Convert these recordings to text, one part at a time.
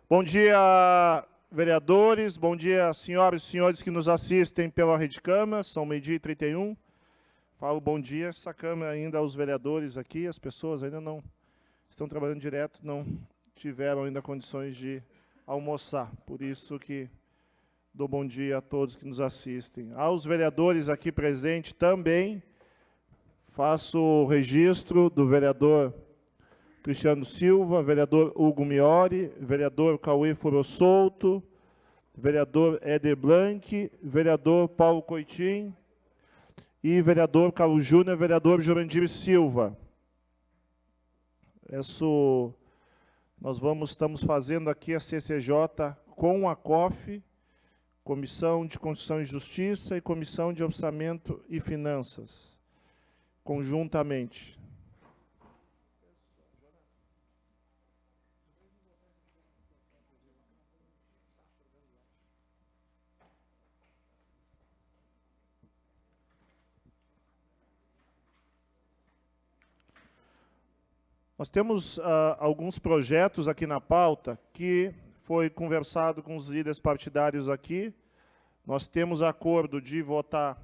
Bom dia, vereadores. Bom dia, senhoras e senhores que nos assistem pela Rede Câmara. São 12h31. Falo bom dia essa Câmara ainda aos vereadores aqui. As pessoas ainda não estão trabalhando direto, não tiveram ainda condições de almoçar. Por isso que dou bom dia a todos que nos assistem. Aos vereadores aqui presentes também, faço o registro do vereador Cristiano Silva, vereador Hugo Miori, vereador Cauê Furossolto, vereador Éder Blanc, vereador Paulo Coitim e vereador Carlos Júnior, vereador Jurandir Silva. Estamos fazendo aqui a CCJ com a COF, Comissão de Constituição e Justiça e Comissão de Orçamento e Finanças, conjuntamente. Nós temos alguns projetos aqui na pauta que foi conversado com os líderes partidários aqui. Nós temos acordo de botar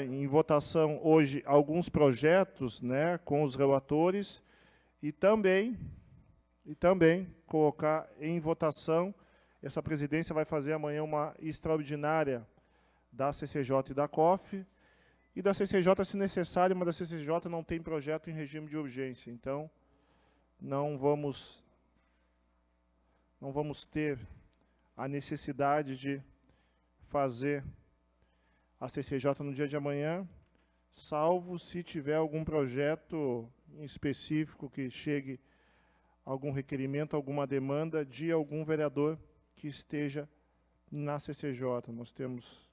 em votação hoje alguns projetos, né, com os relatores e também colocar em votação. Essa presidência vai fazer amanhã uma extraordinária da CCJ e da COF, e da CCJ, se necessário, mas da CCJ não tem projeto em regime de urgência. Então, não vamos ter a necessidade de fazer a CCJ no dia de amanhã, salvo se tiver algum projeto em específico que chegue algum requerimento, alguma demanda de algum vereador que esteja na CCJ. Nós temos,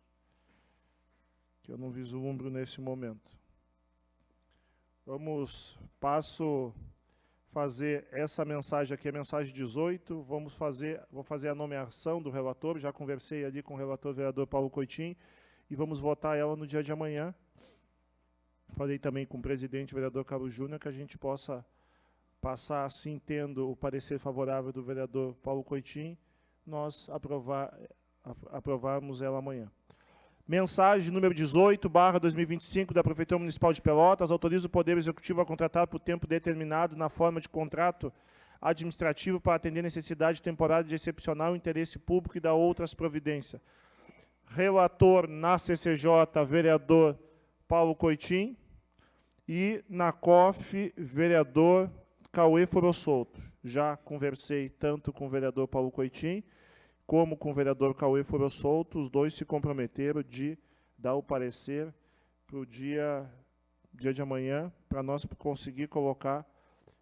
que eu não vislumbro nesse momento. Passo fazer essa mensagem aqui, a mensagem 18, vou fazer a nomeação do relator, já conversei ali com o relator vereador Paulo Coitim, e vamos votar ela no dia de amanhã. Falei também com o presidente, o vereador Carlos Júnior, que a gente possa passar, assim, tendo o parecer favorável do vereador Paulo Coitim, nós aprovarmos ela amanhã. Mensagem número 18/2025 da Prefeitura Municipal de Pelotas, autoriza o Poder Executivo a contratar por tempo determinado na forma de contrato administrativo para atender necessidade temporária de excepcional interesse público e dar outras providências. Relator na CCJ, vereador Paulo Coitim, e na COF, vereador Cauê Furossolto. Já conversei tanto com o vereador Paulo Coitim, como com o vereador Cauê Furossolto, os dois se comprometeram de dar o parecer para o dia de amanhã, para nós conseguir colocar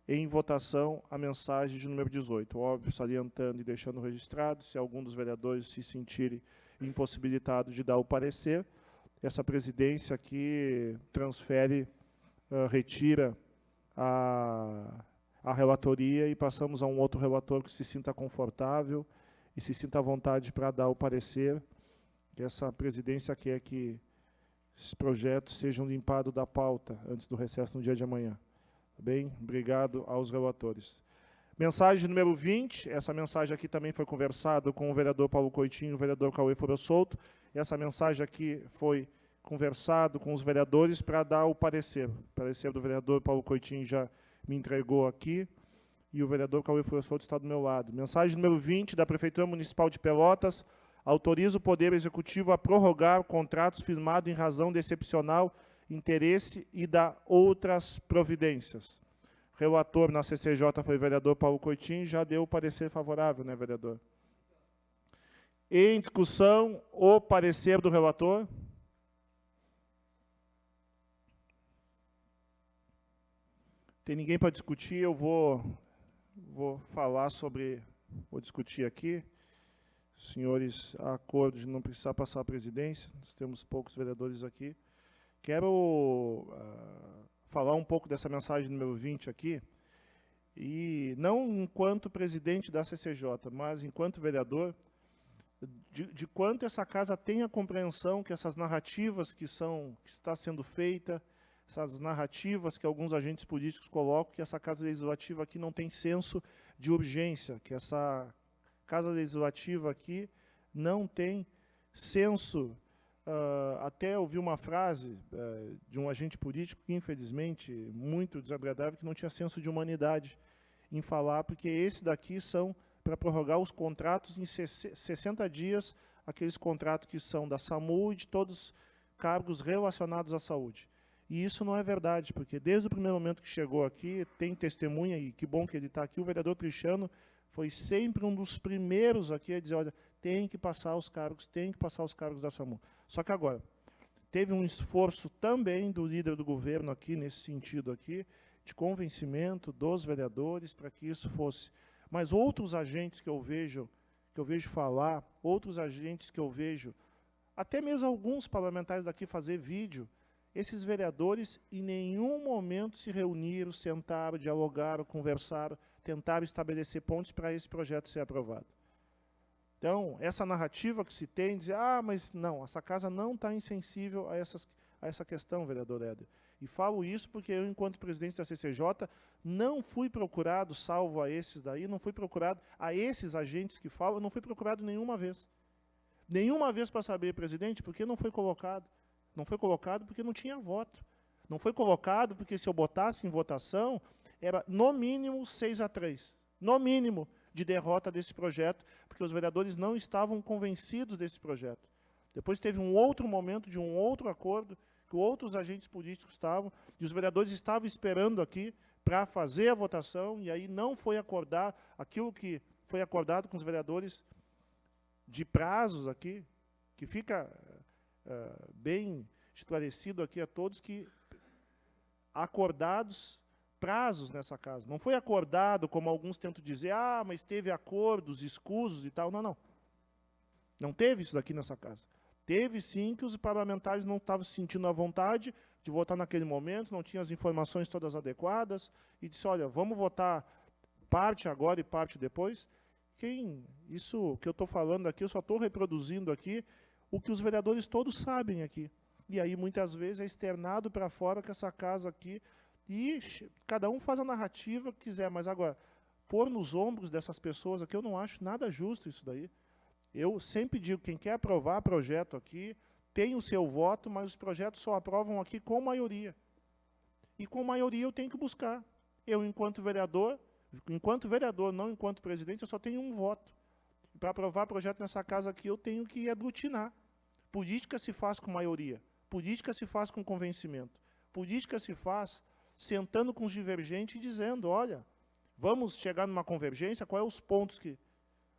em votação a mensagem de número 18. Óbvio, salientando e deixando registrado, se algum dos vereadores se sentirem impossibilitados de dar o parecer, essa presidência aqui retira a relatoria e passamos a um outro relator que se sinta confortável e se sinta à vontade para dar o parecer, que essa presidência quer que esses projetos sejam limpados da pauta antes do recesso no dia de amanhã. Tá bem? Obrigado aos relatores. Mensagem número 20, essa mensagem aqui também foi conversada com o vereador Paulo Coitim e o vereador Cauê Furossolto. Essa mensagem aqui foi conversado com os vereadores para dar o parecer. O parecer do vereador Paulo Coitim já me entregou aqui, e o vereador Cauê Furossolto está do meu lado. Mensagem número 20 da Prefeitura Municipal de Pelotas, autoriza o Poder Executivo a prorrogar contratos firmados em razão de excepcional interesse e dar outras providências. Relator na CCJ foi o vereador Paulo Coitim, já deu o parecer favorável, né, vereador? Em discussão, o parecer do relator. Tem ninguém para discutir, eu vou discutir aqui. Senhores, há acordo de não precisar passar a presidência, nós temos poucos vereadores aqui. Quero falar um pouco dessa mensagem número 20 aqui, e não enquanto presidente da CCJ, mas enquanto vereador, de quanto essa casa tem a compreensão que essas narrativas que está sendo feita, essas narrativas que alguns agentes políticos colocam, que essa Casa Legislativa aqui não tem senso de urgência, que essa Casa Legislativa aqui não tem senso. Até ouvi uma frase de um agente político que, infelizmente, muito desagradável, que não tinha senso de humanidade em falar, porque esse daqui são para prorrogar os contratos em 60 dias, aqueles contratos que são da SAMU e de todos os cargos relacionados à saúde. E isso não é verdade, porque desde o primeiro momento que chegou aqui, tem testemunha, e que bom que ele está aqui, o vereador Cristiano foi sempre um dos primeiros aqui a dizer, olha, tem que passar os cargos da SAMU. Só que agora, teve um esforço também do líder do governo aqui, nesse sentido aqui, de convencimento dos vereadores para que isso fosse. Mas outros agentes que eu vejo falar, outros agentes que eu vejo, até mesmo alguns parlamentares daqui fazer vídeo, esses vereadores em nenhum momento se reuniram, sentaram, dialogaram, conversaram, tentaram estabelecer pontos para esse projeto ser aprovado. Então, essa narrativa que se tem, dizer, mas não, essa casa não está insensível a essa questão, vereador Éder. E falo isso porque eu, enquanto presidente da CCJ, não fui procurado, salvo a esses daí, não fui procurado, a esses agentes que falam, não fui procurado nenhuma vez. Nenhuma vez para saber, presidente, por que não foi colocado? Não foi colocado porque não tinha voto. Não foi colocado porque, se eu botasse em votação, era no mínimo 6-3. No mínimo, de derrota desse projeto, porque os vereadores não estavam convencidos desse projeto. Depois teve um outro momento de um outro acordo, que outros agentes políticos estavam, e os vereadores estavam esperando aqui para fazer a votação, e aí não foi acordar aquilo que foi acordado com os vereadores de prazos aqui, que fica bem esclarecido aqui a todos que acordados prazos nessa casa. Não foi acordado, como alguns tentam dizer, mas teve acordos escusos e tal. Não, não. Não teve isso daqui nessa casa. Teve, sim, que os parlamentares não estavam se sentindo à vontade de votar naquele momento, não tinham as informações todas adequadas, e disse, olha, vamos votar parte agora e parte depois. Isso que eu estou falando aqui, eu só estou reproduzindo aqui o que os vereadores todos sabem aqui. E aí, muitas vezes, é externado para fora que essa casa aqui, e cada um faz a narrativa que quiser, mas agora, pôr nos ombros dessas pessoas aqui, eu não acho nada justo isso daí. Eu sempre digo, quem quer aprovar projeto aqui, tem o seu voto, mas os projetos só aprovam aqui com maioria. E com maioria eu tenho que buscar. Eu, enquanto vereador, não enquanto presidente, eu só tenho um voto. Para aprovar projeto nessa casa aqui, eu tenho que aglutinar. Política se faz com maioria. Política se faz com convencimento. Política se faz sentando com os divergentes e dizendo, olha, vamos chegar numa convergência, quais são os pontos que...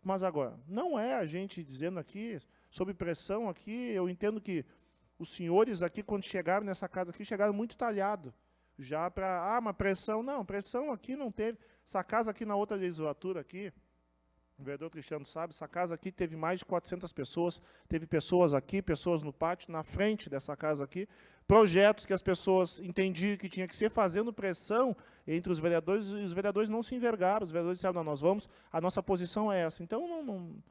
Mas agora, não é a gente dizendo aqui, sob pressão aqui, eu entendo que os senhores aqui, quando chegaram nessa casa aqui, chegaram muito talhado. Já para, mas pressão, não, pressão aqui não teve. Essa casa aqui na outra legislatura aqui, o vereador Cristiano sabe, essa casa aqui teve mais de 400 pessoas, teve pessoas aqui, pessoas no pátio, na frente dessa casa aqui, projetos que as pessoas entendiam que tinha que ser fazendo pressão entre os vereadores, e os vereadores não se envergaram, os vereadores disseram, não, nós vamos, a nossa posição é essa. Então,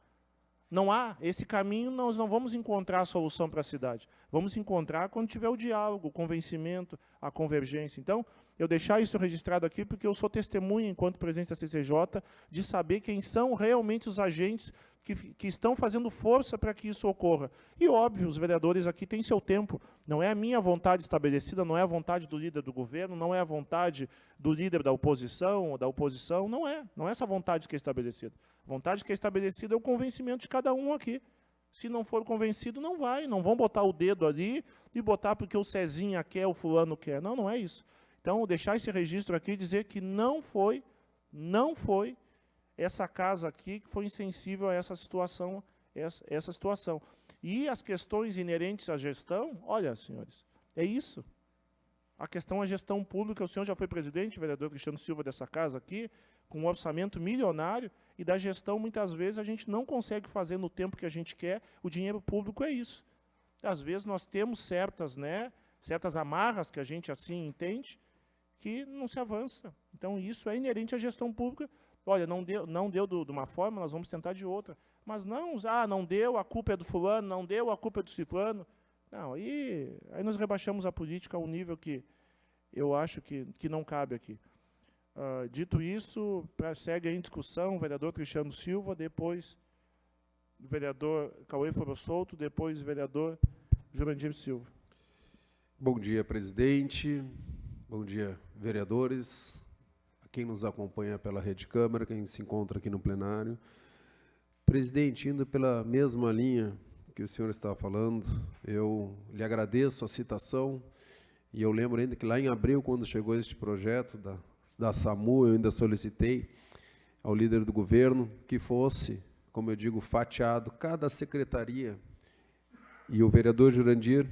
não há esse caminho, nós não vamos encontrar a solução para a cidade. Vamos encontrar quando tiver o diálogo, o convencimento, a convergência. Então, eu deixar isso registrado aqui, porque eu sou testemunha, enquanto presidente da CCJ, de saber quem são realmente os agentes que estão fazendo força para que isso ocorra. E, óbvio, os vereadores aqui têm seu tempo. Não é a minha vontade estabelecida, não é a vontade do líder do governo, não é a vontade do líder da oposição, não é. Não é essa vontade que é estabelecida. A vontade que é estabelecida é o convencimento de cada um aqui. Se não for convencido, não vai. Não vão botar o dedo ali e botar porque o Cezinha quer, o fulano quer. Não, não é isso. Então, deixar esse registro aqui e dizer que não foi essa casa aqui que foi insensível a essa situação. E as questões inerentes à gestão, olha, senhores, é isso. A questão é gestão pública, o senhor já foi presidente, o vereador Cristiano Silva, dessa casa aqui, com um orçamento milionário, e da gestão, muitas vezes, a gente não consegue fazer no tempo que a gente quer, o dinheiro público é isso. Às vezes, nós temos certas amarras que a gente assim entende, que não se avança. Então, isso é inerente à gestão pública. Olha, não deu de uma forma, nós vamos tentar de outra. Mas não, não deu, a culpa é do fulano, não deu, a culpa é do ciclano. Não, aí nós rebaixamos a política a um nível que eu acho que não cabe aqui. Dito isso, segue em discussão o vereador Cristiano Silva, depois o vereador Cauê Foro Souto, depois o vereador Jurandir Silva. Bom dia, presidente. Bom dia, vereadores. A quem nos acompanha pela Rede Câmara, quem se encontra aqui no plenário. Presidente, indo pela mesma linha que o senhor estava falando, eu lhe agradeço a citação, e eu lembro ainda que lá em abril, quando chegou este projeto da SAMU, eu ainda solicitei ao líder do governo que fosse, como eu digo, fatiado cada secretaria, e o vereador Jurandir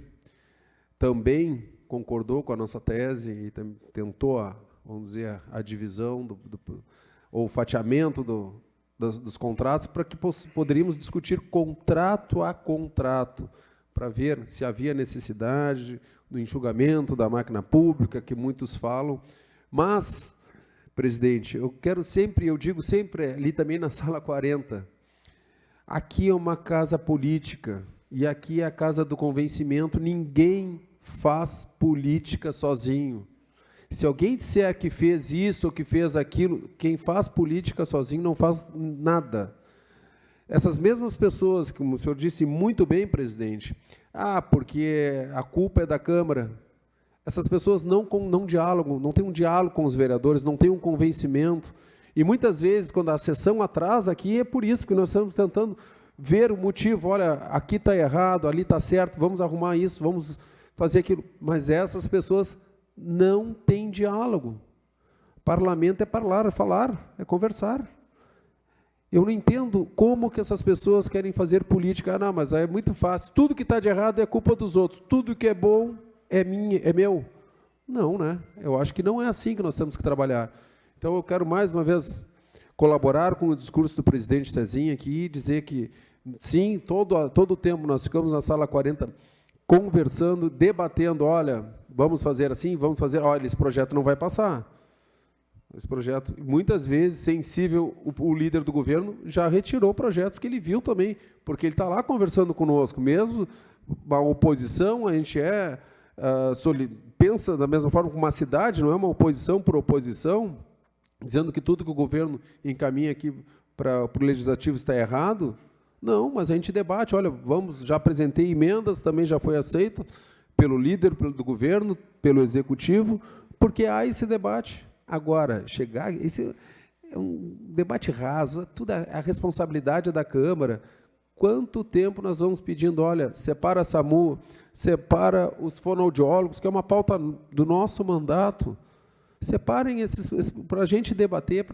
também concordou com a nossa tese e tentou, vamos dizer, a divisão ou o fatiamento dos contratos, para que poderíamos discutir contrato a contrato, para ver se havia necessidade do enxugamento da máquina pública, que muitos falam. Mas, presidente, eu digo sempre, ali também na sala 40, aqui é uma casa política, e aqui é a casa do convencimento, ninguém faz política sozinho. Se alguém disser que fez isso ou que fez aquilo, quem faz política sozinho não faz nada. Essas mesmas pessoas, como o senhor disse muito bem, presidente, porque a culpa é da Câmara. Essas pessoas não dialogam, não têm um diálogo com os vereadores, não têm um convencimento. E muitas vezes, quando a sessão atrasa aqui, é por isso que nós estamos tentando ver o motivo. Olha, aqui está errado, ali está certo, vamos arrumar isso, vamos fazer aquilo. Mas essas pessoas não têm diálogo. Parlamento é falar, é conversar. Eu não entendo como que essas pessoas querem fazer política. Não, mas é muito fácil. Tudo que está de errado é culpa dos outros. Tudo que é bom é meu. Não, né? Eu acho que não é assim que nós temos que trabalhar. Então, eu quero mais uma vez colaborar com o discurso do presidente Cezinha aqui e dizer que, sim, todo o tempo nós ficamos na sala 40 conversando, debatendo, olha, vamos fazer assim, vamos fazer, olha, esse projeto não vai passar. Esse projeto, muitas vezes, sensível, o líder do governo já retirou o projeto, porque ele viu também, porque ele está lá conversando conosco, mesmo a oposição, a gente pensa da mesma forma como uma cidade, não é uma oposição por oposição, dizendo que tudo que o governo encaminha aqui para o legislativo está errado. Não, mas a gente debate, olha, já apresentei emendas, também já foi aceito pelo líder do governo, pelo executivo, porque há esse debate. Agora, esse é um debate raso, a responsabilidade é da Câmara. Quanto tempo nós vamos pedindo, olha, separa a SAMU, separa os fonoaudiólogos, que é uma pauta do nosso mandato. Separem para a gente debater,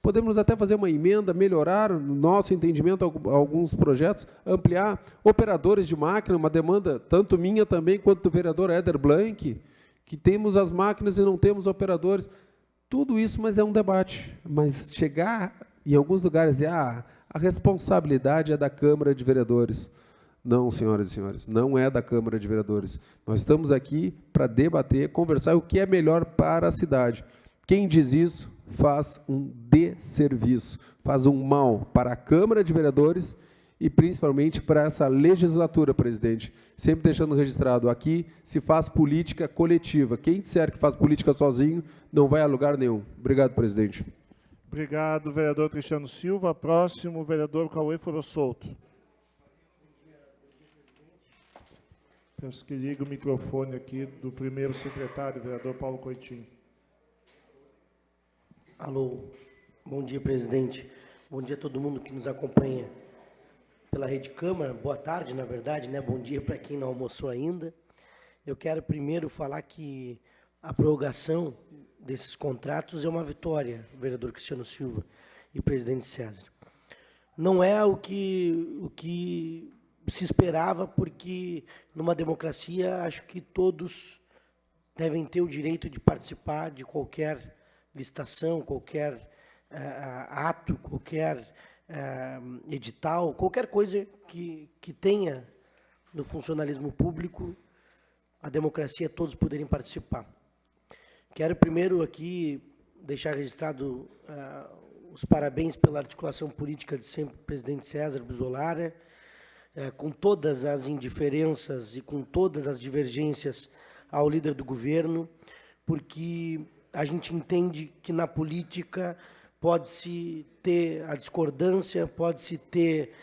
podemos até fazer uma emenda, melhorar, no nosso entendimento, alguns projetos, ampliar operadores de máquina, uma demanda tanto minha também, quanto do vereador Éder Blanc, que temos as máquinas e não temos operadores. Tudo isso, mas é um debate. Mas chegar em alguns lugares e a responsabilidade é da Câmara de Vereadores. Não, senhoras e senhores, não é da Câmara de Vereadores. Nós estamos aqui para debater, conversar o que é melhor para a cidade. Quem diz isso faz um desserviço, faz um mal para a Câmara de Vereadores e principalmente para essa legislatura, presidente. Sempre deixando registrado, aqui se faz política coletiva. Quem disser que faz política sozinho não vai a lugar nenhum. Obrigado, presidente. Obrigado, vereador Cristiano Silva. Próximo, vereador Cauê Foro Souto. Peço que ligue o microfone aqui do primeiro secretário, vereador Paulo Coitinho. Alô, bom dia, presidente. Bom dia a todo mundo que nos acompanha pela Rede Câmara. Boa tarde, na verdade, né? Bom dia para quem não almoçou ainda. Eu quero primeiro falar que a prorrogação desses contratos é uma vitória, vereador Cristiano Silva e presidente César. Não é o que se esperava, porque numa democracia acho que todos devem ter o direito de participar de qualquer licitação, qualquer ato, qualquer edital, qualquer coisa que tenha no funcionalismo público, a democracia todos poderem participar. Quero primeiro aqui deixar registrado os parabéns pela articulação política de sempre, presidente César Busolara, com todas as indiferenças e com todas as divergências ao líder do governo, porque a gente entende que na política pode-se ter a discordância, pode-se ter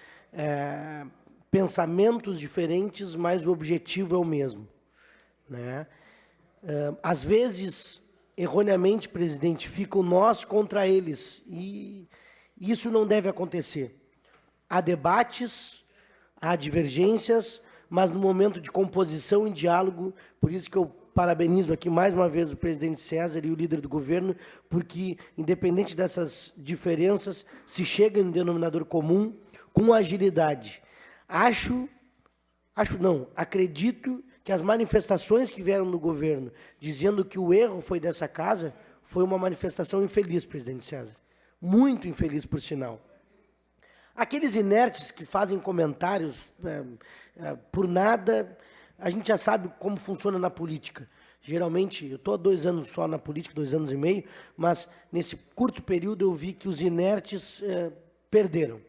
pensamentos diferentes, mas o objetivo é o mesmo, né? Às vezes, erroneamente, presidente, ficam nós contra eles, e isso não deve acontecer. Há debates, há divergências, mas no momento de composição e diálogo, por isso que eu parabenizo aqui mais uma vez o presidente César e o líder do governo, porque, independente dessas diferenças, se chega em um denominador comum com agilidade. Acredito que as manifestações que vieram do governo, dizendo que o erro foi dessa casa, foi uma manifestação infeliz, presidente César. Muito infeliz, por sinal. Aqueles inertes que fazem comentários por nada, a gente já sabe como funciona na política. Geralmente, eu estou há 2 anos só na política, 2 anos e meio, mas nesse curto período eu vi que os inertes perderam.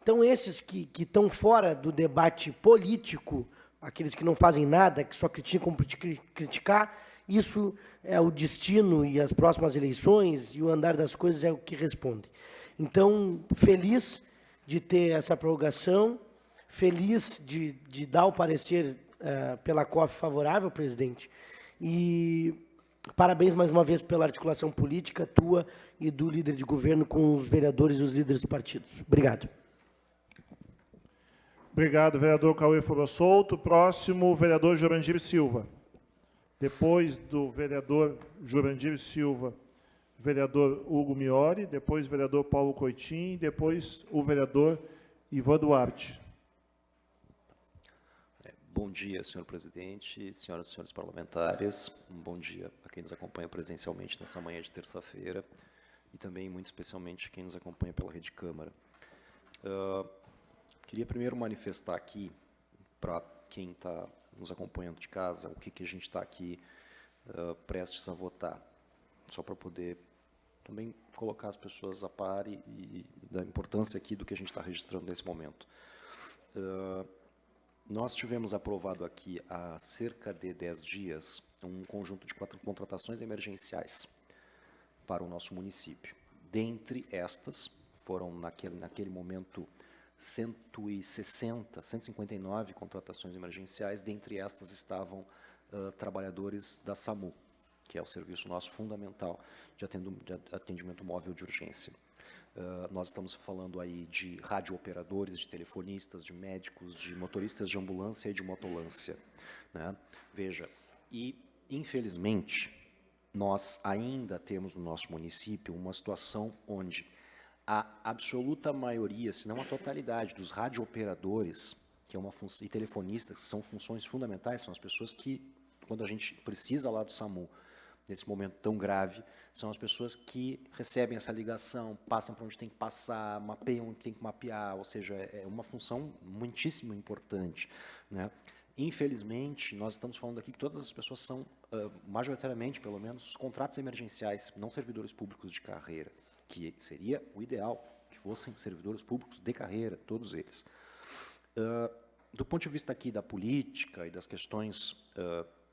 Então, esses que estão fora do debate político, aqueles que não fazem nada, que só criticam por criticar, isso é o destino e as próximas eleições e o andar das coisas é o que responde. Então, feliz de ter essa prorrogação, feliz de dar o parecer pela COF favorável, presidente, e parabéns mais uma vez pela articulação política tua e do líder de governo com os vereadores e os líderes dos partidos. Obrigado. Obrigado, vereador Cauê Foro Souto. Próximo, vereador Jurandir Silva. Depois do vereador Jurandir Silva, vereador Hugo Miori, depois o vereador Paulo Coitim, depois o vereador Ivan Duarte. Bom dia, senhor presidente, senhoras e senhores parlamentares. Um bom dia a quem nos acompanha presencialmente nessa manhã de terça-feira e também, muito especialmente, quem nos acompanha pela Rede Câmara. Queria primeiro manifestar aqui, para quem está nos acompanhando de casa, o que a gente está aqui prestes a votar, só para poder também colocar as pessoas a par e da importância aqui do que a gente está registrando nesse momento. Nós tivemos aprovado aqui há cerca de 10 dias um conjunto de 4 contratações emergenciais para o nosso município. Dentre estas, foram naquele momento 159 contratações emergenciais, dentre estas estavam trabalhadores da SAMU, que é o serviço nosso fundamental de atendimento móvel de urgência. Nós estamos falando aí de radiooperadores, de telefonistas, de médicos, de motoristas de ambulância e de motolância, né? Veja, e infelizmente nós ainda temos no nosso município uma situação onde a absoluta maioria, se não a totalidade, dos radiooperadores, que é uma função, e telefonistas, que são funções fundamentais, são as pessoas que, quando a gente precisa lá do SAMU, nesse momento tão grave, são as pessoas que recebem essa ligação, passam para onde tem que passar, mapeiam onde tem que mapear, ou seja, é uma função muitíssimo importante, né? Infelizmente, nós estamos falando aqui que todas as pessoas são, majoritariamente, pelo menos, contratos emergenciais, não servidores públicos de carreira, que seria o ideal, que fossem servidores públicos de carreira, todos eles. Do ponto de vista aqui da política e das questões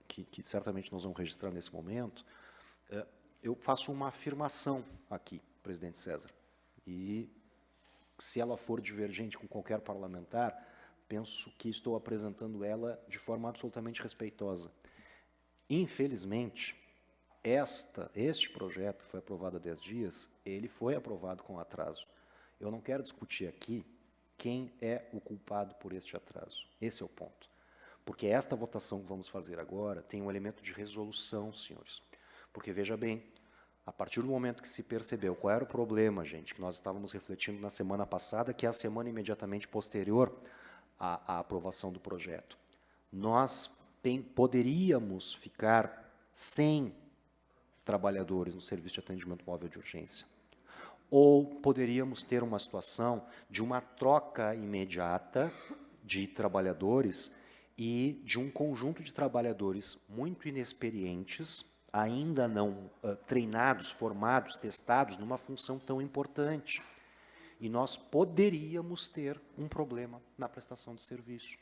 que certamente nós vamos registrar nesse momento, eu faço uma afirmação aqui, presidente César, e se ela for divergente com qualquer parlamentar, penso que estou apresentando ela de forma absolutamente respeitosa. Infelizmente, este projeto que foi aprovado há 10 dias, ele foi aprovado com atraso. Eu não quero discutir aqui quem é o culpado por este atraso. Esse é o ponto. Porque esta votação que vamos fazer agora tem um elemento de resolução, senhores. Porque, veja bem, a partir do momento que se percebeu qual era o problema, gente, que nós estávamos refletindo na semana passada, que é a semana imediatamente posterior à aprovação do projeto, nós poderíamos ficar sem trabalhadores no serviço de atendimento móvel de urgência. Ou poderíamos ter uma situação de uma troca imediata de trabalhadores e de um conjunto de trabalhadores muito inexperientes, ainda não treinados, formados, testados numa função tão importante. E nós poderíamos ter um problema na prestação de serviço.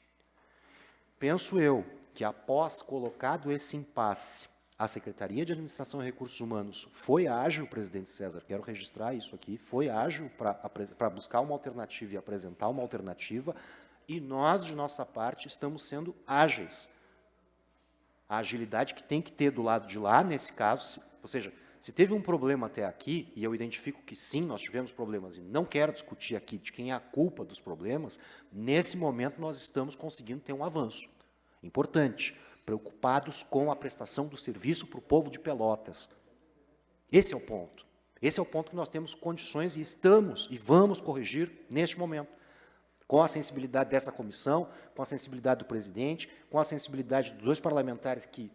Penso eu que, após colocado esse impasse, A Secretaria de Administração e Recursos Humanos foi ágil, presidente César, quero registrar isso aqui, foi ágil para buscar uma alternativa e apresentar uma alternativa, e nós, de nossa parte, estamos sendo ágeis. A agilidade que tem que ter do lado de lá, nesse caso, ou seja, se teve um problema até aqui, e eu identifico que sim, nós tivemos problemas, e não quero discutir aqui de quem é a culpa dos problemas, nesse momento nós estamos conseguindo ter um avanço importante, preocupados com a prestação do serviço para o povo de Pelotas. Esse é o ponto. Esse é o ponto que nós temos condições e estamos e vamos corrigir neste momento. Com a sensibilidade dessa comissão, com a sensibilidade do presidente, com a sensibilidade dos 2 parlamentares que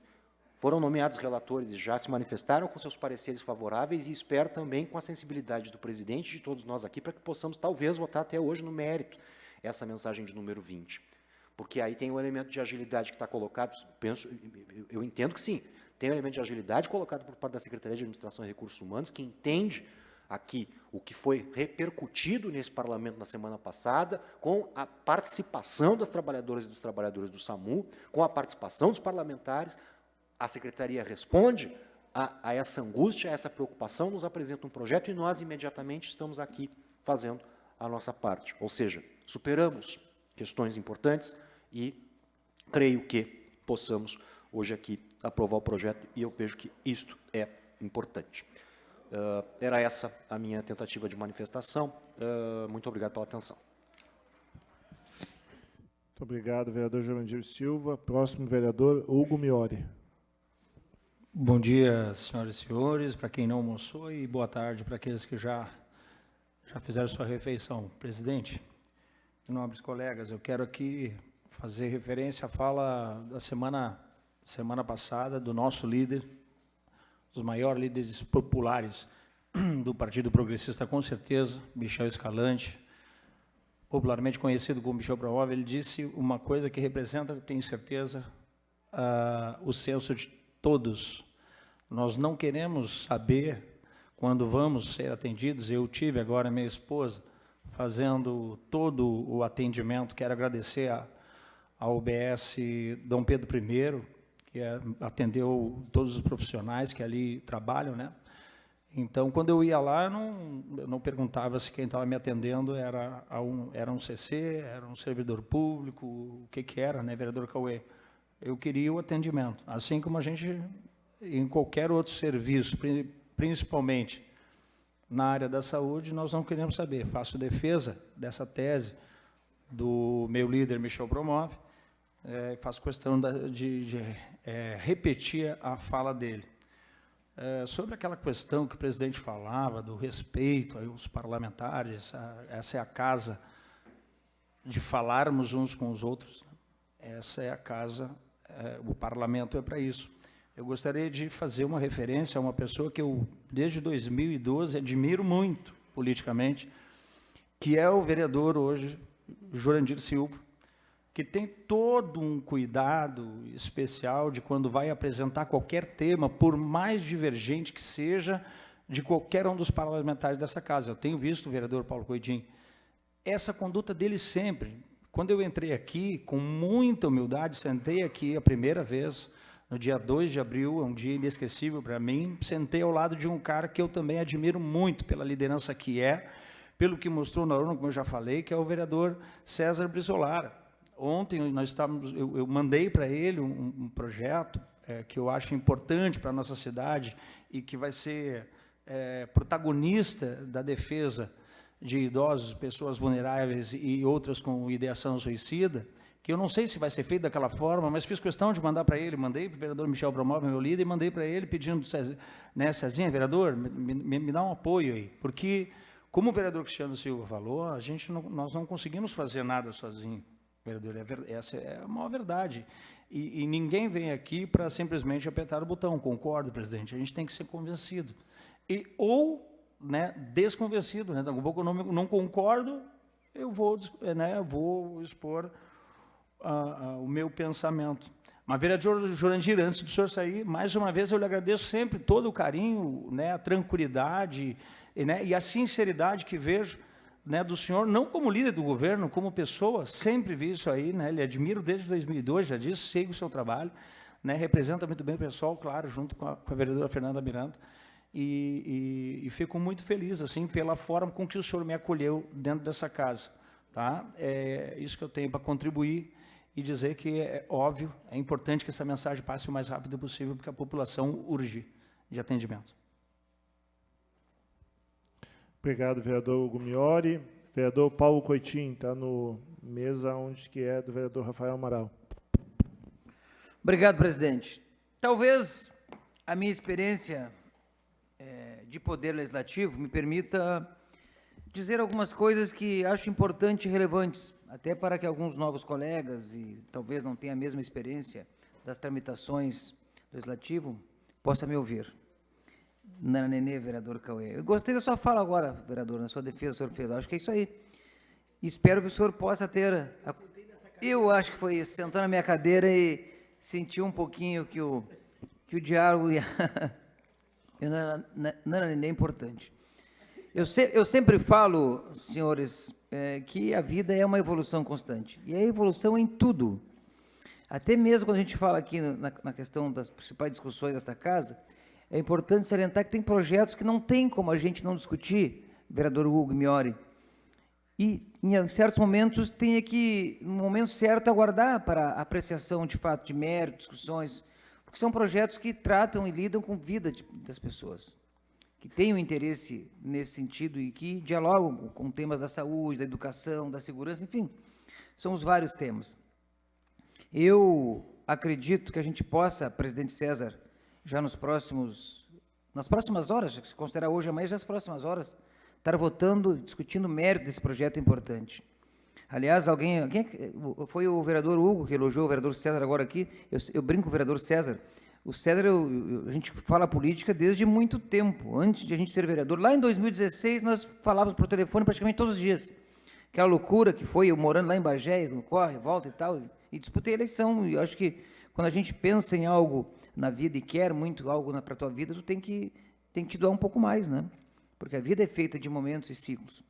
foram nomeados relatores e já se manifestaram com seus pareceres favoráveis, e espero também com a sensibilidade do presidente e de todos nós aqui, para que possamos, talvez, votar até hoje no mérito essa mensagem de número 20. Porque aí tem o elemento de agilidade que está colocado, eu entendo que sim, tem o elemento de agilidade colocado por parte da Secretaria de Administração e Recursos Humanos, que entende aqui o que foi repercutido nesse parlamento na semana passada, com a participação das trabalhadoras e dos trabalhadores do SAMU, com a participação dos parlamentares. A Secretaria responde a essa angústia, a essa preocupação, nos apresenta um projeto e nós imediatamente estamos aqui fazendo a nossa parte. Ou seja, superamos questões importantes e creio que possamos hoje aqui aprovar o projeto, e eu vejo que isto é importante. Era essa a minha tentativa de manifestação. Muito obrigado pela atenção. Muito obrigado, vereador Jurandir Silva. Próximo vereador, Hugo Miori. Bom dia, senhoras e senhores, para quem não almoçou, e boa tarde para aqueles que já fizeram sua refeição. Presidente, nobres colegas, eu quero aqui fazer referência à fala da semana passada do nosso líder, os maiores líderes populares do Partido Progressista, com certeza, Michel Escalante, popularmente conhecido como Michel Promove. Ele disse uma coisa que representa, eu tenho certeza, o senso de todos. Nós não queremos saber quando vamos ser atendidos. Eu tive agora minha esposa fazendo todo o atendimento. Quero agradecer a UBS Dom Pedro I, que atendeu todos os profissionais que ali trabalham, né? Então, quando eu ia lá, eu não perguntava se quem estava me atendendo era um CC, era um servidor público, o que era, né, vereador Cauê? Eu queria o atendimento, assim como a gente, em qualquer outro serviço, principalmente na área da saúde, nós não queremos saber. Faço defesa dessa tese do meu líder, Michel Promove, faço questão de repetir a fala dele. Sobre aquela questão que o presidente falava, do respeito aos parlamentares, essa é a casa de falarmos uns com os outros, essa é a casa, o parlamento é para isso. Eu gostaria de fazer uma referência a uma pessoa que eu, desde 2012, admiro muito politicamente, que é o vereador hoje, Jurandir Silva, que tem todo um cuidado especial de quando vai apresentar qualquer tema, por mais divergente que seja, de qualquer um dos parlamentares dessa casa. Eu tenho visto o vereador Paulo Coidim, essa conduta dele sempre. Quando eu entrei aqui, com muita humildade, sentei aqui a primeira vez, no dia 2 de abril, é um dia inesquecível para mim, sentei ao lado de um cara que eu também admiro muito pela liderança que pelo que mostrou na urna, como eu já falei, que é o vereador César Brizolara. Ontem eu mandei para ele um projeto que eu acho importante para a nossa cidade e que vai ser protagonista da defesa de idosos, pessoas vulneráveis e outras com ideação suicida, que eu não sei se vai ser feito daquela forma, mas fiz questão de mandar para ele, mandei para o vereador Michel Promove, meu líder, e mandei para ele pedindo, né, Cezinha, vereador, me dá um apoio aí, porque, como o vereador Cristiano Silva falou, nós não conseguimos fazer nada sozinho. Vereador, essa é a maior verdade. E ninguém vem aqui para simplesmente apertar o botão. Concordo, presidente. A gente tem que ser convencido. Ou, né, desconvencido. Né? Daqui a pouco eu não concordo, eu vou expor o meu pensamento. Mas, vereador Jurandir, antes do senhor sair, mais uma vez eu lhe agradeço sempre todo o carinho, né, a tranquilidade, né, e a sinceridade que vejo, né, do senhor, não como líder do governo, como pessoa, sempre vi isso aí, né, lhe admiro desde 2002, já disse, sigo o seu trabalho, né, representa muito bem o pessoal, claro, junto com a vereadora Fernanda Miranda, e fico muito feliz assim pela forma com que o senhor me acolheu dentro dessa casa. Tá? É isso que eu tenho para contribuir e dizer que é óbvio, é importante que essa mensagem passe o mais rápido possível, porque a população urge de atendimento. Obrigado, vereador Hugo Miori. Vereador Paulo Coitim, está no mesa onde que é do vereador Rafael Amaral. Obrigado, presidente. Talvez a minha experiência de poder legislativo me permita dizer algumas coisas que acho importantes e relevantes, até para que alguns novos colegas, e talvez não tenham a mesma experiência das tramitações legislativas, possam me ouvir. Nana Nenê, vereador Cauê. Eu gostei da sua fala agora, vereador, na sua defesa, senhor Fez. Acho que é isso aí. Espero que o senhor possa ter... Eu acho que foi isso, sentar na minha cadeira e sentir um pouquinho que o diálogo e Nana Nenê é importante. Eu sempre falo, senhores, que a vida é uma evolução constante. E é evolução em tudo. Até mesmo quando a gente fala aqui na questão das principais discussões desta casa, é importante salientar que tem projetos que não tem como a gente não discutir, vereador Hugo Miori. E, em certos momentos, tem que, no momento certo, aguardar para a apreciação, de fato, de mérito, discussões, porque são projetos que tratam e lidam com a vida das pessoas, que têm um interesse nesse sentido e que dialogam com temas da saúde, da educação, da segurança, enfim, são os vários temas. Eu acredito que a gente possa, presidente César, já nas próximas horas, se considerar hoje e amanhã, já nas próximas horas, estar votando, discutindo o mérito desse projeto importante. Aliás, foi o vereador Hugo que elogiou o vereador César agora aqui, eu brinco com o vereador César. O César, a gente fala política desde muito tempo, antes de a gente ser vereador. Lá em 2016, nós falávamos por telefone praticamente todos os dias. Aquela loucura que foi, eu morando lá em Bagé, corre, volta e tal, e disputei a eleição. E eu acho que quando a gente pensa em algo na vida e quer muito algo para a tua vida, tu tem que te doar um pouco mais, né? Porque a vida é feita de momentos e ciclos.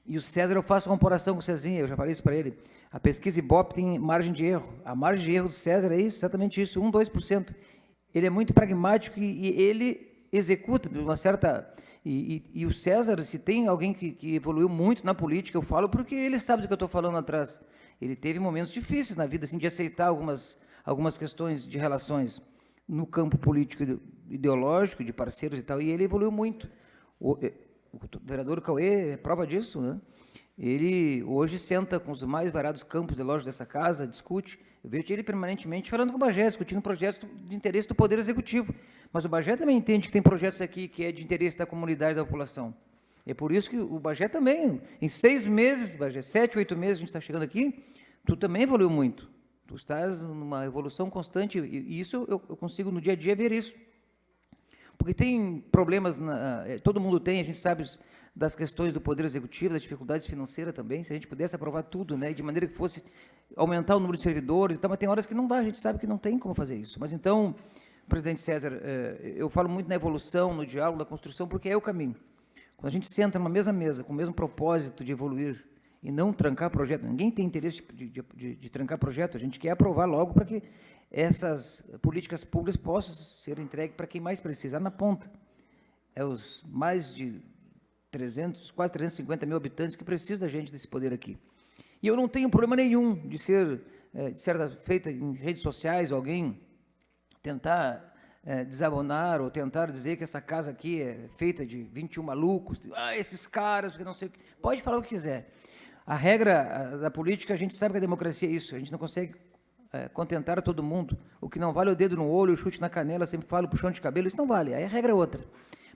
E o César, eu faço uma comparação com o Cezinha, eu já falei isso para ele. A pesquisa Ibope tem margem de erro. A margem de erro do César é isso, exatamente isso, 1, 2%. Ele é muito pragmático e ele executa de uma certa... E o César, se tem alguém que evoluiu muito na política, eu falo porque ele sabe do que eu estou falando atrás. Ele teve momentos difíceis na vida, assim, de aceitar algumas questões de relações no campo político ideológico, de parceiros e tal, e ele evoluiu muito. O vereador Cauê é prova disso, né? Ele hoje senta com os mais variados campos de loja dessa casa, discute. Eu vejo ele permanentemente falando com o Bagé, discutindo projetos de interesse do Poder Executivo. Mas o Bagé também entende que tem projetos aqui que é de interesse da comunidade, da população. É por isso que o Bagé também, em 6 meses, Bagé, 7, 8 meses, a gente está chegando aqui, tu também evoluiu muito. Tu estás numa evolução constante, e isso eu consigo no dia a dia ver isso. Porque tem problemas, todo mundo tem, a gente sabe das questões do Poder Executivo, das dificuldades financeiras também, se a gente pudesse aprovar tudo, né, de maneira que fosse aumentar o número de servidores e tal, mas tem horas que não dá, a gente sabe que não tem como fazer isso. Mas então, presidente César, eu falo muito na evolução, no diálogo, na construção, porque é o caminho. Quando a gente senta numa mesma mesa, com o mesmo propósito de evoluir e não trancar projeto, ninguém tem interesse de trancar projeto, a gente quer aprovar logo para que essas políticas públicas possam ser entregues para quem mais precisa, na ponta. É os mais de 300, quase 350 mil habitantes que precisam da gente desse poder aqui. E eu não tenho problema nenhum de ser, de certa feita em redes sociais, alguém tentar desabonar ou tentar dizer que essa casa aqui é feita de 21 malucos, esses caras, porque não sei o que. Pode falar o que quiser. A regra da política, a gente sabe que a democracia é isso, a gente não consegue contentar a todo mundo. O que não vale é o dedo no olho, o chute na canela, sempre falo, puxão de cabelo, isso não vale, aí a regra é outra.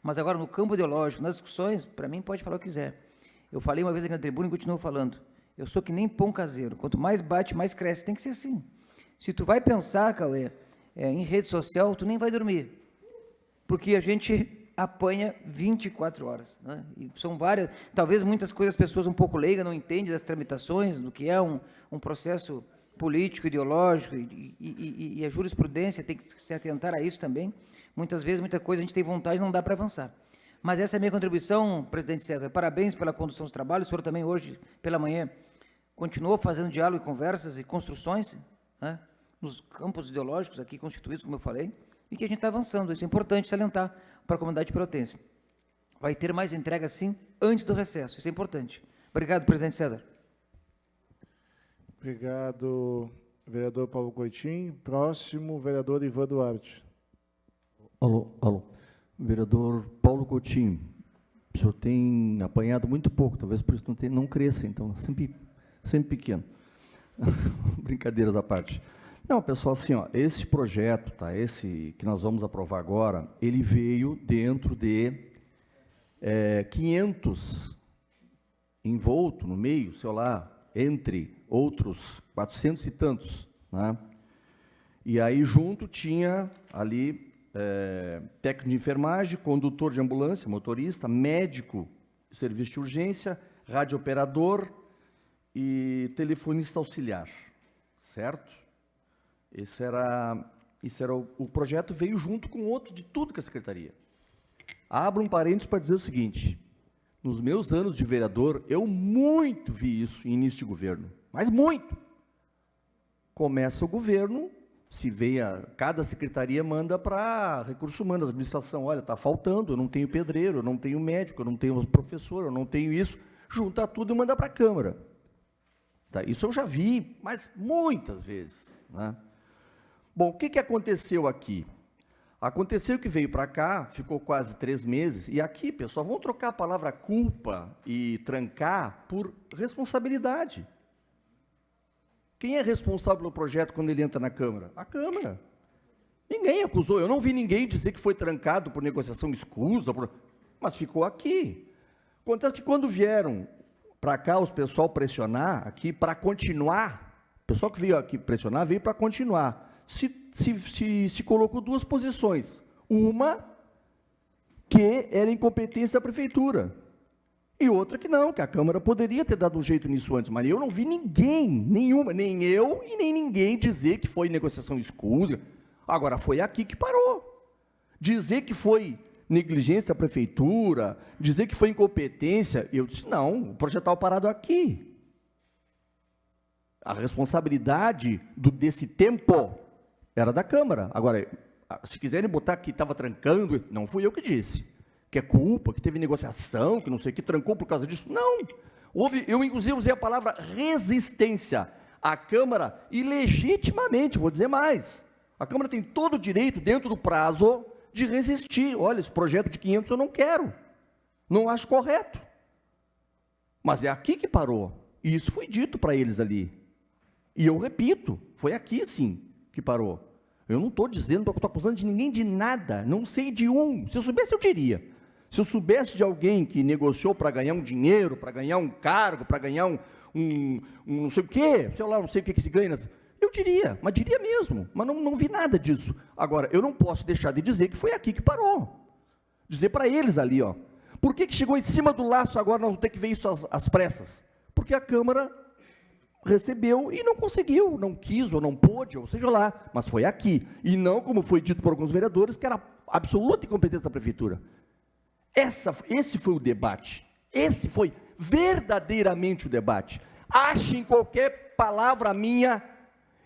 Mas agora, no campo ideológico, nas discussões, para mim, pode falar o que quiser. Eu falei uma vez aqui na tribuna e continuo falando. Eu sou que nem pão caseiro. Quanto mais bate, mais cresce. Tem que ser assim. Se tu vai pensar, Cauê, em rede social, tu nem vai dormir. Porque a gente apanha 24 horas. Né? E são várias... Talvez muitas coisas as pessoas um pouco leigas não entendem das tramitações, do que é um processo político, ideológico, e a jurisprudência tem que se atentar a isso também. Muitas vezes, muita coisa a gente tem vontade e não dá para avançar. Mas essa é a minha contribuição, presidente César. Parabéns pela condução dos trabalhos. O senhor também hoje, pela manhã, continuou fazendo diálogo e conversas e construções, né? nos campos ideológicos aqui constituídos, como eu falei, e que a gente está avançando. Isso é importante salientar para a comunidade pelotense. Vai ter mais entrega, sim, antes do recesso. Isso é importante. Obrigado, presidente César. Obrigado, vereador Paulo Coitim. Próximo, vereador Ivan Duarte. Alô. Vereador Paulo Coutinho, o senhor tem apanhado muito pouco, talvez por isso não cresça, então, sempre pequeno. Brincadeiras à parte. Não, pessoal, assim, ó, esse projeto, tá, esse que nós vamos aprovar agora, ele veio dentro de 500 envolto no meio, sei lá, entre outros 400 e tantos, né? E aí junto tinha ali técnico de enfermagem, condutor de ambulância, motorista, médico, serviço de urgência, radiooperador e telefonista auxiliar, certo? Esse era o projeto, veio junto com outro de tudo que a secretaria. Abro um parênteses para dizer o seguinte: nos meus anos de vereador, eu muito vi isso em início de governo, mas muito. Começa o governo, se veio, cada secretaria manda para recursos humanos, administração, olha, está faltando, eu não tenho pedreiro, eu não tenho médico, eu não tenho professor, eu não tenho isso, junta tudo e manda para a Câmara. Tá, isso eu já vi, mas muitas vezes, né? Bom, o que aconteceu aqui? Aconteceu que veio para cá, ficou quase 3 meses, e aqui, pessoal, vamos trocar a palavra culpa e trancar por responsabilidade. Quem é responsável pelo projeto quando ele entra na Câmara? A Câmara. Ninguém acusou, eu não vi ninguém dizer que foi trancado por negociação escusa, mas ficou aqui. Acontece que quando vieram para cá os pessoal pressionar aqui para continuar, o pessoal que veio aqui pressionar veio para continuar. Se colocou 2 posições. Uma, que era incompetência da prefeitura. E outra que não, que a Câmara poderia ter dado um jeito nisso antes. Mas eu não vi ninguém, nem eu e nem ninguém dizer que foi negociação escusa. Agora, foi aqui que parou. Dizer que foi negligência da prefeitura, dizer que foi incompetência, eu disse, não, o projeto estava parado aqui. A responsabilidade desse tempo era da Câmara. Agora, se quiserem botar que estava trancando, não fui eu que disse. Que é culpa, que teve negociação, que não sei o que, trancou por causa disso. Não. Eu, inclusive, usei a palavra resistência. A Câmara, ilegitimamente, vou dizer mais, a Câmara tem todo o direito, dentro do prazo, de resistir. Olha, esse projeto de 500 eu não quero. Não acho correto. Mas é aqui que parou. E isso foi dito para eles ali. E eu repito, foi aqui sim que parou. Eu não estou dizendo, não estou acusando de ninguém de nada, não sei de um. Se eu soubesse, eu diria. Se eu soubesse de alguém que negociou para ganhar um dinheiro, para ganhar um cargo, para ganhar um não sei o quê, sei lá, não sei o que se ganha, eu diria, mas diria mesmo, mas não vi nada disso. Agora, eu não posso deixar de dizer que foi aqui que parou. Dizer para eles ali, ó. Por que chegou em cima do laço agora, nós vamos ter que ver isso às pressas? Porque a Câmara recebeu e não conseguiu, não quis ou não pôde, ou seja lá, mas foi aqui. E não, como foi dito por alguns vereadores, que era absoluta incompetência da prefeitura. Esse foi o debate. Esse foi verdadeiramente o debate. Achem qualquer palavra minha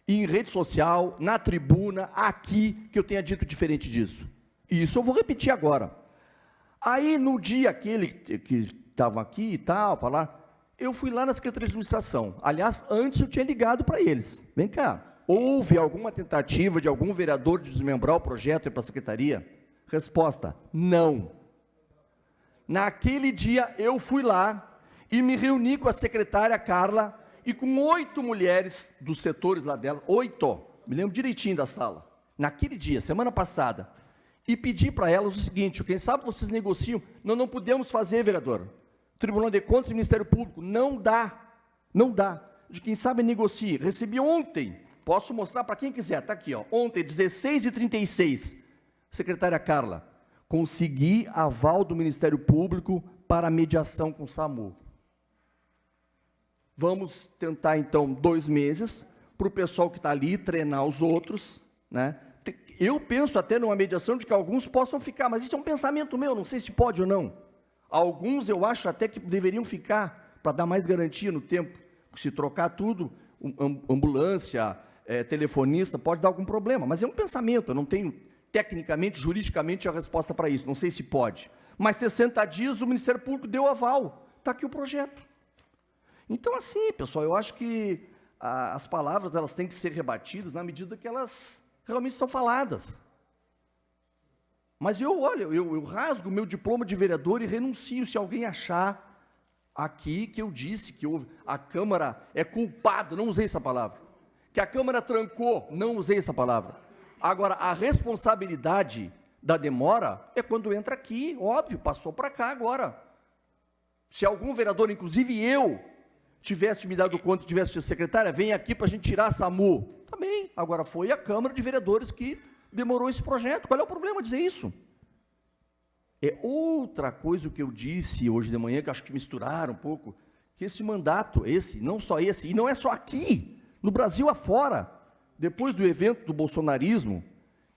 em rede social, na tribuna, aqui, que eu tenha dito diferente disso. E isso eu vou repetir agora. Aí, no dia aquele que estavam aqui e tal, falar, eu fui lá na Secretaria de Administração. Aliás, antes eu tinha ligado para eles. Vem cá, houve alguma tentativa de algum vereador de desmembrar o projeto para a Secretaria? Resposta, não. Naquele dia, eu fui lá e me reuni com a secretária Carla e com 8 mulheres dos setores lá dela, 8, me lembro direitinho da sala, naquele dia, semana passada, e pedi para elas o seguinte, quem sabe vocês negociam, não podemos fazer, vereador, Tribunal de Contas e Ministério Público, não dá, de quem sabe negocie. Recebi ontem, posso mostrar para quem quiser, está aqui, ó, ontem, 16h36, secretária Carla, consegui aval do Ministério Público para a mediação com o SAMU. Vamos tentar, então, 2 meses, para o pessoal que está ali treinar os outros, né? Eu penso até numa mediação de que alguns possam ficar, mas isso é um pensamento meu, não sei se pode ou não. Alguns eu acho até que deveriam ficar, para dar mais garantia no tempo, se trocar tudo, ambulância, telefonista, pode dar algum problema, mas é um pensamento, eu não tenho tecnicamente, juridicamente a resposta para isso, não sei se pode. Mas 60 dias o Ministério Público deu aval, está aqui o projeto. Então, assim, pessoal, eu acho que as palavras elas têm que ser rebatidas na medida que elas realmente são faladas. Mas eu rasgo o meu diploma de vereador e renuncio se alguém achar aqui que eu disse que a Câmara é culpada, não usei essa palavra, que a Câmara trancou, não usei essa palavra. Agora, a responsabilidade da demora é quando entra aqui, óbvio, passou para cá agora. Se algum vereador, inclusive eu, tivesse me dado conta, tivesse sido secretária, vem aqui para a gente tirar a SAMU. Também, agora foi a Câmara de Vereadores que demorou esse projeto. Qual é o problema de dizer isso? É outra coisa que eu disse hoje de manhã, que acho que misturaram um pouco, que esse mandato, não só esse, e não é só aqui, no Brasil afora, depois do evento do bolsonarismo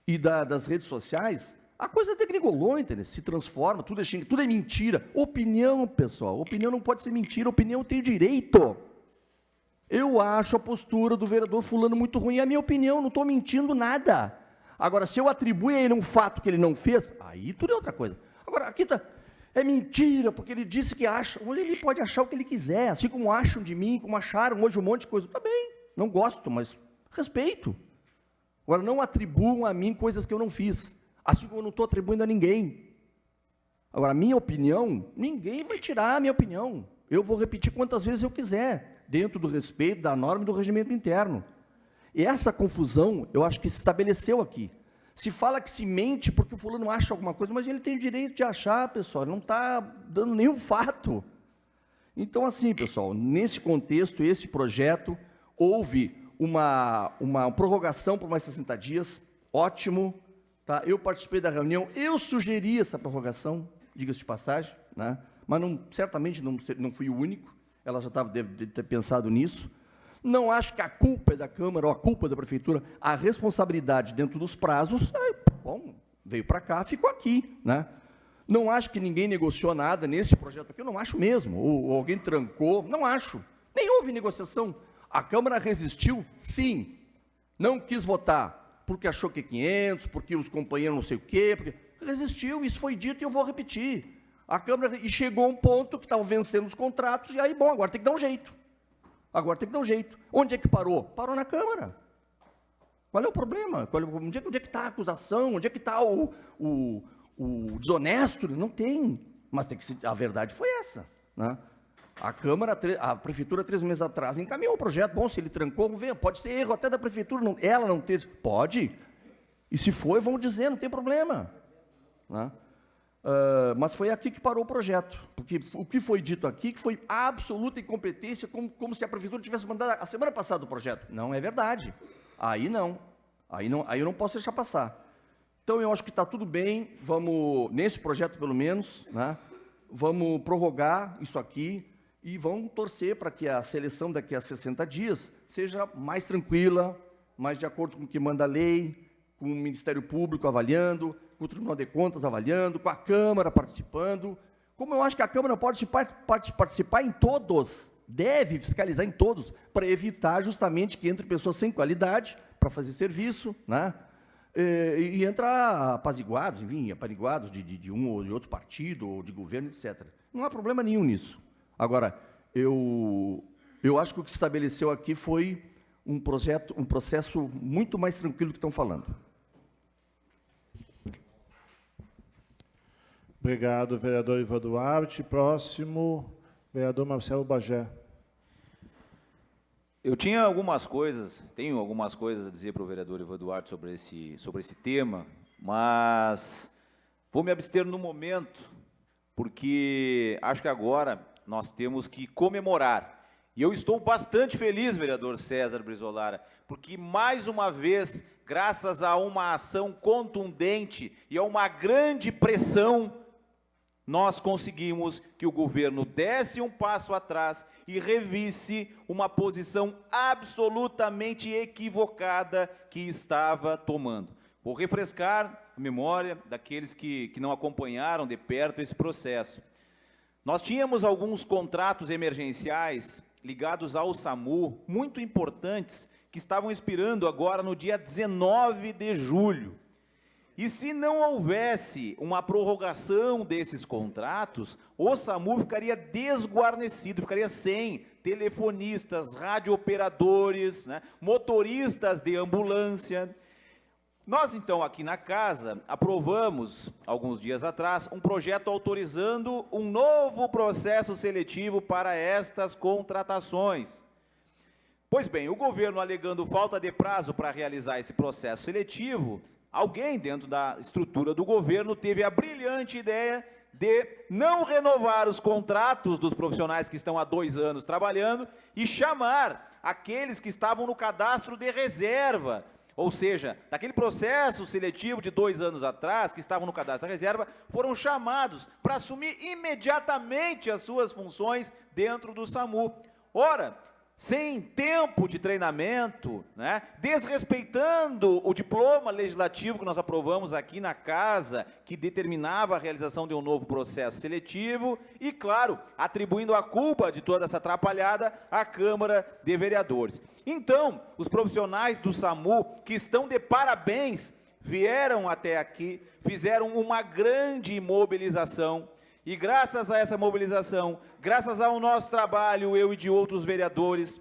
e das redes sociais, a coisa degringolou, entendeu? Se transforma, tudo é mentira. Opinião, pessoal, opinião não pode ser mentira, opinião tem direito. Eu acho a postura do vereador fulano muito ruim, é a minha opinião, não estou mentindo nada. Agora, se eu atribuo a ele um fato que ele não fez, aí tudo é outra coisa. Agora, aqui é mentira, porque ele disse que acha. Hoje ele pode achar o que ele quiser, assim como acham de mim, como acharam hoje um monte de coisa. Tá bem, não gosto, mas respeito. Agora, não atribuam a mim coisas que eu não fiz, assim como eu não estou atribuindo a ninguém. Agora, a minha opinião, ninguém vai tirar a minha opinião. Eu vou repetir quantas vezes eu quiser, dentro do respeito, da norma e do regimento interno. E essa confusão, eu acho que se estabeleceu aqui. Se fala que se mente porque o fulano acha alguma coisa, mas ele tem o direito de achar, pessoal, ele não está dando nenhum fato. Então, assim, pessoal, nesse contexto, esse projeto, houve uma prorrogação por mais 60 dias, ótimo, tá? Eu participei da reunião, eu sugeri essa prorrogação, diga-se de passagem, né? Mas certamente não fui o único, ela já deve ter pensado nisso. Não acho que a culpa é da Câmara ou a culpa é da Prefeitura, a responsabilidade dentro dos prazos, bom, veio para cá, ficou aqui, né? Não acho que ninguém negociou nada nesse projeto aqui, eu não acho mesmo, ou alguém trancou, não acho. Nem houve negociação. A Câmara resistiu, sim. Não quis votar, porque achou que 500, porque os companheiros não sei o quê, porque resistiu, isso foi dito e eu vou repetir. A Câmara, e chegou a um ponto que estavam vencendo os contratos, e aí, bom, agora tem que dar um jeito. Agora tem que dar um jeito. Onde é que parou? Parou na Câmara. Qual é o problema? Onde é que está a acusação? Onde é que está o desonesto? Não tem. Mas tem que ser, a verdade foi essa, né? A Câmara, a Prefeitura, 3 meses atrás, encaminhou o projeto. Bom, se ele trancou, vamos ver. Pode ser erro até da Prefeitura, ela não ter. Pode. E se foi, vamos dizer, não tem problema, né? Mas foi aqui que parou o projeto, porque o que foi dito aqui, que foi absoluta incompetência, como se a Prefeitura tivesse mandado a semana passada o projeto. Não é verdade. Aí eu não posso deixar passar. Então, eu acho que está tudo bem, vamos, nesse projeto pelo menos, né, vamos prorrogar isso aqui e vamos torcer para que a seleção daqui a 60 dias seja mais tranquila, mais de acordo com o que manda a lei, com o Ministério Público avaliando, com o Tribunal de Contas avaliando, com a Câmara participando. Como eu acho que a Câmara pode participar em todos, deve fiscalizar em todos, para evitar justamente que entre pessoas sem qualidade para fazer serviço, né? E entrar apaziguados, enfim, apaziguados de um ou de outro partido, ou de governo, etc. Não há problema nenhum nisso. Agora, eu acho que o que se estabeleceu aqui foi um processo muito mais tranquilo que estão falando. Obrigado, vereador Ivan Duarte. Próximo, vereador Marcelo Bagé. Eu tenho algumas coisas a dizer para o vereador Ivan Duarte sobre esse tema, mas vou me abster no momento, porque acho que agora nós temos que comemorar. E eu estou bastante feliz, vereador César Brizolara, porque mais uma vez, graças a uma ação contundente e a uma grande pressão, nós conseguimos que o governo desse um passo atrás e revisse uma posição absolutamente equivocada que estava tomando. Vou refrescar a memória daqueles que não acompanharam de perto esse processo. Nós tínhamos alguns contratos emergenciais ligados ao SAMU, muito importantes, que estavam expirando agora no dia 19 de julho. E se não houvesse uma prorrogação desses contratos, o SAMU ficaria desguarnecido, ficaria sem telefonistas, radiooperadores, né, motoristas de ambulância. Nós, então, aqui na casa, aprovamos, alguns dias atrás, um projeto autorizando um novo processo seletivo para estas contratações. Pois bem, o governo, alegando falta de prazo para realizar esse processo seletivo, alguém dentro da estrutura do governo teve a brilhante ideia de não renovar os contratos dos profissionais que estão há 2 anos trabalhando e chamar aqueles que estavam no cadastro de reserva, ou seja, daquele processo seletivo de 2 anos atrás, que estavam no cadastro da reserva, foram chamados para assumir imediatamente as suas funções dentro do SAMU. Ora, sem tempo de treinamento, né, desrespeitando o diploma legislativo que nós aprovamos aqui na casa, que determinava a realização de um novo processo seletivo, e, claro, atribuindo a culpa de toda essa atrapalhada à Câmara de Vereadores. Então, os profissionais do SAMU, que estão de parabéns, vieram até aqui, fizeram uma grande mobilização, e graças a essa mobilização, graças ao nosso trabalho, eu e de outros vereadores,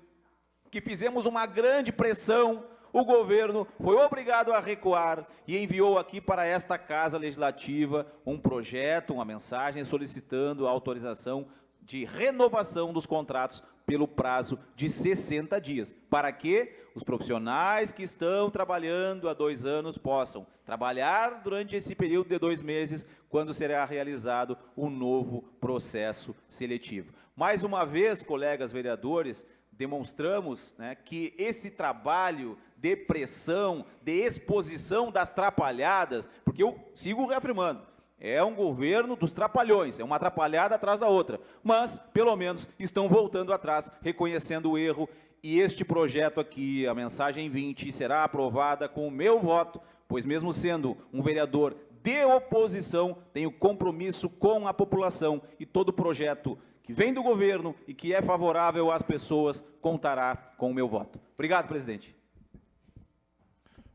que fizemos uma grande pressão, o governo foi obrigado a recuar e enviou aqui para esta Casa Legislativa um projeto, uma mensagem solicitando a autorização de renovação dos contratos pelo prazo de 60 dias, para que os profissionais que estão trabalhando há 2 anos possam trabalhar durante esse período de 2 meses, quando será realizado um novo processo seletivo. Mais uma vez, colegas vereadores, demonstramos, né, que esse trabalho de pressão, de exposição das trapalhadas, porque eu sigo reafirmando, é um governo dos trapalhões, é uma atrapalhada atrás da outra, mas, pelo menos, estão voltando atrás, reconhecendo o erro, e este projeto aqui, a mensagem 20, será aprovada com o meu voto, pois mesmo sendo um vereador de oposição, tenho compromisso com a população, e todo projeto que vem do governo e que é favorável às pessoas, contará com o meu voto. Obrigado, presidente.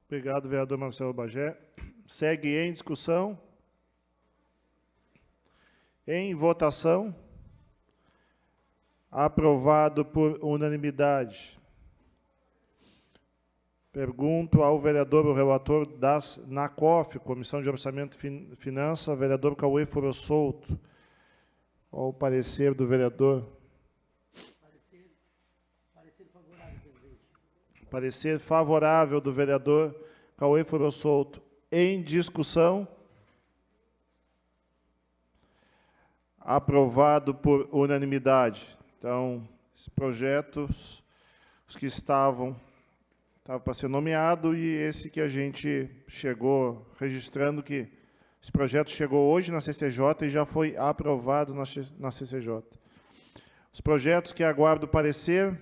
Obrigado, vereador Marcelo Bagé. Segue em discussão. Em votação. Aprovado por unanimidade. Pergunto ao vereador, o relator das NACOF, Comissão de Orçamento e Finanças, vereador Cauê Foro Souto. Qual o parecer do vereador? Parecer favorável, presidente. Parecer favorável do vereador Cauê Foro Souto. Em discussão. Aprovado por unanimidade. Então, esses projetos, os que estavam para ser nomeado, e esse que a gente chegou registrando que esse projeto chegou hoje na CCJ e já foi aprovado na CCJ. Os projetos que aguardo parecer: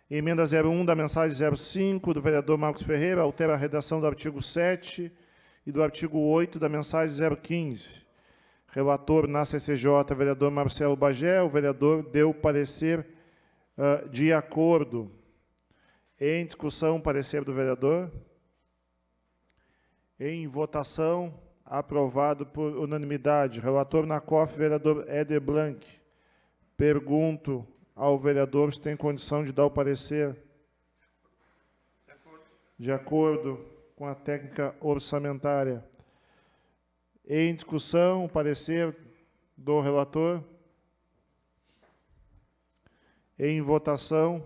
emenda 01 da mensagem 05 do vereador Marcos Ferreira, altera a redação do artigo 7 e do artigo 8 da mensagem 015. Relator na CCJ, vereador Marcelo Bagé, o vereador deu parecer de acordo. Em discussão, parecer do vereador. Em votação, aprovado por unanimidade. Relator NACOF, vereador Éder Blanc. Pergunto ao vereador se tem condição de dar o parecer. De acordo com a técnica orçamentária. Em discussão, o parecer do relator. Em votação,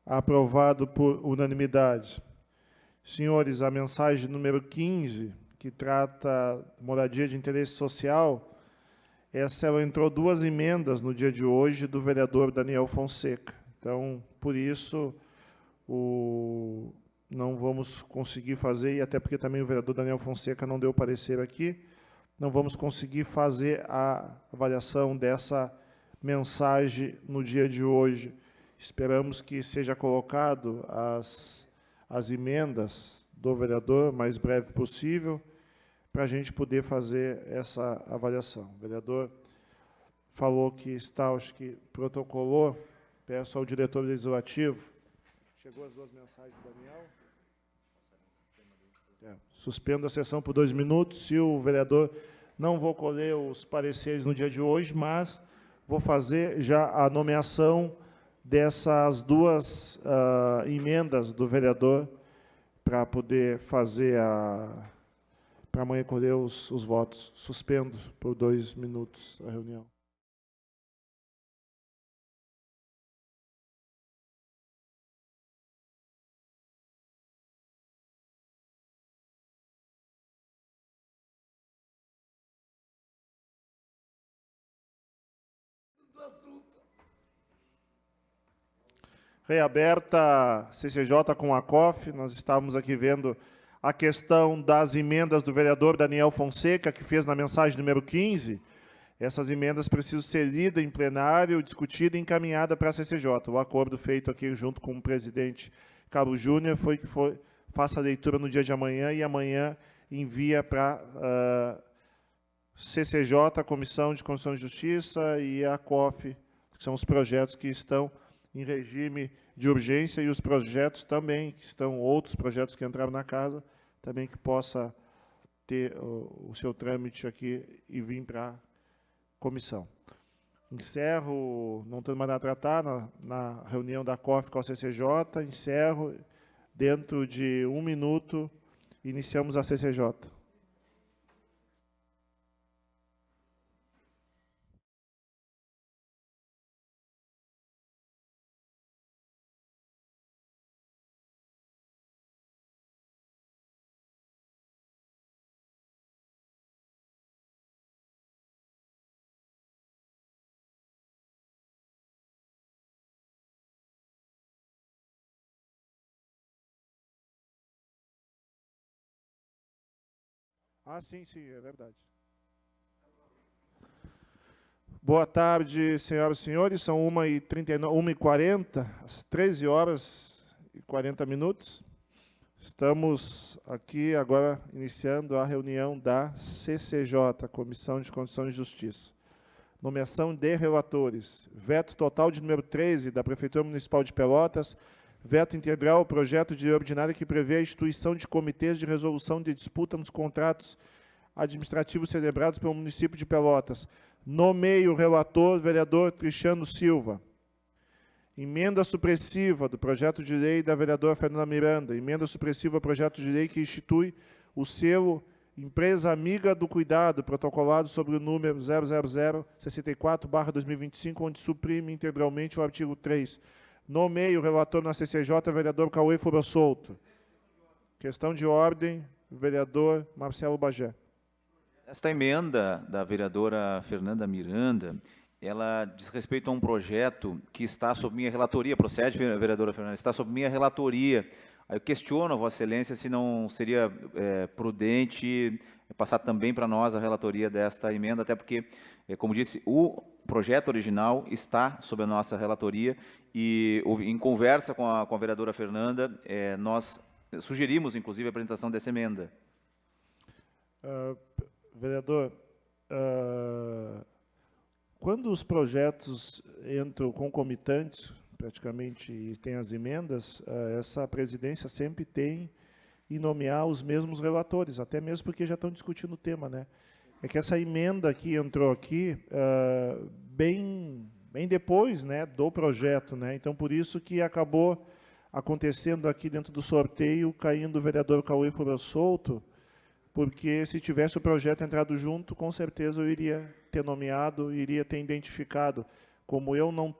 aprovado por unanimidade. Senhores, a mensagem número 15, que trata moradia de interesse social, ela entrou 2 emendas no dia de hoje do vereador Daniel Fonseca. Então, por isso, não vamos conseguir fazer, e até porque também o vereador Daniel Fonseca não deu parecer aqui, não vamos conseguir fazer a avaliação dessa mensagem no dia de hoje. Esperamos que seja colocado as emendas do vereador o mais breve possível, para a gente poder fazer essa avaliação. O vereador falou que está, acho que protocolou, peço ao diretor legislativo Chegou as duas mensagens do Daniel. Suspendo a sessão por 2 minutos. Se o vereador... Não vou colher os pareceres no dia de hoje, mas vou fazer já a nomeação dessas duas emendas do vereador para poder fazer para amanhã colher os votos. Suspendo por 2 minutos a reunião. Reaberta a CCJ com a COF, nós estávamos aqui vendo a questão das emendas do vereador Daniel Fonseca, que fez na mensagem número 15. Essas emendas precisam ser lidas em plenário, discutidas e encaminhadas para a CCJ. O acordo feito aqui junto com o presidente Carlos Júnior foi que faça a leitura no dia de amanhã e amanhã envia para CCJ, a Comissão de Constituição e Justiça, e a COF, que são os projetos que estão em regime de urgência, e os projetos também, que estão outros projetos que entraram na casa, também que possa ter o seu trâmite aqui e vir para a comissão. Encerro, não tendo mais nada a tratar, na reunião da COF com a CCJ, encerro, dentro de 1 minuto, iniciamos a CCJ. Ah, sim, é verdade. Boa tarde, senhoras e senhores. São 1h40, às 13h40. Estamos aqui agora iniciando a reunião da CCJ, Comissão de Constituição e Justiça. Nomeação de relatores. Veto total de número 13 da Prefeitura Municipal de Pelotas. Veto integral ao projeto de lei ordinária que prevê a instituição de comitês de resolução de disputa nos contratos administrativos celebrados pelo município de Pelotas. Nomeio o relator, vereador Cristiano Silva. Emenda supressiva do projeto de lei da vereadora Fernanda Miranda. Emenda supressiva ao projeto de lei que institui o selo Empresa Amiga do Cuidado, protocolado sobre o número 00064/2025, onde suprime integralmente o artigo 3. Nomeio o relator na CCJ, vereador Cauê Fura Souto. Questão de ordem, vereador Marcelo Bagé. Esta emenda da vereadora Fernanda Miranda, ela diz respeito a um projeto que está sob minha relatoria. Procede, vereadora Fernanda? Está sob minha relatoria. Eu questiono a Vossa Excelência se não seria prudente passar também para nós a relatoria desta emenda, até porque, como disse, o projeto original está sob a nossa relatoria e, em conversa com a vereadora Fernanda, nós sugerimos, inclusive, a apresentação dessa emenda. Vereador, quando os projetos entram concomitantes, praticamente, e tem as emendas, essa presidência sempre tem em nomear os mesmos relatores, até mesmo porque já estão discutindo o tema, né? É que essa emenda que entrou aqui, bem depois, né, do projeto, né? Então, por isso que acabou acontecendo aqui dentro do sorteio, caindo o vereador Cauê Fura Souto, porque se tivesse o projeto entrado junto, com certeza eu iria ter nomeado, iria ter identificado. Como eu não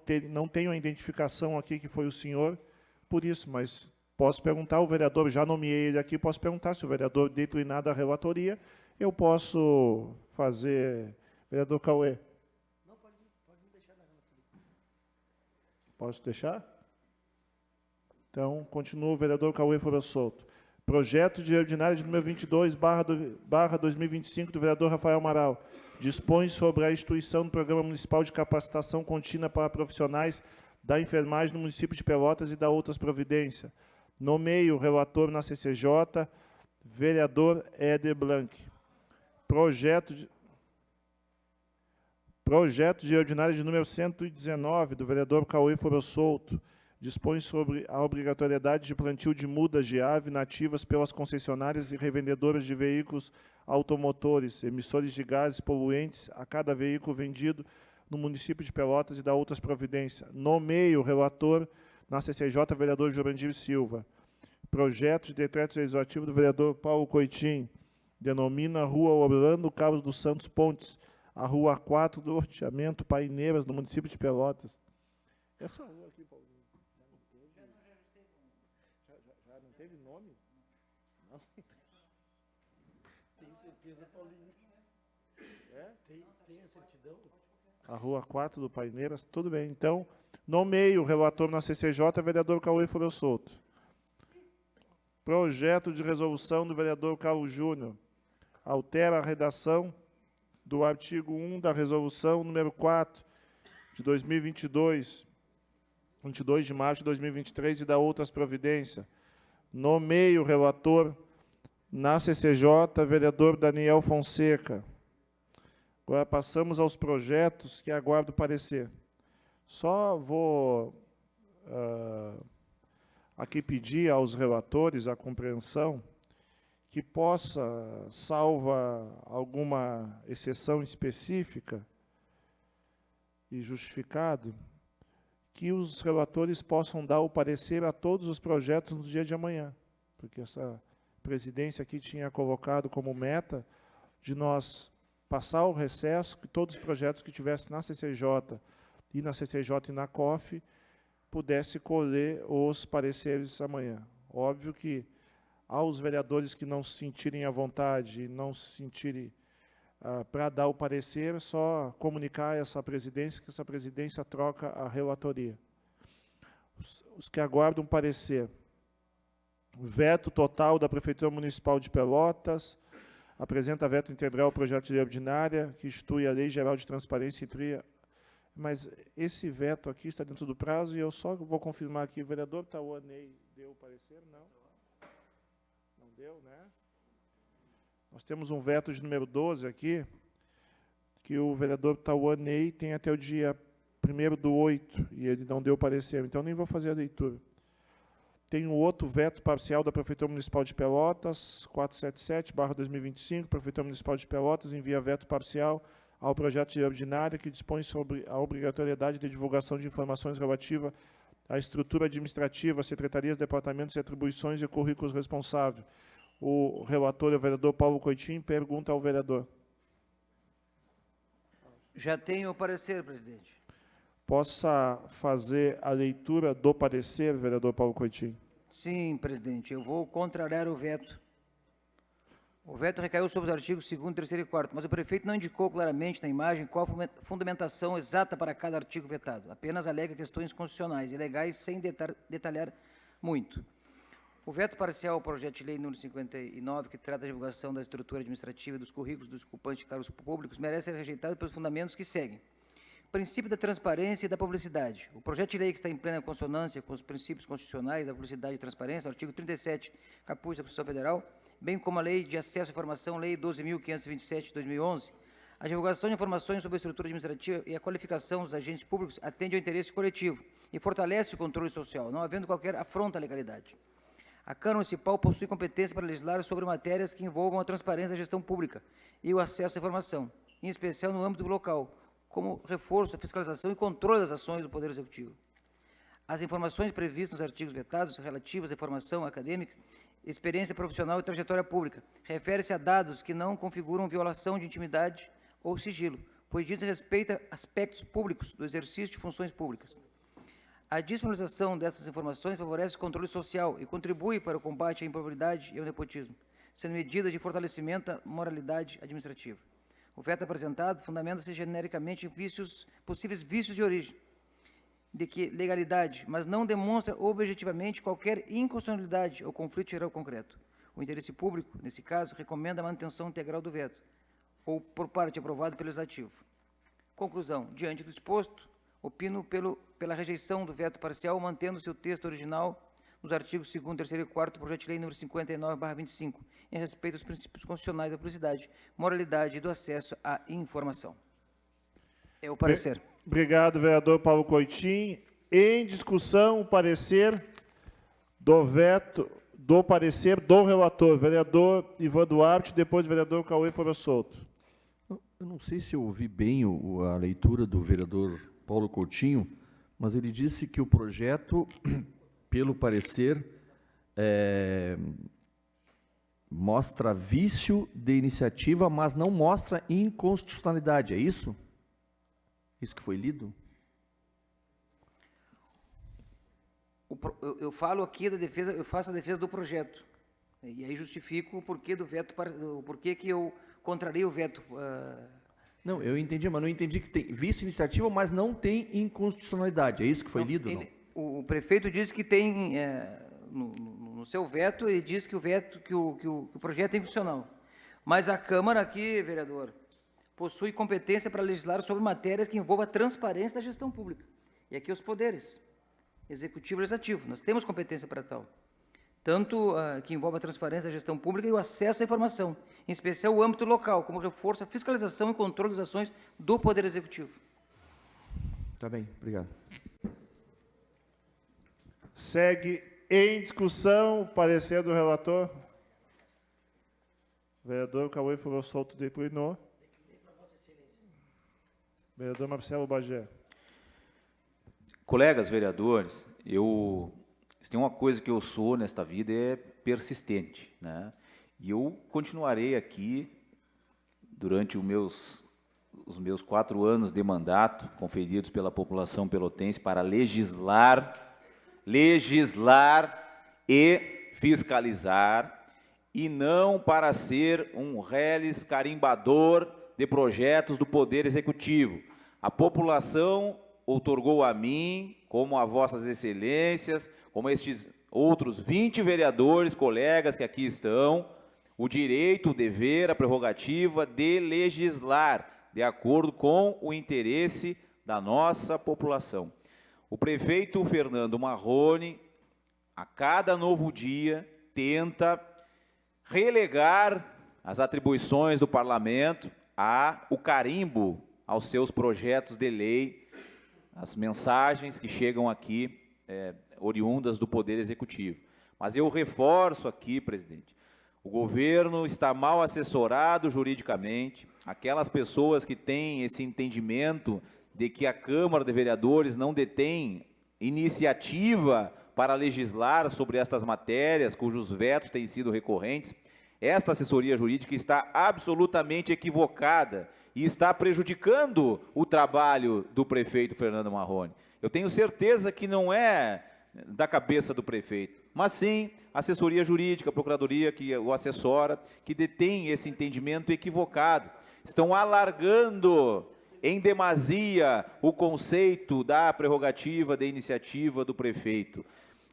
tenho a identificação aqui que foi o senhor, por isso, mas posso perguntar, o vereador, já nomeei ele aqui, posso perguntar se o vereador declinar da relatoria, eu posso fazer... Vereador Cauê. Não, pode me deixar na relatoria. Posso deixar? Então, continua o vereador Cauê Fura Souto. Projeto de lei ordinária de número 22/2025 do vereador Rafael Amaral. Dispõe sobre a instituição do Programa Municipal de Capacitação Contínua para Profissionais da Enfermagem no município de Pelotas e da outras providências. Nomeio o relator na CCJ, vereador Éder Blanc. Projeto de lei ordinária de número 119 do vereador Cauê Fura Souto. dispõe sobre a obrigatoriedade de plantio de mudas de ave nativas pelas concessionárias e revendedoras de veículos automotores, emissores de gases poluentes a cada veículo vendido no município de Pelotas e dá outras providências. Nomeia o relator na CCJ, vereador Jurandir Silva. Projeto de decreto legislativo do vereador Paulo Coitim. Denomina a Rua Orlando Carlos dos Santos Pontes, a Rua 4 do loteamento Paineiras, no município de Pelotas. Essa rua aqui, Paulo, já não teve nome? Não. Tenho certeza, Paulinho. É? Tem a certidão? A Rua 4 do Paineiras, tudo bem. Então, nomeio o relator na CCJ, vereador Cauê Folha Souto. Projeto de resolução do vereador Carlos Júnior. Altera a redação do artigo 1 da resolução número 4 de 2022, 22 de março de 2023, e dá outras providências. Nomeia o relator na CCJ, vereador Daniel Fonseca. Agora passamos aos projetos que aguardo parecer. Só vou aqui pedir aos relatores a compreensão que possa, salva alguma exceção específica e justificado, que os relatores possam dar o parecer a todos os projetos no dia de amanhã, porque essa presidência aqui tinha colocado como meta de nós passar o recesso, que todos os projetos que tivessem na CCJ e na CCJ e na COF pudesse colher os pareceres amanhã. Óbvio que aos vereadores que não se sentirem à vontade, não se sentirem para dar o parecer, só comunicar a essa presidência, que essa presidência troca a relatoria. Os que aguardam parecer. Veto total da Prefeitura Municipal de Pelotas, apresenta veto integral ao projeto de lei ordinária, que institui a Lei Geral de Transparência e Tria. Mas esse veto aqui está dentro do prazo, e eu só vou confirmar aqui, o vereador Tauanei deu o parecer? Não. Não deu, né? Nós temos um veto de número 12 aqui, que o vereador Tauanei tem até o dia 1º/8, e ele não deu parecer, então nem vou fazer a leitura. Tem um outro veto parcial da Prefeitura Municipal de Pelotas, 477/2025, Prefeitura Municipal de Pelotas envia veto parcial ao projeto de lei ordinária que dispõe sobre a obrigatoriedade de divulgação de informações relativa à estrutura administrativa, secretarias, departamentos e atribuições e currículos responsáveis. O relator, o vereador Paulo Coitim, pergunta ao vereador. Já tenho o parecer, presidente. Possa fazer a leitura do parecer, vereador Paulo Coitim? Sim, presidente, eu vou contrariar o veto. O veto recaiu sobre os artigos 2º, 3º e 4º, mas o prefeito não indicou claramente na imagem qual a fundamentação exata para cada artigo vetado. Apenas alega questões constitucionais e legais sem detalhar muito. O veto parcial ao projeto de lei número 59, que trata da divulgação da estrutura administrativa e dos currículos dos ocupantes de cargos públicos, merece ser rejeitado pelos fundamentos que seguem. Princípio da transparência e da publicidade. O projeto de lei que está em plena consonância com os princípios constitucionais da publicidade e transparência, artigo 37, caput da Constituição Federal, bem como a Lei de Acesso à Informação, Lei 12.527 de 2011, a divulgação de informações sobre a estrutura administrativa e a qualificação dos agentes públicos atende ao interesse coletivo e fortalece o controle social, não havendo qualquer afronta à legalidade. A Câmara Municipal possui competência para legislar sobre matérias que envolvam a transparência da gestão pública e o acesso à informação, em especial no âmbito local, como reforço, a fiscalização e controle das ações do Poder Executivo. As informações previstas nos artigos vetados relativas à formação acadêmica, experiência profissional e trajetória pública refere-se a dados que não configuram violação de intimidade ou sigilo, pois dizem respeito a aspectos públicos do exercício de funções públicas. A disponibilização dessas informações favorece o controle social e contribui para o combate à improbidade e ao nepotismo, sendo medida de fortalecimento da moralidade administrativa. O veto apresentado fundamenta-se genericamente em possíveis vícios de origem, de que legalidade, mas não demonstra objetivamente qualquer inconstitucionalidade ou conflito geral concreto. O interesse público, nesse caso, recomenda a manutenção integral do veto, ou por parte aprovado pelo Legislativo. Conclusão. Diante do exposto, opino pela rejeição do veto parcial, mantendo-se o texto original nos artigos 2º, 3º e 4º do projeto de lei número 59/25, em respeito aos princípios constitucionais da publicidade, moralidade e do acesso à informação. É o parecer. Obrigado, vereador Paulo Coitim. em discussão o parecer do veto do parecer do relator, vereador Ivan Duarte, depois vereador Cauê Fora Solto. Eu não sei se eu ouvi bem a leitura do vereador Paulo Coutinho, mas ele disse que o projeto, pelo parecer, mostra vício de iniciativa, mas não mostra inconstitucionalidade. É isso? Isso que foi lido? Eu falo aqui da defesa, eu faço a defesa do projeto. E aí justifico o porquê do veto, o porquê que eu contraria o veto. Não, eu entendi, mas não entendi que tem vício de iniciativa, mas não tem inconstitucionalidade. É isso que foi lido? Não? O prefeito disse que tem, no seu veto, ele diz que o projeto é inconstitucional. Mas a Câmara aqui, vereador, possui competência para legislar sobre matérias que envolvam a transparência da gestão pública. E aqui os poderes, executivo e legislativo, nós temos competência para tal. Tanto que envolve a transparência da gestão pública e o acesso à informação, em especial o âmbito local, como reforço a fiscalização e controle das ações do Poder Executivo. Tá bem, obrigado. Segue em discussão o parecer do relator. Vereador Cauê Fora Solto declinou. Vereador Marcelo Bagé. Colegas vereadores, se tem uma coisa que eu sou nesta vida é persistente, né? E eu continuarei aqui durante os meus 4 anos de mandato conferidos pela população pelotense para legislar e fiscalizar, e não para ser um reles carimbador de projetos do Poder Executivo. A população outorgou a mim, como a vossas excelências, como estes outros 20 vereadores, colegas que aqui estão, o direito, o dever, a prerrogativa de legislar, de acordo com o interesse da nossa população. O prefeito Fernando Marrone, a cada novo dia, tenta relegar as atribuições do parlamento o carimbo aos seus projetos de lei, as mensagens que chegam aqui, oriundas do Poder Executivo. Mas eu reforço aqui, presidente, o governo está mal assessorado juridicamente, aquelas pessoas que têm esse entendimento de que a Câmara de Vereadores não detém iniciativa para legislar sobre estas matérias, cujos vetos têm sido recorrentes, esta assessoria jurídica está absolutamente equivocada e está prejudicando o trabalho do prefeito Fernando Marrone. Eu tenho certeza que não é da cabeça do prefeito, mas sim a assessoria jurídica, a procuradoria que o assessora, que detém esse entendimento equivocado. Estão alargando em demasia o conceito da prerrogativa de iniciativa do prefeito.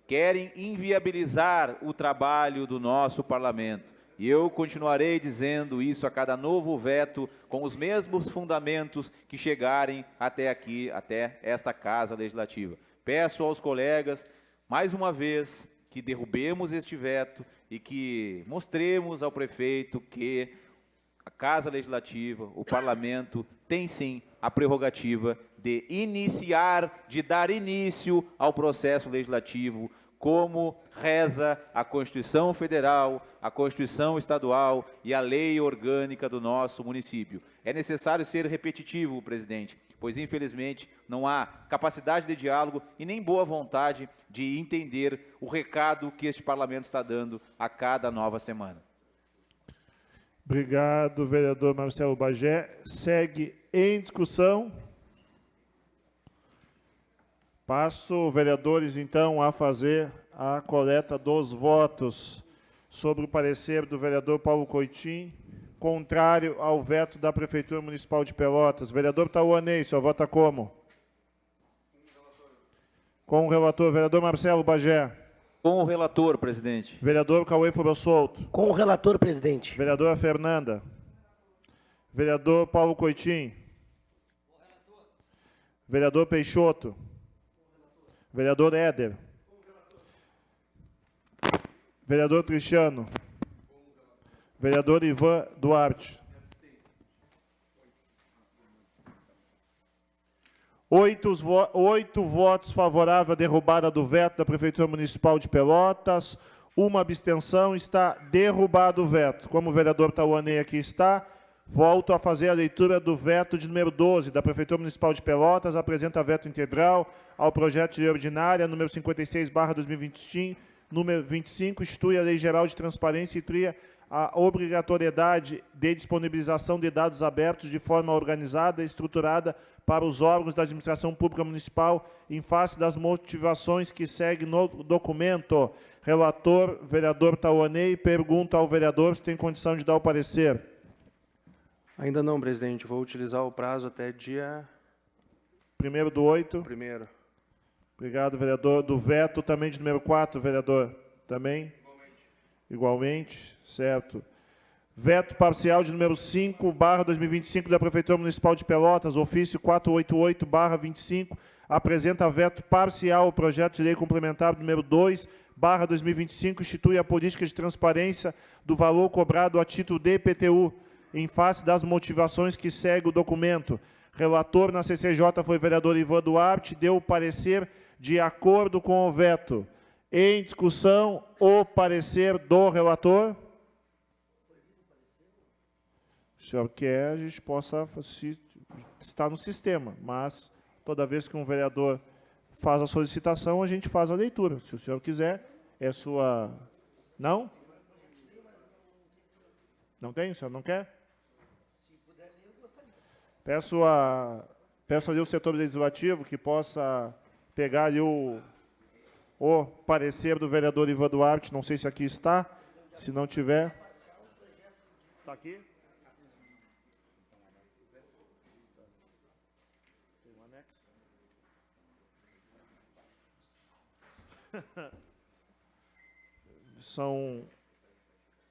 Querem inviabilizar o trabalho do nosso parlamento. E eu continuarei dizendo isso a cada novo veto, com os mesmos fundamentos que chegarem até aqui, até esta Casa Legislativa. Peço aos colegas, mais uma vez, que derrubemos este veto e que mostremos ao prefeito que a Casa Legislativa, o Parlamento, tem sim a prerrogativa de dar início ao processo legislativo, como reza a Constituição Federal, a Constituição Estadual e a lei orgânica do nosso município. É necessário ser repetitivo, presidente, pois, infelizmente, não há capacidade de diálogo e nem boa vontade de entender o recado que este parlamento está dando a cada nova semana. Obrigado, vereador Marcelo Bagé. Segue em discussão. Passo, vereadores, então, a fazer a coleta dos votos sobre o parecer do vereador Paulo Coutinho, contrário ao veto da Prefeitura Municipal de Pelotas. Vereador Tauanei, senhor vota como? Com o relator, vereador Marcelo Bagé. Com o relator, presidente. Vereador Cauê Fora Solto. Com o relator, presidente. Vereadora Fernanda. Vereador Paulo Coutinho. Vereador Peixoto. Vereador Éder. Vereador Cristiano. Vereador Ivan Duarte. 8 votos favoráveis à derrubada do veto da Prefeitura Municipal de Pelotas, 1 abstenção, está derrubado o veto. Como o vereador Tauanei aqui está, volto a fazer a leitura do veto de número 12 da Prefeitura Municipal de Pelotas, apresenta veto integral ao projeto de lei ordinária, número 56/2025, número 25, institui a Lei Geral de Transparência e cria a obrigatoriedade de disponibilização de dados abertos de forma organizada e estruturada para os órgãos da administração pública municipal em face das motivações que seguem no documento. Relator, vereador Tauanei, pergunta ao vereador se tem condição de dar o parecer. Ainda não, presidente. Vou utilizar o prazo até dia 1º/8. 1º. Obrigado, vereador. Do veto também de número 4, vereador. Também? Igualmente, certo. Veto parcial de número 5/2025 da Prefeitura Municipal de Pelotas, ofício 488/25, apresenta veto parcial ao projeto de lei complementar número 2/2025, institui a política de transparência do valor cobrado a título de IPTU, em face das motivações que segue o documento. Relator na CCJ foi o vereador Ivan Duarte, deu o parecer de acordo com o veto. Em discussão, o parecer do relator. O senhor quer, a gente possa estar no sistema, mas toda vez que um vereador faz a solicitação, a gente faz a leitura. Se o senhor quiser, é sua... Não? Não tem? O senhor não quer? Peço ali ao setor legislativo que possa pegar ali o parecer do vereador Ivan Duarte, não sei se aqui está, se não tiver. Está aqui? Tem um anexo?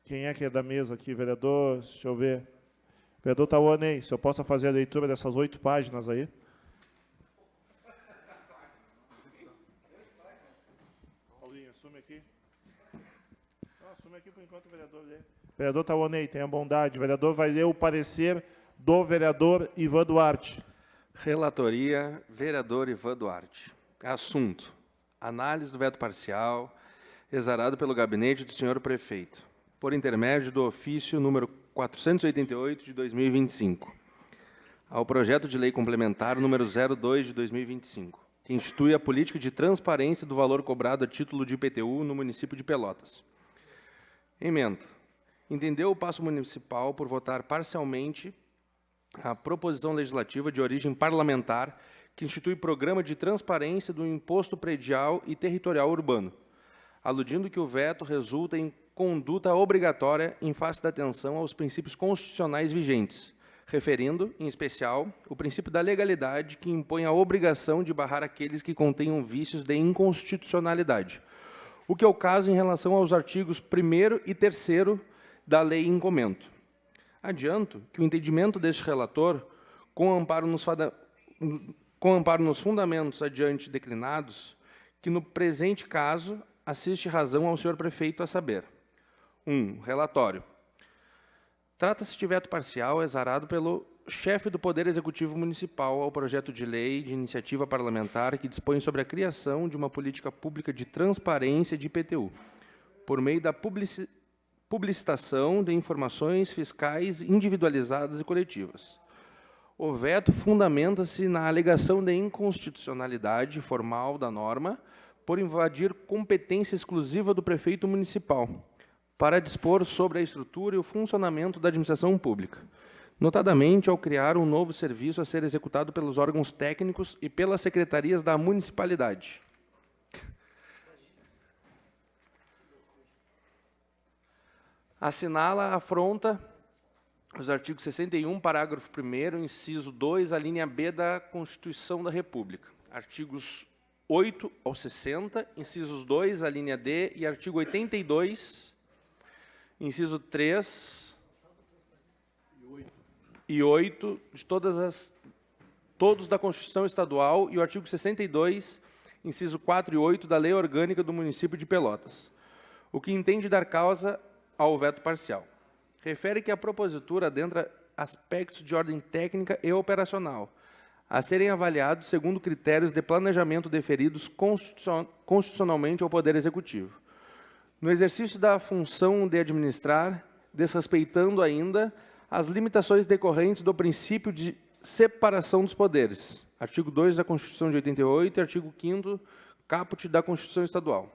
Quem é que é da mesa aqui, vereador? Deixa eu ver. Vereador Tauanei, se eu posso fazer a leitura dessas 8 páginas aí. Paulinho, assume aqui. Não, assume aqui por enquanto o vereador lê. Vereador Tauanei, tenha bondade. O vereador vai ler o parecer do vereador Ivan Duarte. Relatoria, vereador Ivan Duarte. Assunto: análise do veto parcial, exarado pelo gabinete do senhor prefeito, por intermédio do ofício número 488 de 2025, ao projeto de lei complementar número 02 de 2025, que institui a política de transparência do valor cobrado a título de IPTU no município de Pelotas. Emenda. Entendeu o Paço Municipal por votar parcialmente a proposição legislativa de origem parlamentar que institui programa de transparência do imposto predial e territorial urbano, aludindo que o veto resulta em conduta obrigatória em face da atenção aos princípios constitucionais vigentes, referindo, em especial, o princípio da legalidade que impõe a obrigação de barrar aqueles que contenham vícios de inconstitucionalidade, o que é o caso em relação aos artigos 1º e 3º da lei em comento. Adianto que o entendimento deste relator, com amparo nos fundamentos adiante declinados, que no presente caso assiste razão ao senhor prefeito a saber. 1. Relatório. Trata-se de veto parcial exarado pelo chefe do Poder Executivo Municipal ao projeto de lei de iniciativa parlamentar que dispõe sobre a criação de uma política pública de transparência de IPTU, por meio da publicitação de informações fiscais individualizadas e coletivas. O veto fundamenta-se na alegação de inconstitucionalidade formal da norma por invadir competência exclusiva do prefeito municipal para dispor sobre a estrutura e o funcionamento da administração pública, notadamente ao criar um novo serviço a ser executado pelos órgãos técnicos e pelas secretarias da municipalidade. Assinala a afronta os artigos 61, parágrafo 1º, inciso 2, a linha B da Constituição da República. Artigos 8 ao 60, incisos 2, a linha D, e artigo 82, inciso 3 e 8, de todos da Constituição Estadual, e o artigo 62, inciso 4 e 8, da Lei Orgânica do Município de Pelotas, o que entende dar causa ao veto parcial. Refere que a propositura adentra aspectos de ordem técnica e operacional, a serem avaliados segundo critérios de planejamento deferidos constitucionalmente ao Poder Executivo. No exercício da função de administrar, desrespeitando ainda as limitações decorrentes do princípio de separação dos poderes, artigo 2 da Constituição de 88 e artigo 5º caput da Constituição Estadual.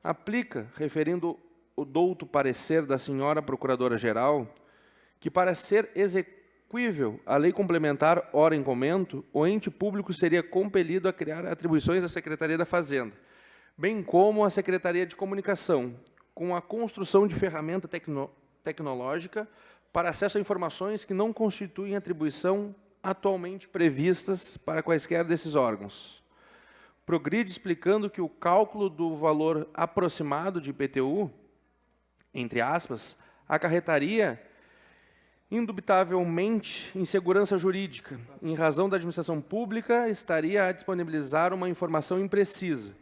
Aplica, referindo o douto parecer da senhora Procuradora-Geral, que para ser execuível a lei complementar ora em comento, o ente público seria compelido a criar atribuições à Secretaria da Fazenda, bem como à Secretaria de Comunicação, com a construção de ferramenta tecnológica para acesso a informações que não constituem atribuição atualmente previstas para quaisquer desses órgãos. Progride explicando que o cálculo do valor aproximado de IPTU, entre aspas, acarretaria indubitavelmente insegurança jurídica. Em razão da administração pública, estaria a disponibilizar uma informação imprecisa,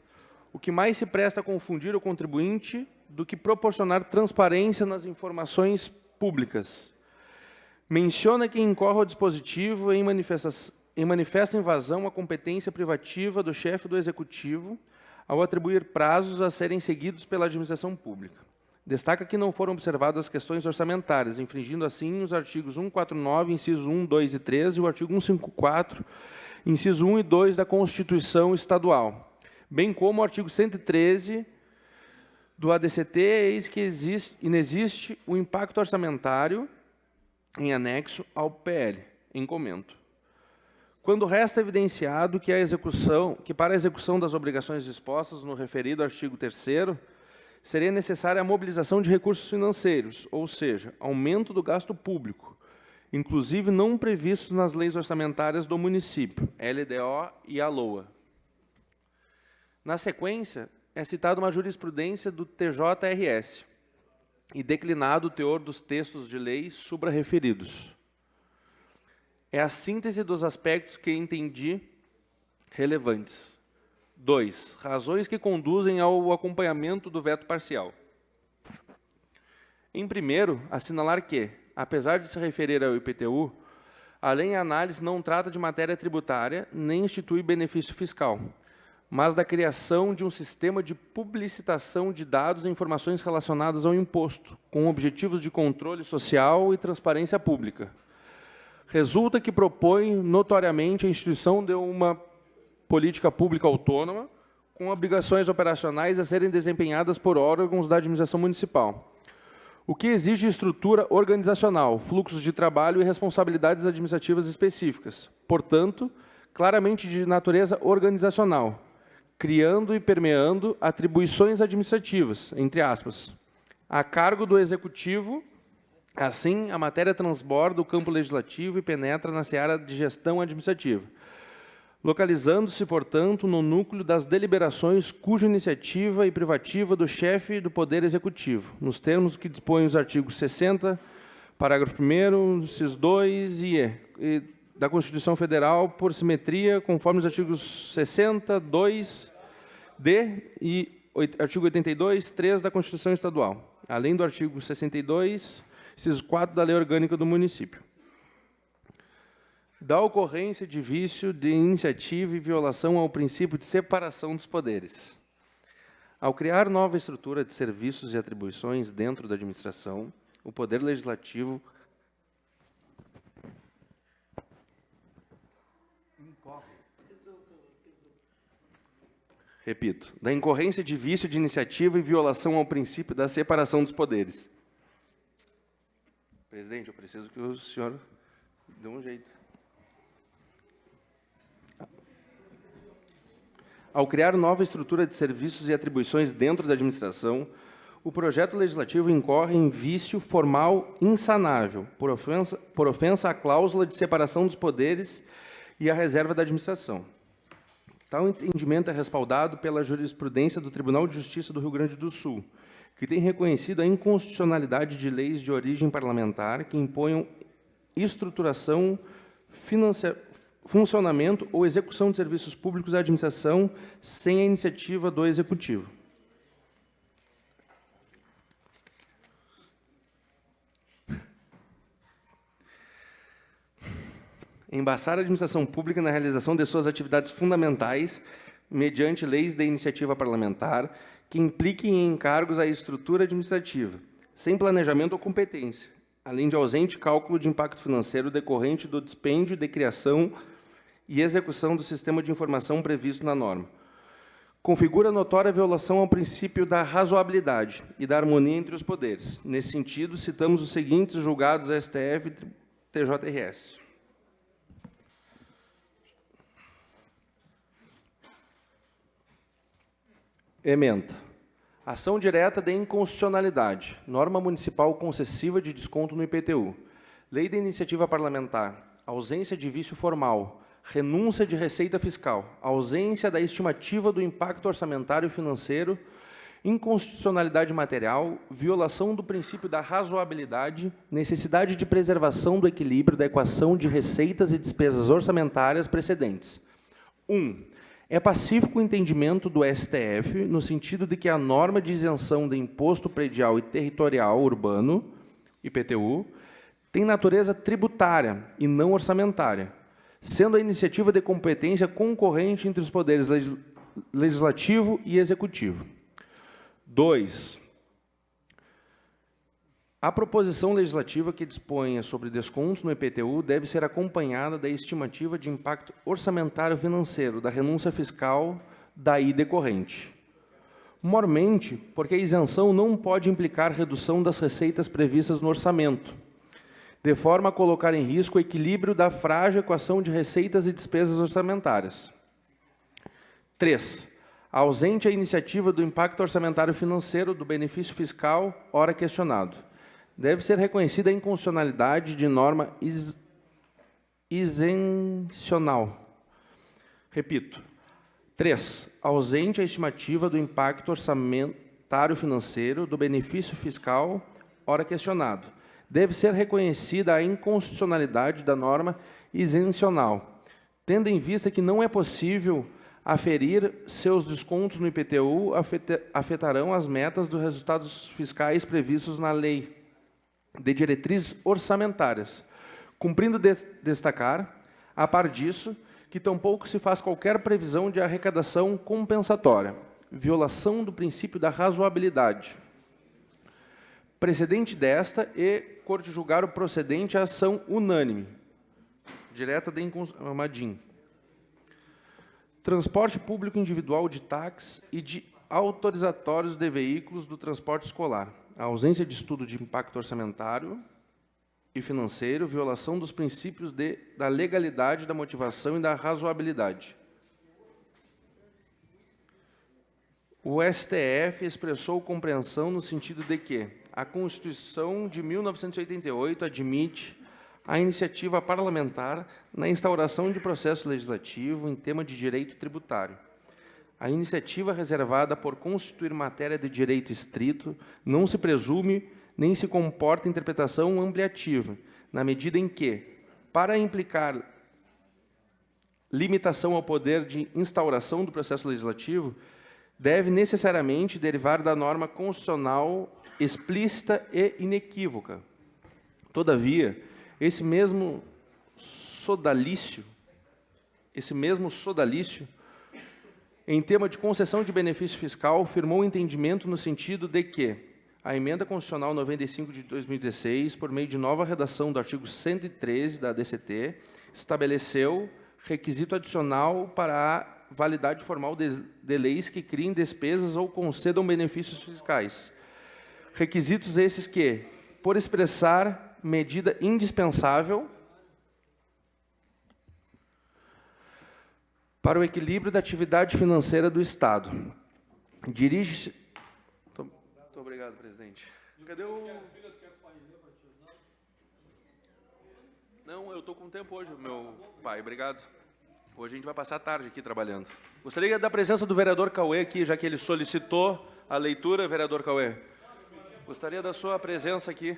o que mais se presta a confundir o contribuinte do que proporcionar transparência nas informações públicas. Menciona que incorre o dispositivo em manifesta invasão à competência privativa do chefe do Executivo ao atribuir prazos a serem seguidos pela administração pública. Destaca que não foram observadas as questões orçamentárias, infringindo assim os artigos 149, incisos 1, 2 e 3 e o artigo 154, inciso 1 e 2 da Constituição Estadual, bem como o artigo 113 do ADCT, eis que inexiste o impacto orçamentário em anexo ao PL, em comento. Quando resta evidenciado que para a execução das obrigações dispostas no referido artigo 3º, seria necessária a mobilização de recursos financeiros, ou seja, aumento do gasto público, inclusive não previstos nas leis orçamentárias do município, LDO e a LOA. Na sequência, é citada uma jurisprudência do TJRS e declinado o teor dos textos de lei suprarreferidos. É a síntese dos aspectos que entendi relevantes. 2. Razões que conduzem ao acompanhamento do veto parcial. Em primeiro, assinalar que, apesar de se referir ao IPTU, a lei em análise não trata de matéria tributária nem institui benefício fiscal, mas da criação de um sistema de publicitação de dados e informações relacionadas ao imposto, com objetivos de controle social e transparência pública. Resulta que propõe notoriamente a instituição de uma política pública autônoma, com obrigações operacionais a serem desempenhadas por órgãos da administração municipal, o que exige estrutura organizacional, fluxos de trabalho e responsabilidades administrativas específicas, portanto, claramente de natureza organizacional, criando e permeando atribuições administrativas, entre aspas, a cargo do Executivo. Assim, a matéria transborda o campo legislativo e penetra na seara de gestão administrativa, localizando-se, portanto, no núcleo das deliberações cuja iniciativa e privativa do chefe do Poder Executivo, nos termos que dispõem os artigos 60, parágrafo 1º, inciso 2 e da Constituição Federal, por simetria, conforme os artigos 60, 2, D e artigo 82, 3 da Constituição Estadual, além do artigo 62, inciso 4 da Lei Orgânica do Município. Da ocorrência de vício de iniciativa e violação ao princípio de separação dos poderes. Ao criar nova estrutura de serviços e atribuições dentro da administração, o Poder Legislativo repito, da incorrência de vício de iniciativa e violação ao princípio da separação dos poderes. Presidente, eu preciso que o senhor dê um jeito. Ao criar nova estrutura de serviços e atribuições dentro da administração, o projeto legislativo incorre em vício formal insanável, por ofensa à cláusula de separação dos poderes e à reserva da administração. Tal entendimento é respaldado pela jurisprudência do Tribunal de Justiça do Rio Grande do Sul, que tem reconhecido a inconstitucionalidade de leis de origem parlamentar que imponham estruturação, funcionamento ou execução de serviços públicos à administração sem a iniciativa do Executivo. embaçar a administração pública na realização de suas atividades fundamentais mediante leis de iniciativa parlamentar que impliquem em encargos à estrutura administrativa, sem planejamento ou competência, além de ausente cálculo de impacto financeiro decorrente do dispêndio de criação e execução do sistema de informação previsto na norma. Configura notória violação ao princípio da razoabilidade e da harmonia entre os poderes. Nesse sentido, citamos os seguintes julgados STF e TJRS. Ementa. Ação direta de inconstitucionalidade. Norma municipal concessiva de desconto no IPTU. Lei de iniciativa parlamentar. Ausência de vício formal. Renúncia de receita fiscal. Ausência da estimativa do impacto orçamentário e financeiro. Inconstitucionalidade material. Violação do princípio da razoabilidade. Necessidade de preservação do equilíbrio da equação de receitas e despesas orçamentárias precedentes. 1. É pacífico o entendimento do STF, no sentido de que a norma de isenção de imposto predial e territorial urbano, IPTU, tem natureza tributária e não orçamentária, sendo a iniciativa de competência concorrente entre os poderes legislativo e executivo. 2. A proposição legislativa que disponha sobre descontos no IPTU deve ser acompanhada da estimativa de impacto orçamentário financeiro da renúncia fiscal daí decorrente. Mormente, porque a isenção não pode implicar redução das receitas previstas no orçamento, de forma a colocar em risco o equilíbrio da frágil equação de receitas e despesas orçamentárias. 3. Ausente a iniciativa do impacto orçamentário financeiro do benefício fiscal, ora questionado. Deve ser reconhecida a inconstitucionalidade de norma isencional. Repito. 3. Ausente a estimativa do impacto orçamentário financeiro do benefício fiscal, ora questionado. Deve ser reconhecida a inconstitucionalidade da norma isencional, tendo em vista que não é possível aferir seus descontos no IPTU afetarão as metas dos resultados fiscais previstos na lei de diretrizes orçamentárias, cumprindo destacar, a par disso, que tampouco se faz qualquer previsão de arrecadação compensatória, violação do princípio da razoabilidade. Precedente desta e Corte julgar o procedente a ação unânime, direta de Madim. Transporte público individual de táxi e de autorizatórios de veículos do transporte escolar. A ausência de estudo de impacto orçamentário e financeiro, violação dos princípios da legalidade, da motivação e da razoabilidade. O STF expressou compreensão no sentido de que a Constituição de 1988 admite a iniciativa parlamentar na instauração de processo legislativo em tema de direito tributário. A iniciativa reservada por constituir matéria de direito estrito não se presume nem se comporta interpretação ampliativa, na medida em que, para implicar limitação ao poder de instauração do processo legislativo, deve necessariamente derivar da norma constitucional explícita e inequívoca. Todavia, esse mesmo sodalício, em tema de concessão de benefício fiscal, firmou o entendimento no sentido de que a Emenda Constitucional 95 de 2016, por meio de nova redação do artigo 113 da DCT, estabeleceu requisito adicional para a validade formal de leis que criem despesas ou concedam benefícios fiscais. Requisitos esses que, por expressar medida indispensável para o equilíbrio da atividade financeira do Estado. Dirige-se... Muito obrigado, presidente. Cadê o... Não, eu estou com tempo hoje, meu pai. Obrigado. Hoje a gente vai passar a tarde aqui trabalhando. Gostaria da presença do vereador Cauê aqui, já que ele solicitou a leitura, vereador Cauê. Gostaria da sua presença aqui.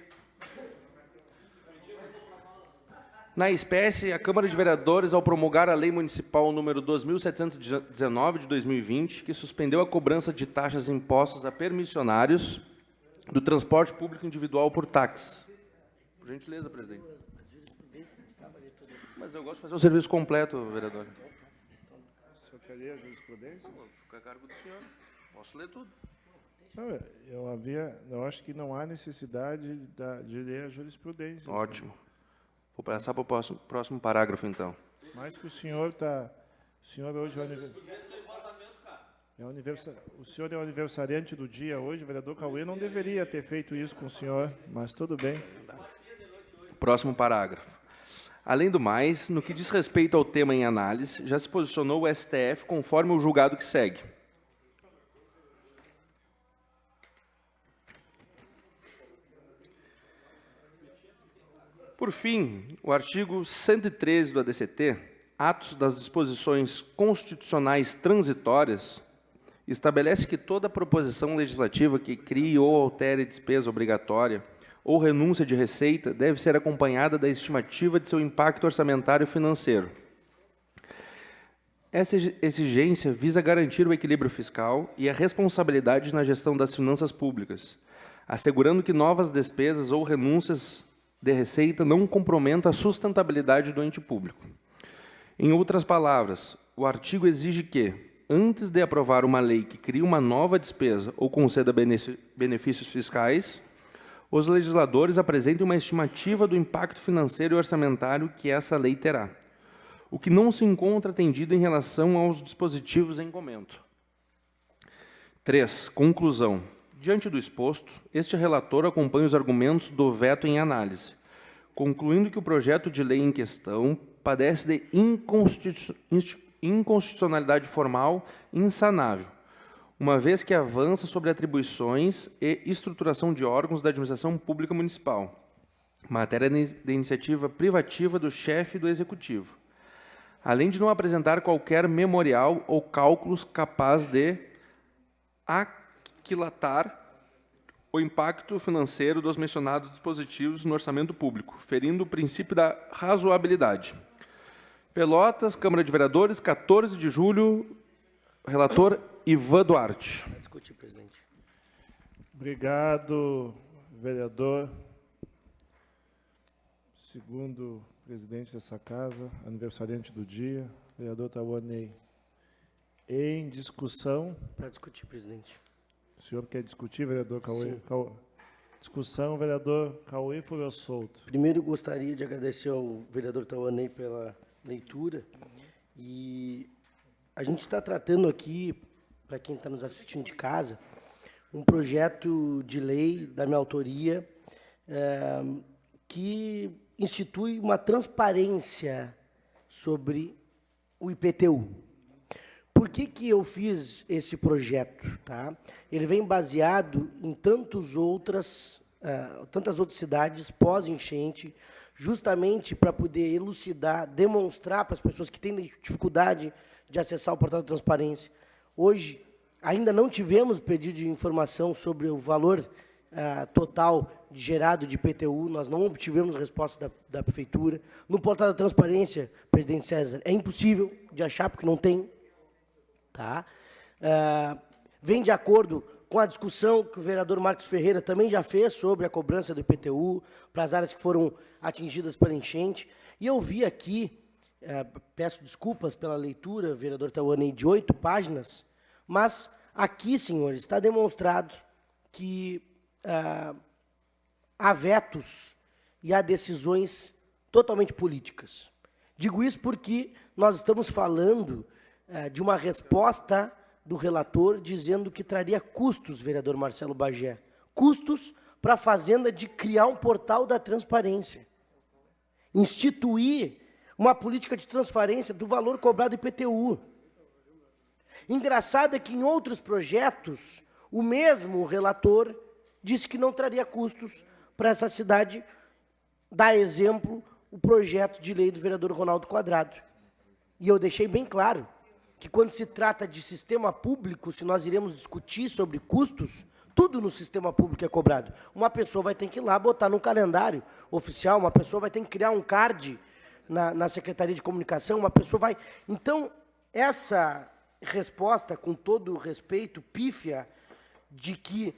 Na espécie, a Câmara de Vereadores, ao promulgar a Lei Municipal número 2.719 de 2020, que suspendeu a cobrança de taxas e impostos a permissionários do transporte público individual por táxi. Por gentileza, presidente. Mas eu gosto de fazer o serviço completo, vereador. O senhor quer ler a jurisprudência? Fica a cargo do senhor. Posso ler tudo. Não, eu acho que não há necessidade de ler a jurisprudência. Ótimo. Vou passar para o próximo parágrafo, então. Mais que o senhor está... O senhor hoje o senhor é o aniversariante do dia hoje, o vereador Cauê não deveria ter feito isso com o senhor, mas tudo bem. Próximo parágrafo. Além do mais, no que diz respeito ao tema em análise, já se posicionou o STF conforme o julgado que segue. Por fim, o artigo 113 do ADCT, atos das disposições constitucionais transitórias, estabelece que toda proposição legislativa que crie ou altere despesa obrigatória ou renúncia de receita deve ser acompanhada da estimativa de seu impacto orçamentário e financeiro. Essa exigência visa garantir o equilíbrio fiscal e a responsabilidade na gestão das finanças públicas, assegurando que novas despesas ou renúncias de receita não comprometam a sustentabilidade do ente público. Em outras palavras, o artigo exige que, antes de aprovar uma lei que crie uma nova despesa ou conceda benefícios fiscais, os legisladores apresentem uma estimativa do impacto financeiro e orçamentário que essa lei terá, o que não se encontra atendido em relação aos dispositivos em comento. 3. Conclusão. Diante do exposto, este relator acompanha os argumentos do veto em análise, concluindo que o projeto de lei em questão padece de inconstitucionalidade formal insanável, uma vez que avança sobre atribuições e estruturação de órgãos da administração pública municipal, matéria de iniciativa privativa do chefe do Executivo, além de não apresentar qualquer memorial ou cálculos capaz de aquilatar o impacto financeiro dos mencionados dispositivos no orçamento público, ferindo o princípio da razoabilidade. Pelotas, Câmara de Vereadores, 14 de julho, relator Ivan Duarte. Vai discutir, presidente. Obrigado, vereador. Segundo presidente dessa casa, aniversariante do dia, vereador Tawanei. Em discussão. Para discutir, presidente. O senhor quer discutir, vereador Cauê? Sim. Discussão, vereador Cauê Furou Solto. Primeiro, gostaria de agradecer ao vereador Tawanei pela leitura. E a gente está tratando aqui, para quem está nos assistindo de casa, um projeto de lei da minha autoria que institui uma transparência sobre o IPTU. Por que eu fiz esse projeto? Tá? Ele vem baseado em tantas outras cidades pós-enchente, justamente para poder elucidar, demonstrar para as pessoas que têm dificuldade de acessar o portal da transparência. Hoje, ainda não tivemos pedido de informação sobre o valor total gerado de IPTU, nós não obtivemos resposta da Prefeitura. No portal da transparência, presidente César, é impossível de achar, porque não tem. Tá? Vem de acordo com a discussão que o vereador Marcos Ferreira também já fez sobre a cobrança do IPTU para as áreas que foram atingidas pela enchente. E eu vi aqui, peço desculpas pela leitura, vereador Tawanei, de 8 páginas, mas aqui, senhores, está demonstrado que há vetos e há decisões totalmente políticas. Digo isso porque nós estamos falando de uma resposta do relator dizendo que traria custos, vereador Marcelo Bagé, custos para a Fazenda de criar um portal da transparência, instituir uma política de transparência do valor cobrado IPTU. Engraçado é que em outros projetos, o mesmo relator disse que não traria custos para essa cidade, dá exemplo o projeto de lei do vereador Ronaldo Quadrado. E eu deixei bem claro que quando se trata de sistema público, se nós iremos discutir sobre custos, tudo no sistema público é cobrado. Uma pessoa vai ter que ir lá botar no calendário oficial, uma pessoa vai ter que criar um card na Secretaria de Comunicação, uma pessoa vai... Então, essa resposta, com todo o respeito, pífia, de que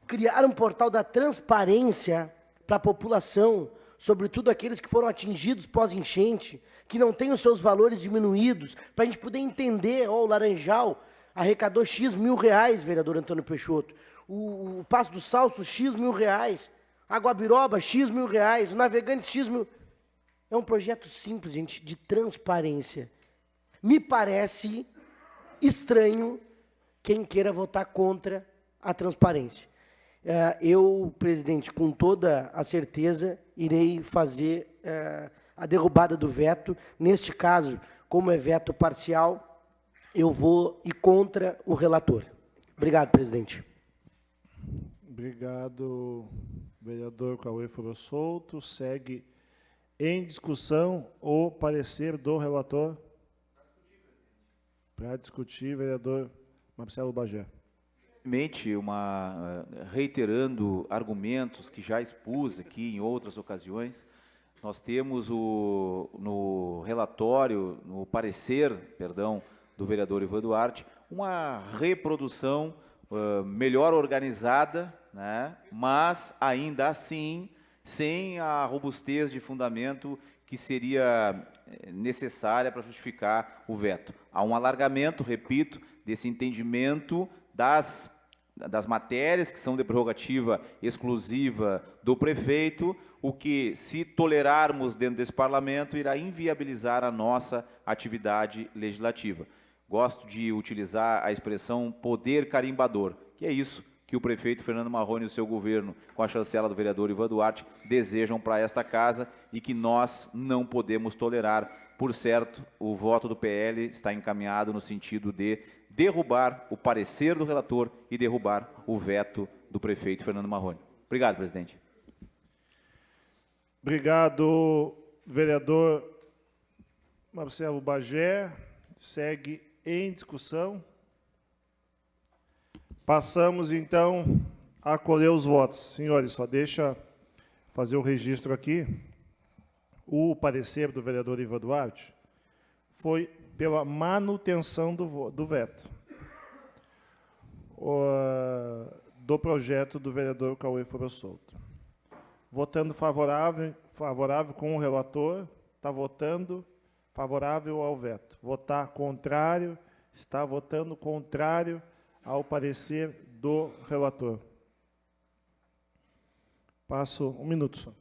criar um portal da transparência para a população, sobretudo aqueles que foram atingidos pós-enchente, que não tem os seus valores diminuídos, para a gente poder entender, ó, o Laranjal arrecadou X mil reais, vereador Antônio Peixoto, o Passo do Salso, X mil reais, a Guabiroba, X mil reais, o Navegante, X mil... É um projeto simples, gente, de transparência. Me parece estranho quem queira votar contra a transparência. Eu, presidente, com toda a certeza, irei fazer a derrubada do veto. Neste caso, como é veto parcial, eu vou ir contra o relator. Obrigado, presidente. Obrigado, vereador Cauê Foro Souto. Segue em discussão o parecer do relator. Para discutir, vereador Marcelo Bagé. Reiterando argumentos que já expus aqui em outras ocasiões, nós temos no relatório, no parecer, perdão, do vereador Ivan Duarte, uma reprodução melhor organizada, né, mas ainda assim sem a robustez de fundamento que seria necessária para justificar o veto. Há um alargamento, repito, desse entendimento das matérias que são de prerrogativa exclusiva do prefeito, o que, se tolerarmos dentro desse parlamento, irá inviabilizar a nossa atividade legislativa. Gosto de utilizar a expressão poder carimbador, que é isso que o prefeito Fernando Marrone e o seu governo, com a chancela do vereador Ivan Duarte, desejam para esta casa e que nós não podemos tolerar. Por certo, o voto do PL está encaminhado no sentido de derrubar o parecer do relator e derrubar o veto do prefeito Fernando Marrone. Obrigado, presidente. Obrigado, vereador Marcelo Bagé. Segue em discussão. Passamos, então, a colher os votos. Senhores, só deixa fazer o registro aqui. O parecer do vereador Ivan Duarte foi pela manutenção do veto do projeto do vereador Cauê Foro Souto. Votando favorável com o relator, está votando favorável ao veto. Votar contrário, está votando contrário ao parecer do relator. Passo um minuto só.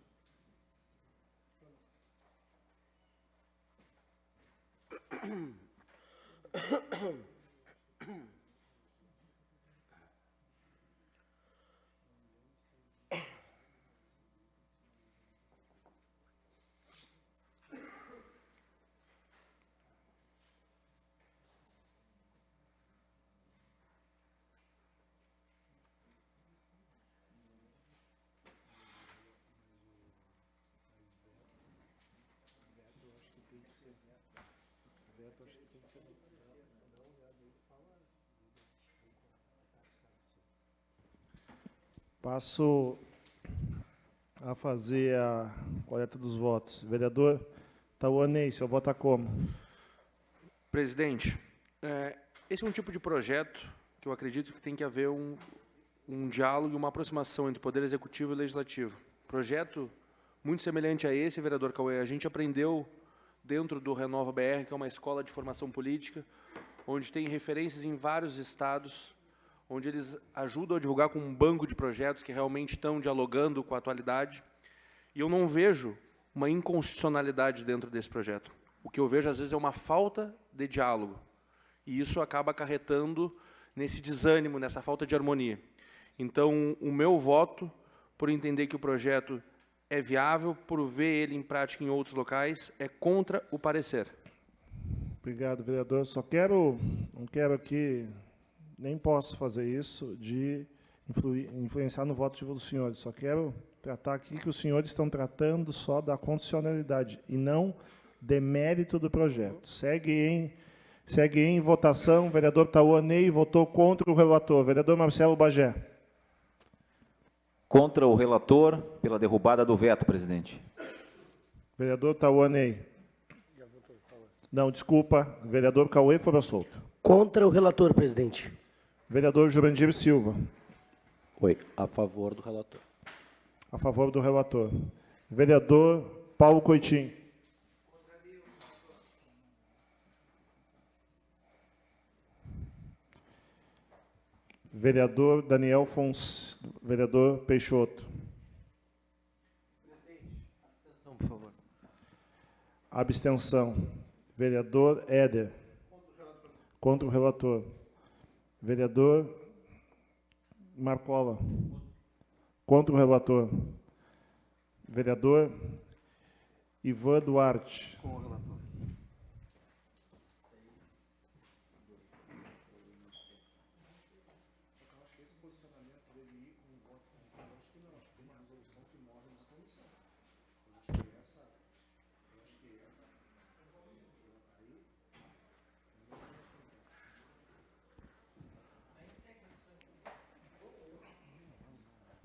Passo a fazer a coleta dos votos. Vereador Tauanei, o senhor vota como? Presidente, esse é um tipo de projeto que eu acredito que tem que haver um diálogo e uma aproximação entre o Poder Executivo e o Legislativo. Projeto muito semelhante a esse, vereador Cauê, a gente aprendeu dentro do Renova BR, que é uma escola de formação política, onde tem referências em vários estados, onde eles ajudam a divulgar com um banco de projetos que realmente estão dialogando com a atualidade. E eu não vejo uma inconstitucionalidade dentro desse projeto. O que eu vejo, às vezes, é uma falta de diálogo. E isso acaba acarretando nesse desânimo, nessa falta de harmonia. Então, o meu voto, por entender que o projeto é viável, por ver ele em prática em outros locais, é contra o parecer. Obrigado, vereador. Não quero aqui, nem posso fazer isso, de influenciar no voto dos senhores. Só quero tratar aqui que os senhores estão tratando só da condicionalidade e não de mérito do projeto. Segue em votação. O vereador Tauanei votou contra o relator. Vereador Marcelo Bagé. Contra o relator, pela derrubada do veto, presidente. Vereador Tauanei. Não, desculpa. Vereador Cauê Foro Souto. Contra o relator, presidente. Vereador Jurandir Silva. Oi, a favor do relator. A favor do relator. Vereador Paulo Coitinho. Vereador Daniel Vereador Peixoto. Abstenção, por favor. Abstenção. Vereador Éder. Contra o relator. Vereador Marcola. Contra o relator. Vereador Ivan Duarte. Com o relator.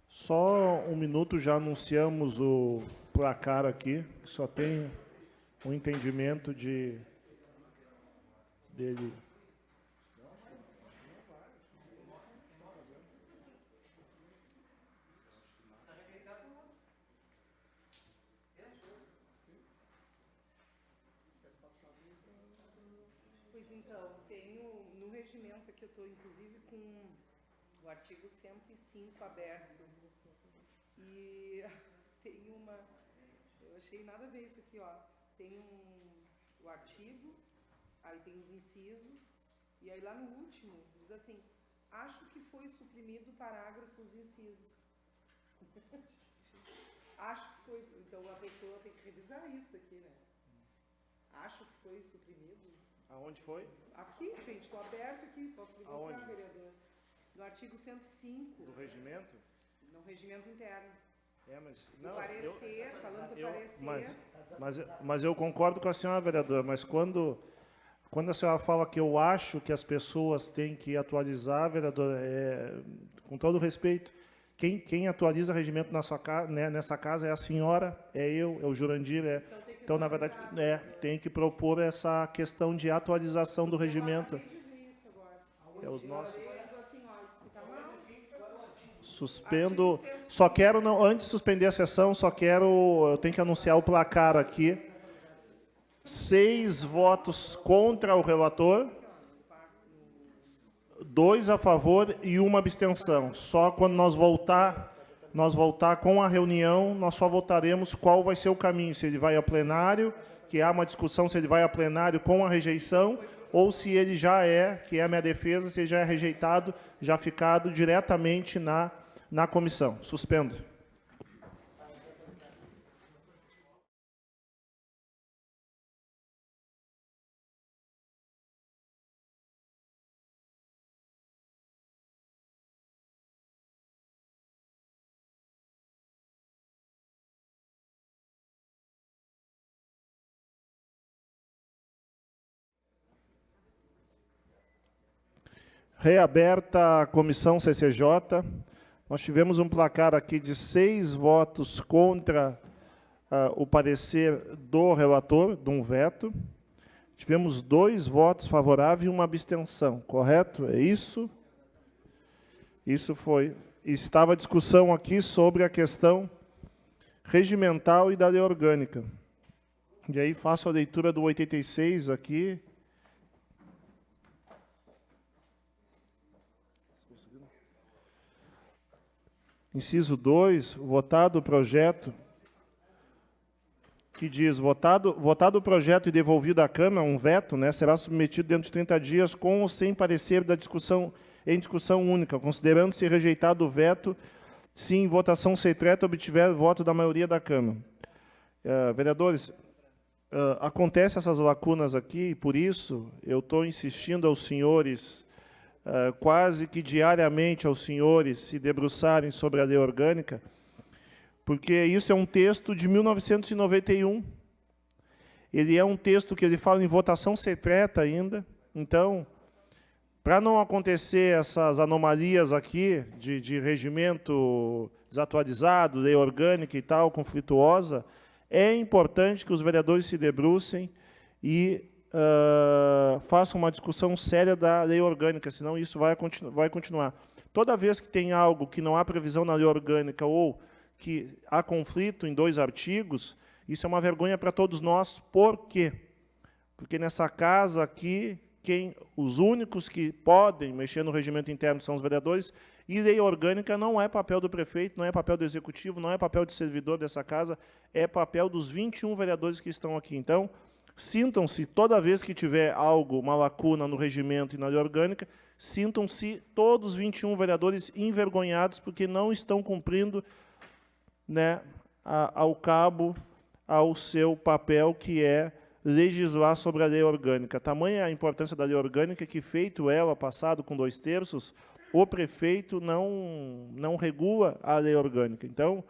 Só um minuto, já anunciamos o placar aqui, que só tem um entendimento dele. Pois então, tenho no regimento aqui, eu estou inclusive com o artigo 105 aberto. E tem uma, eu achei nada a ver isso aqui, ó. Tem o artigo, aí tem os incisos, e aí lá no último diz assim, acho que foi suprimido o parágrafo os incisos. Acho que foi, então a pessoa tem que revisar isso aqui, né? Acho que foi suprimido. Aonde foi? Aqui, gente, estou aberto aqui, posso lhe mostrar, Aonde? vereador? No artigo 105, Do regimento? no regimento interno. Mas Do parecer, falando do parecer. Mas eu concordo com a senhora, vereadora, mas quando a senhora fala que eu acho que as pessoas têm que atualizar, vereadora, com todo respeito, quem atualiza regimento nessa casa é a senhora, é eu, é o Jurandir, então, na verdade, tem que propor essa questão de atualização do regimento. É os nossos. Suspendo. Só quero, não, antes de suspender a sessão, eu tenho que anunciar o placar aqui. 6 votos contra o relator, 2 a favor e 1 abstenção. Só quando nós voltar com a reunião, nós só votaremos qual vai ser o caminho, se ele vai ao plenário, que há uma discussão se ele vai ao plenário com a rejeição, ou se ele já que é a minha defesa, se ele já é rejeitado, já ficado diretamente na comissão. Suspendo. Reaberta a comissão CCJ. Nós tivemos um placar aqui de 6 votos contra o parecer do relator, de um veto. Tivemos 2 votos favoráveis e 1 abstenção, correto? É isso? Isso foi. Estava a discussão aqui sobre a questão regimental e da lei orgânica. E aí faço a leitura do 86 aqui. Inciso 2, votado o projeto, que diz, votado o projeto e devolvido à Câmara, um veto, será submetido dentro de 30 dias com ou sem parecer em discussão única, considerando-se rejeitado o veto, se em votação secreta obtiver voto da maioria da Câmara. Vereadores, acontecem essas lacunas aqui, e por isso eu estou insistindo aos senhores, quase que diariamente aos senhores se debruçarem sobre a lei orgânica, porque isso é um texto de 1991. Ele é um texto que ele fala em votação secreta ainda. Então, para não acontecer essas anomalias aqui de regimento desatualizado, lei orgânica e tal, conflituosa, é importante que os vereadores se debrucem e façam uma discussão séria da lei orgânica, senão isso vai continuar. Toda vez que tem algo que não há previsão na lei orgânica ou que há conflito em 2 artigos, isso é uma vergonha para todos nós. Por quê? Porque nessa casa aqui, os únicos que podem mexer no regimento interno são os vereadores, e lei orgânica não é papel do prefeito, não é papel do executivo, não é papel de servidor dessa casa, é papel dos 21 vereadores que estão aqui. Então, sintam-se, toda vez que tiver algo, uma lacuna no regimento e na lei orgânica, sintam-se todos os 21 vereadores envergonhados, porque não estão cumprindo, né, ao seu papel, que é legislar sobre a lei orgânica. Tamanha a importância da lei orgânica que, feito ela, passado com 2/3, o prefeito não regula a lei orgânica. Então,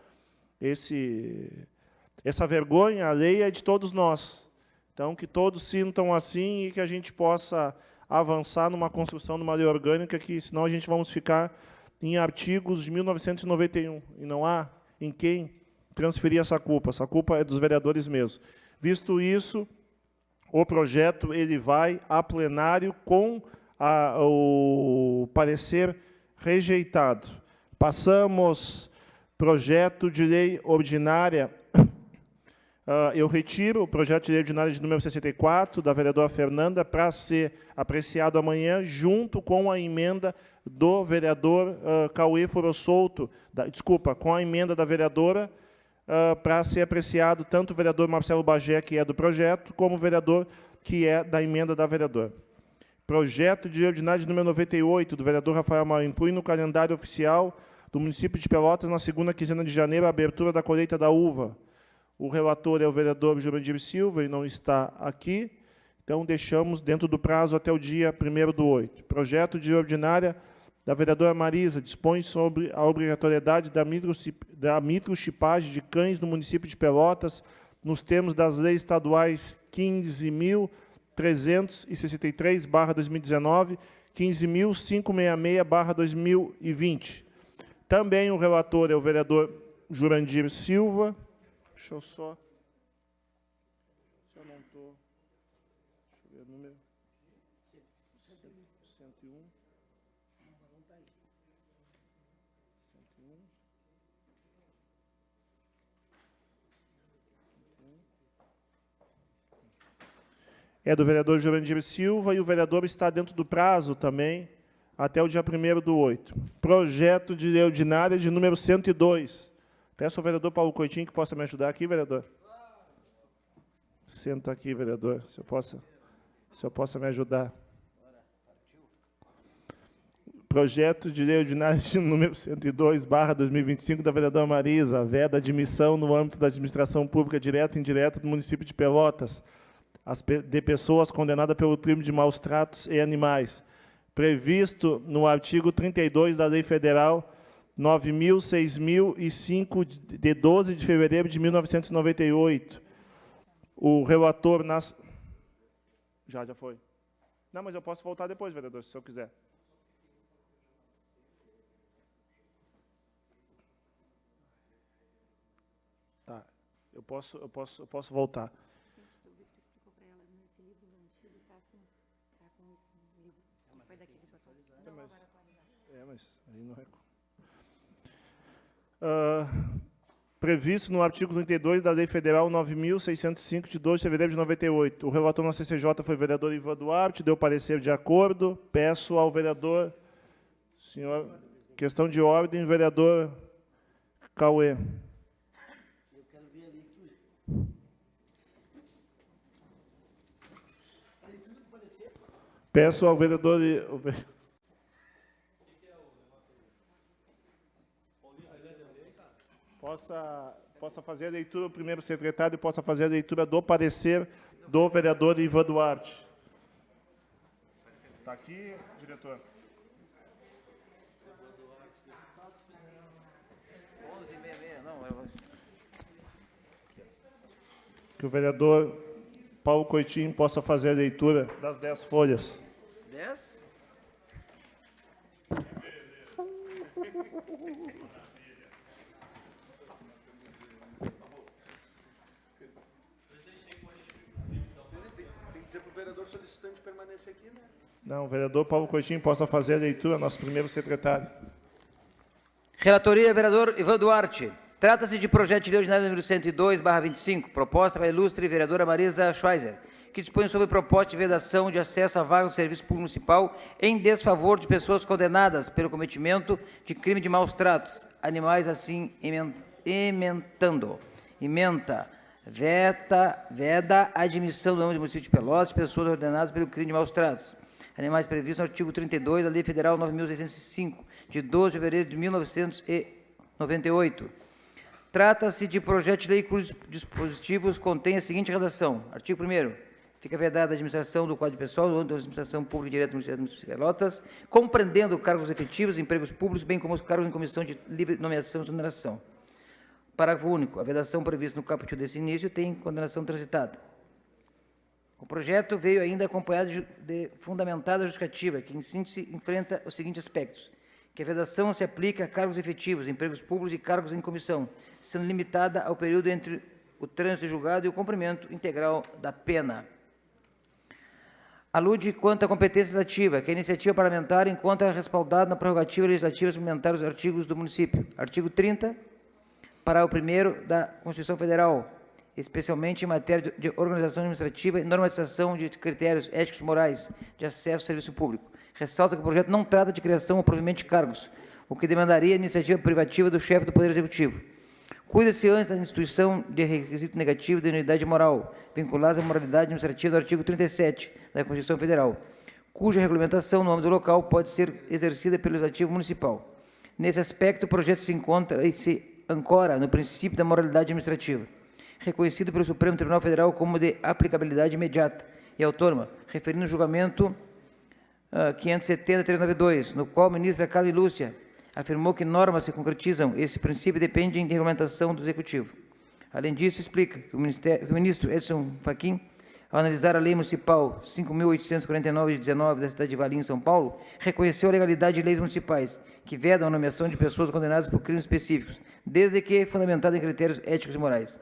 essa vergonha, a lei é de todos nós. Então, que todos sintam assim e que a gente possa avançar numa construção de uma lei orgânica, que senão a gente vamos ficar em artigos de 1991, e não há em quem transferir essa culpa. Essa culpa é dos vereadores mesmo. Visto isso, o projeto ele vai a plenário com o parecer rejeitado. Passamos projeto de lei ordinária. Eu retiro o projeto de lei ordinária de número 64, da vereadora Fernanda, para ser apreciado amanhã, junto com a emenda do vereador Cauê Furossolto, com a emenda da vereadora, para ser apreciado tanto o vereador Marcelo Bagé, que é do projeto, como o vereador que é da emenda da vereadora. Projeto de lei ordinária de número 98, do vereador Rafael Amaral, inclui no calendário oficial do município de Pelotas, na segunda quinzena de janeiro, a abertura da colheita da uva. O relator é o vereador Jurandir Silva, e não está aqui, então deixamos dentro do prazo até o dia 1º/8. Projeto de lei ordinária da vereadora Marisa dispõe sobre a obrigatoriedade da microchipagem de cães no município de Pelotas, nos termos das leis estaduais 15.363/2019, 15.566/2020. Também o relator é o vereador Jurandir Silva. Deixa eu só... Se eu não estou... Deixa eu ver o número... 101. É do vereador Jurandir Silva, e o vereador está dentro do prazo também, até o dia 1º/8. Projeto de lei ordinária de número 102. Peço ao vereador Paulo Coitinho que possa me ajudar aqui, vereador. Senta aqui, vereador, se eu possa me ajudar. Projeto de lei ordinária de número 102/2025, da vereadora Marisa, veda admissão no âmbito da administração pública direta e indireta do município de Pelotas, de pessoas condenadas pelo crime de maus tratos e animais, previsto no artigo 32 da Lei Federal 9.006.005, de 12 de fevereiro de 1998. O relator... Já foi. Não, mas eu posso voltar depois, vereador, se o senhor quiser. Tá, eu posso voltar. Mas aí não é... previsto no artigo 32 da Lei Federal 9.605, de 12 de fevereiro de 98. O relator na CCJ foi o vereador Ivan Duarte, deu parecer de acordo. Peço ao vereador... Senhor, questão de ordem, vereador Cauê. Eu quero ver a leitura. A leitura do parecer. Peço ao vereador... Possa fazer a leitura, o primeiro secretário possa fazer a leitura do parecer do vereador Ivan Duarte. Está aqui, diretor. 11h66, não. Que o vereador Paulo Coitinho possa fazer a leitura das 10 folhas. 10? O vereador solicitante permanecer aqui, né? Não, o vereador Paulo Coitinho possa fazer a leitura, nosso primeiro secretário. Relatoria, vereador Ivan Duarte. Trata-se de projeto de lei ordinário número 102/25, proposta pela ilustre vereadora Marisa Schweizer, que dispõe sobre proposta de vedação de acesso a vaga do serviço público municipal em desfavor de pessoas condenadas pelo cometimento de crime de maus tratos, animais assim veda a admissão do âmbito do município de Pelotas de pessoas ordenadas pelo crime de maus tratos, animais previstos no artigo 32 da Lei Federal 9.605, de 12 de fevereiro de 1998. Trata-se de projeto de lei cujos dispositivos contêm a seguinte redação. Artigo 1º. Fica vedada a administração do Código Pessoal do âmbito da administração pública direta do Ministério de Pelotas, compreendendo cargos efetivos, empregos públicos, bem como os cargos em comissão de livre nomeação e exoneração. Parágrafo único. A vedação prevista no caput desse início tem condenação transitada. O projeto veio ainda acompanhado de fundamentada justificativa, que, em síntese, enfrenta os seguintes aspectos: que a vedação se aplica a cargos efetivos, empregos públicos e cargos em comissão, sendo limitada ao período entre o trânsito julgado e o cumprimento integral da pena. Alude quanto à competência legislativa, que a iniciativa parlamentar encontra respaldada na prerrogativa legislativa suplementar dos artigos do município. Artigo 30, parágrafo 1º da Constituição Federal, especialmente em matéria de organização administrativa e normatização de critérios éticos e morais de acesso ao serviço público. Ressalta que o projeto não trata de criação ou provimento de cargos, o que demandaria a iniciativa privativa do chefe do Poder Executivo. Cuida-se antes da instituição de requisito negativo de unidade moral, vinculados à moralidade administrativa do artigo 37 da Constituição Federal, cuja regulamentação no âmbito local pode ser exercida pelo Legislativo Municipal. Nesse aspecto, o projeto se encontra e se ancora no princípio da moralidade administrativa, reconhecido pelo Supremo Tribunal Federal como de aplicabilidade imediata e autônoma, referindo o julgamento 570-392, no qual a ministra Carmen Lúcia afirmou que normas que concretizam esse princípio dependem de regulamentação do Executivo. Além disso, explica que o ministro Edson Fachin, ao analisar a Lei Municipal 5.849 de 19 da cidade de Valinhos, São Paulo, reconheceu a legalidade de leis municipais que vedam a nomeação de pessoas condenadas por crimes específicos, desde que fundamentada em critérios éticos e morais.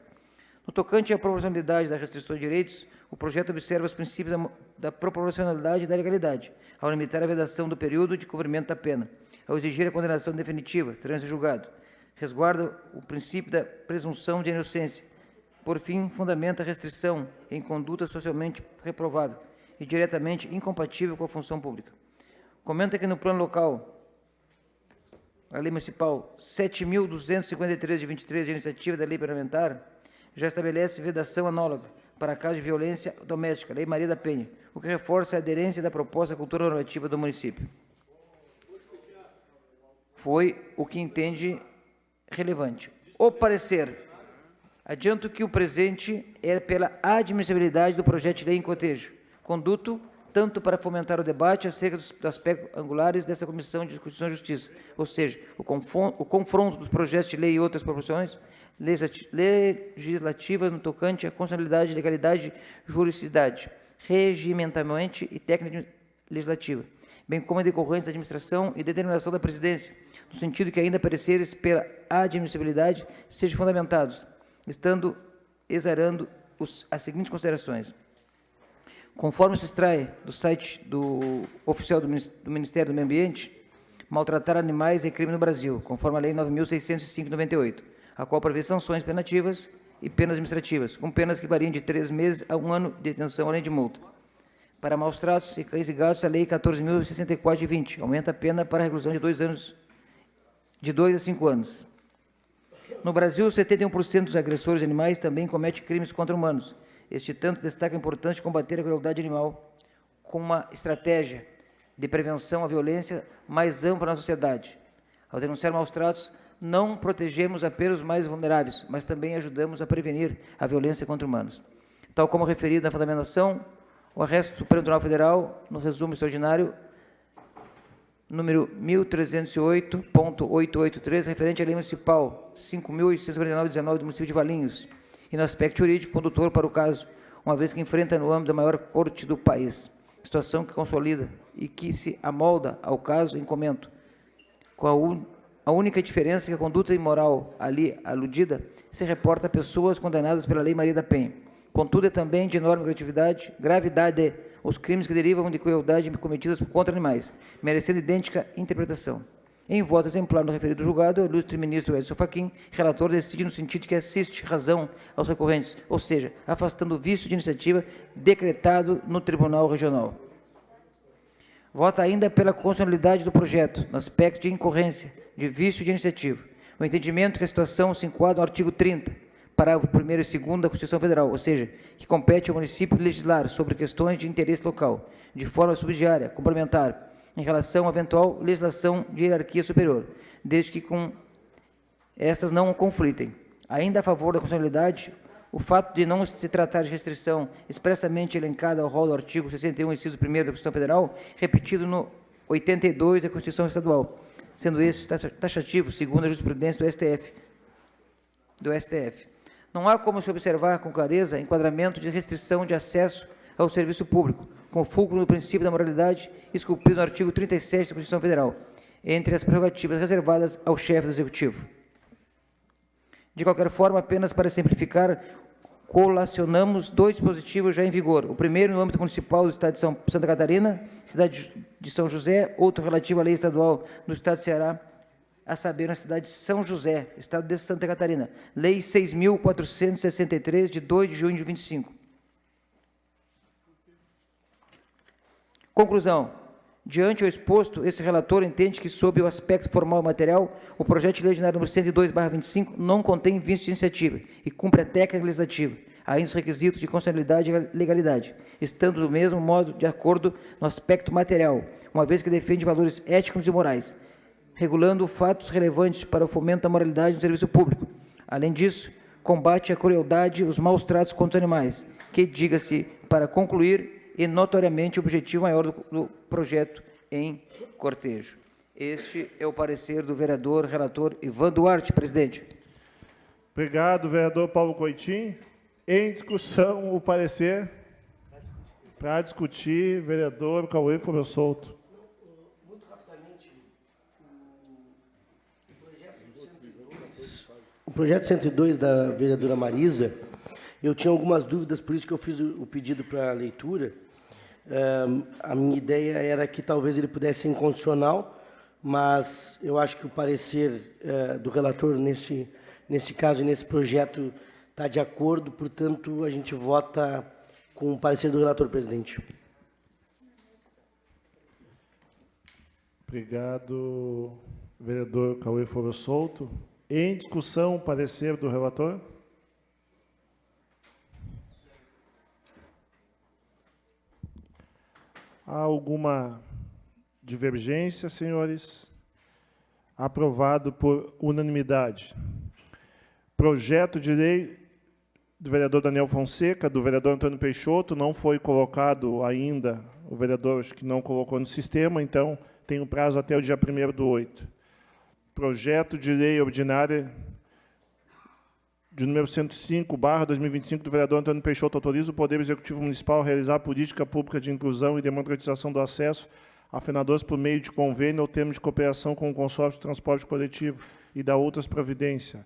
No tocante à proporcionalidade da restrição de direitos, o projeto observa os princípios da proporcionalidade e da legalidade, ao limitar a vedação do período de cumprimento da pena, ao exigir a condenação definitiva, trânsito julgado, resguarda o princípio da presunção de inocência, por fim, fundamenta a restrição em conduta socialmente reprovável e diretamente incompatível com a função pública. Comenta que no plano local, a Lei Municipal 7.253 de 23 de iniciativa da Lei Parlamentar já estabelece vedação análoga para casos de violência doméstica, Lei Maria da Penha, o que reforça a aderência da proposta à cultura normativa do município. Foi o que entende relevante. O parecer. Adianto que o presente é pela admissibilidade do projeto de lei em cotejo, conduto tanto para fomentar o debate acerca dos aspectos angulares dessa Comissão de Constituição e Justiça, ou seja, o confronto dos projetos de lei e outras proposições legislativas no tocante à constitucionalidade, legalidade, juridicidade, regimentamento e técnica legislativa, bem como a decorrência da administração e determinação da presidência, no sentido que ainda pareceres pela admissibilidade sejam fundamentados, estando exarando as seguintes considerações. Conforme se extrai do site oficial do Ministério do Meio Ambiente, maltratar animais é crime no Brasil, conforme a Lei 9.605 de 98, a qual prevê sanções penativas e penas administrativas, com penas que variam de 3 meses a 1 ano de detenção, além de multa. Para maus tratos e cães e gatos, a Lei 14.064 de 20 aumenta a pena para a reclusão de 2 a 5 anos. No Brasil, 71% dos agressores de animais também cometem crimes contra humanos. Este tanto destaca a importância de combater a crueldade animal com uma estratégia de prevenção à violência mais ampla na sociedade. Ao denunciar maus tratos, não protegemos apenas os mais vulneráveis, mas também ajudamos a prevenir a violência contra humanos. Tal como referido na fundamentação, o arresto do Supremo Tribunal Federal, no resumo extraordinário, número 1308.883, referente à Lei Municipal 5.849/19 do município de Valinhos, e no aspecto jurídico, condutor para o caso, uma vez que enfrenta no âmbito da maior corte do país, situação que consolida e que se amolda ao caso em comento, com a única diferença é que a conduta imoral ali aludida se reporta a pessoas condenadas pela Lei Maria da Penha. Contudo, é também de enorme gravidade os crimes que derivam de crueldade cometidas contra animais, merecendo idêntica interpretação. Em voto exemplar no referido julgado, o ilustre ministro Edson Fachin, relator, decide no sentido que assiste razão aos recorrentes, ou seja, afastando o vício de iniciativa decretado no Tribunal Regional. Vota ainda pela constitucionalidade do projeto, no aspecto de incorrência, de vício de iniciativa. O entendimento que a situação se enquadra no artigo 30, parágrafo 1º e 2º da Constituição Federal, ou seja, que compete ao município legislar sobre questões de interesse local, de forma subsidiária, complementar, em relação à eventual legislação de hierarquia superior, desde que com essas não conflitem. Ainda a favor da constitucionalidade, o fato de não se tratar de restrição expressamente elencada ao rol do artigo 61, inciso 1º da Constituição Federal, repetido no 82 da Constituição Estadual, sendo esse taxativo, segundo a jurisprudência do STF. Não há como se observar com clareza enquadramento de restrição de acesso ao serviço público, com fulcro no princípio da moralidade, esculpido no artigo 37 da Constituição Federal, entre as prerrogativas reservadas ao chefe do Executivo. De qualquer forma, apenas para simplificar, colacionamos dois dispositivos já em vigor. O primeiro no âmbito municipal do Estado de Santa Catarina, cidade de São José, outro relativo à lei estadual do Estado de Ceará, a saber, na cidade de São José, Estado de Santa Catarina, Lei 6.463, de 2 de junho de 25. Conclusão. Diante o exposto, esse relator entende que, sob o aspecto formal e material, o projeto de lei ordinário número 102/25 não contém vício de iniciativa e cumpre a técnica legislativa, ainda os requisitos de constitucionalidade e legalidade, estando do mesmo modo de acordo no aspecto material, uma vez que defende valores éticos e morais, regulando fatos relevantes para o fomento da moralidade no serviço público. Além disso, combate a crueldade e os maus tratos contra os animais, que, diga-se, para concluir, e notoriamente o objetivo maior do projeto em cortejo. Este é o parecer do vereador relator Ivan Duarte, presidente. Obrigado, vereador Paulo Coitim. Em discussão, o parecer. Para discutir, vereador Cauê Foro Souto. Muito rapidamente, o projeto 102 da vereadora Marisa, eu tinha algumas dúvidas, por isso que eu fiz o pedido para a leitura. A minha ideia era que talvez ele pudesse ser inconstitucional, mas eu acho que o parecer do relator nesse caso e nesse projeto está de acordo, portanto, a gente vota com o parecer do relator, presidente. Obrigado, vereador Cauê Foro Souto. Em discussão, o parecer do relator. Há alguma divergência, senhores? Aprovado por unanimidade. Projeto de lei do vereador Daniel Fonseca, do vereador Antônio Peixoto, não foi colocado ainda, o vereador acho que não colocou no sistema, então tem o prazo até o dia 1º/8. Projeto de lei ordinária de número 105/2025, do vereador Antônio Peixoto, autoriza o Poder Executivo Municipal a realizar política pública de inclusão e democratização do acesso a afinadores por meio de convênio ou termo de cooperação com o consórcio de transporte coletivo e da outras providências.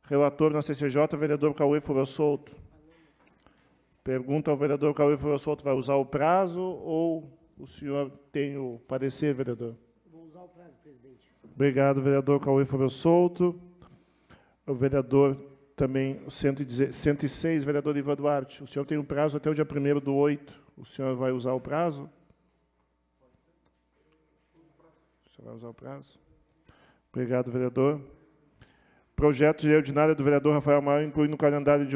Relator na CCJ, vereador Cauê Foro Souto. Pergunta ao vereador Cauê Foro Souto, vai usar o prazo ou o senhor tem o parecer, vereador? Vou usar o prazo, presidente. Obrigado, vereador Cauê Foro Souto. O vereador também, 106, vereador Ivan Duarte. O senhor tem o prazo até o dia 1º/8. O senhor vai usar o prazo? O senhor vai usar o prazo? Obrigado, vereador. Projeto de lei ordinária do vereador Rafael Maior inclui no calendário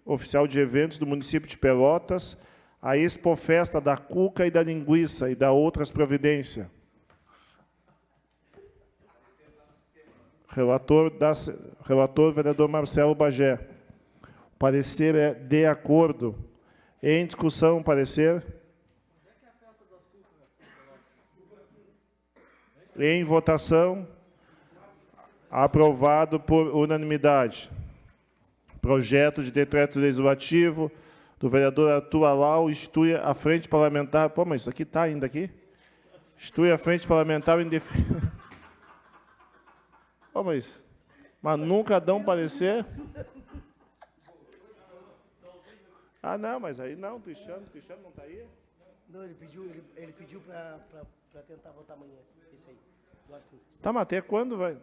oficial de eventos do município de Pelotas a Expofesta da Cuca e da Linguiça e da outras providências. Relator, vereador Marcelo Bagé. O parecer é de acordo. Em discussão, parecer. Em votação. Aprovado por unanimidade. Projeto de decreto legislativo do vereador Arthur Alau institui a frente parlamentar. Pô, mas isso aqui está ainda aqui? Institui a frente parlamentar em defesa. Pô, mas nunca dão parecer? Ah, não, mas aí não, Cristiano não está aí? Não, ele pediu para tentar votar amanhã, esse aí. Tá, mas até quando vai?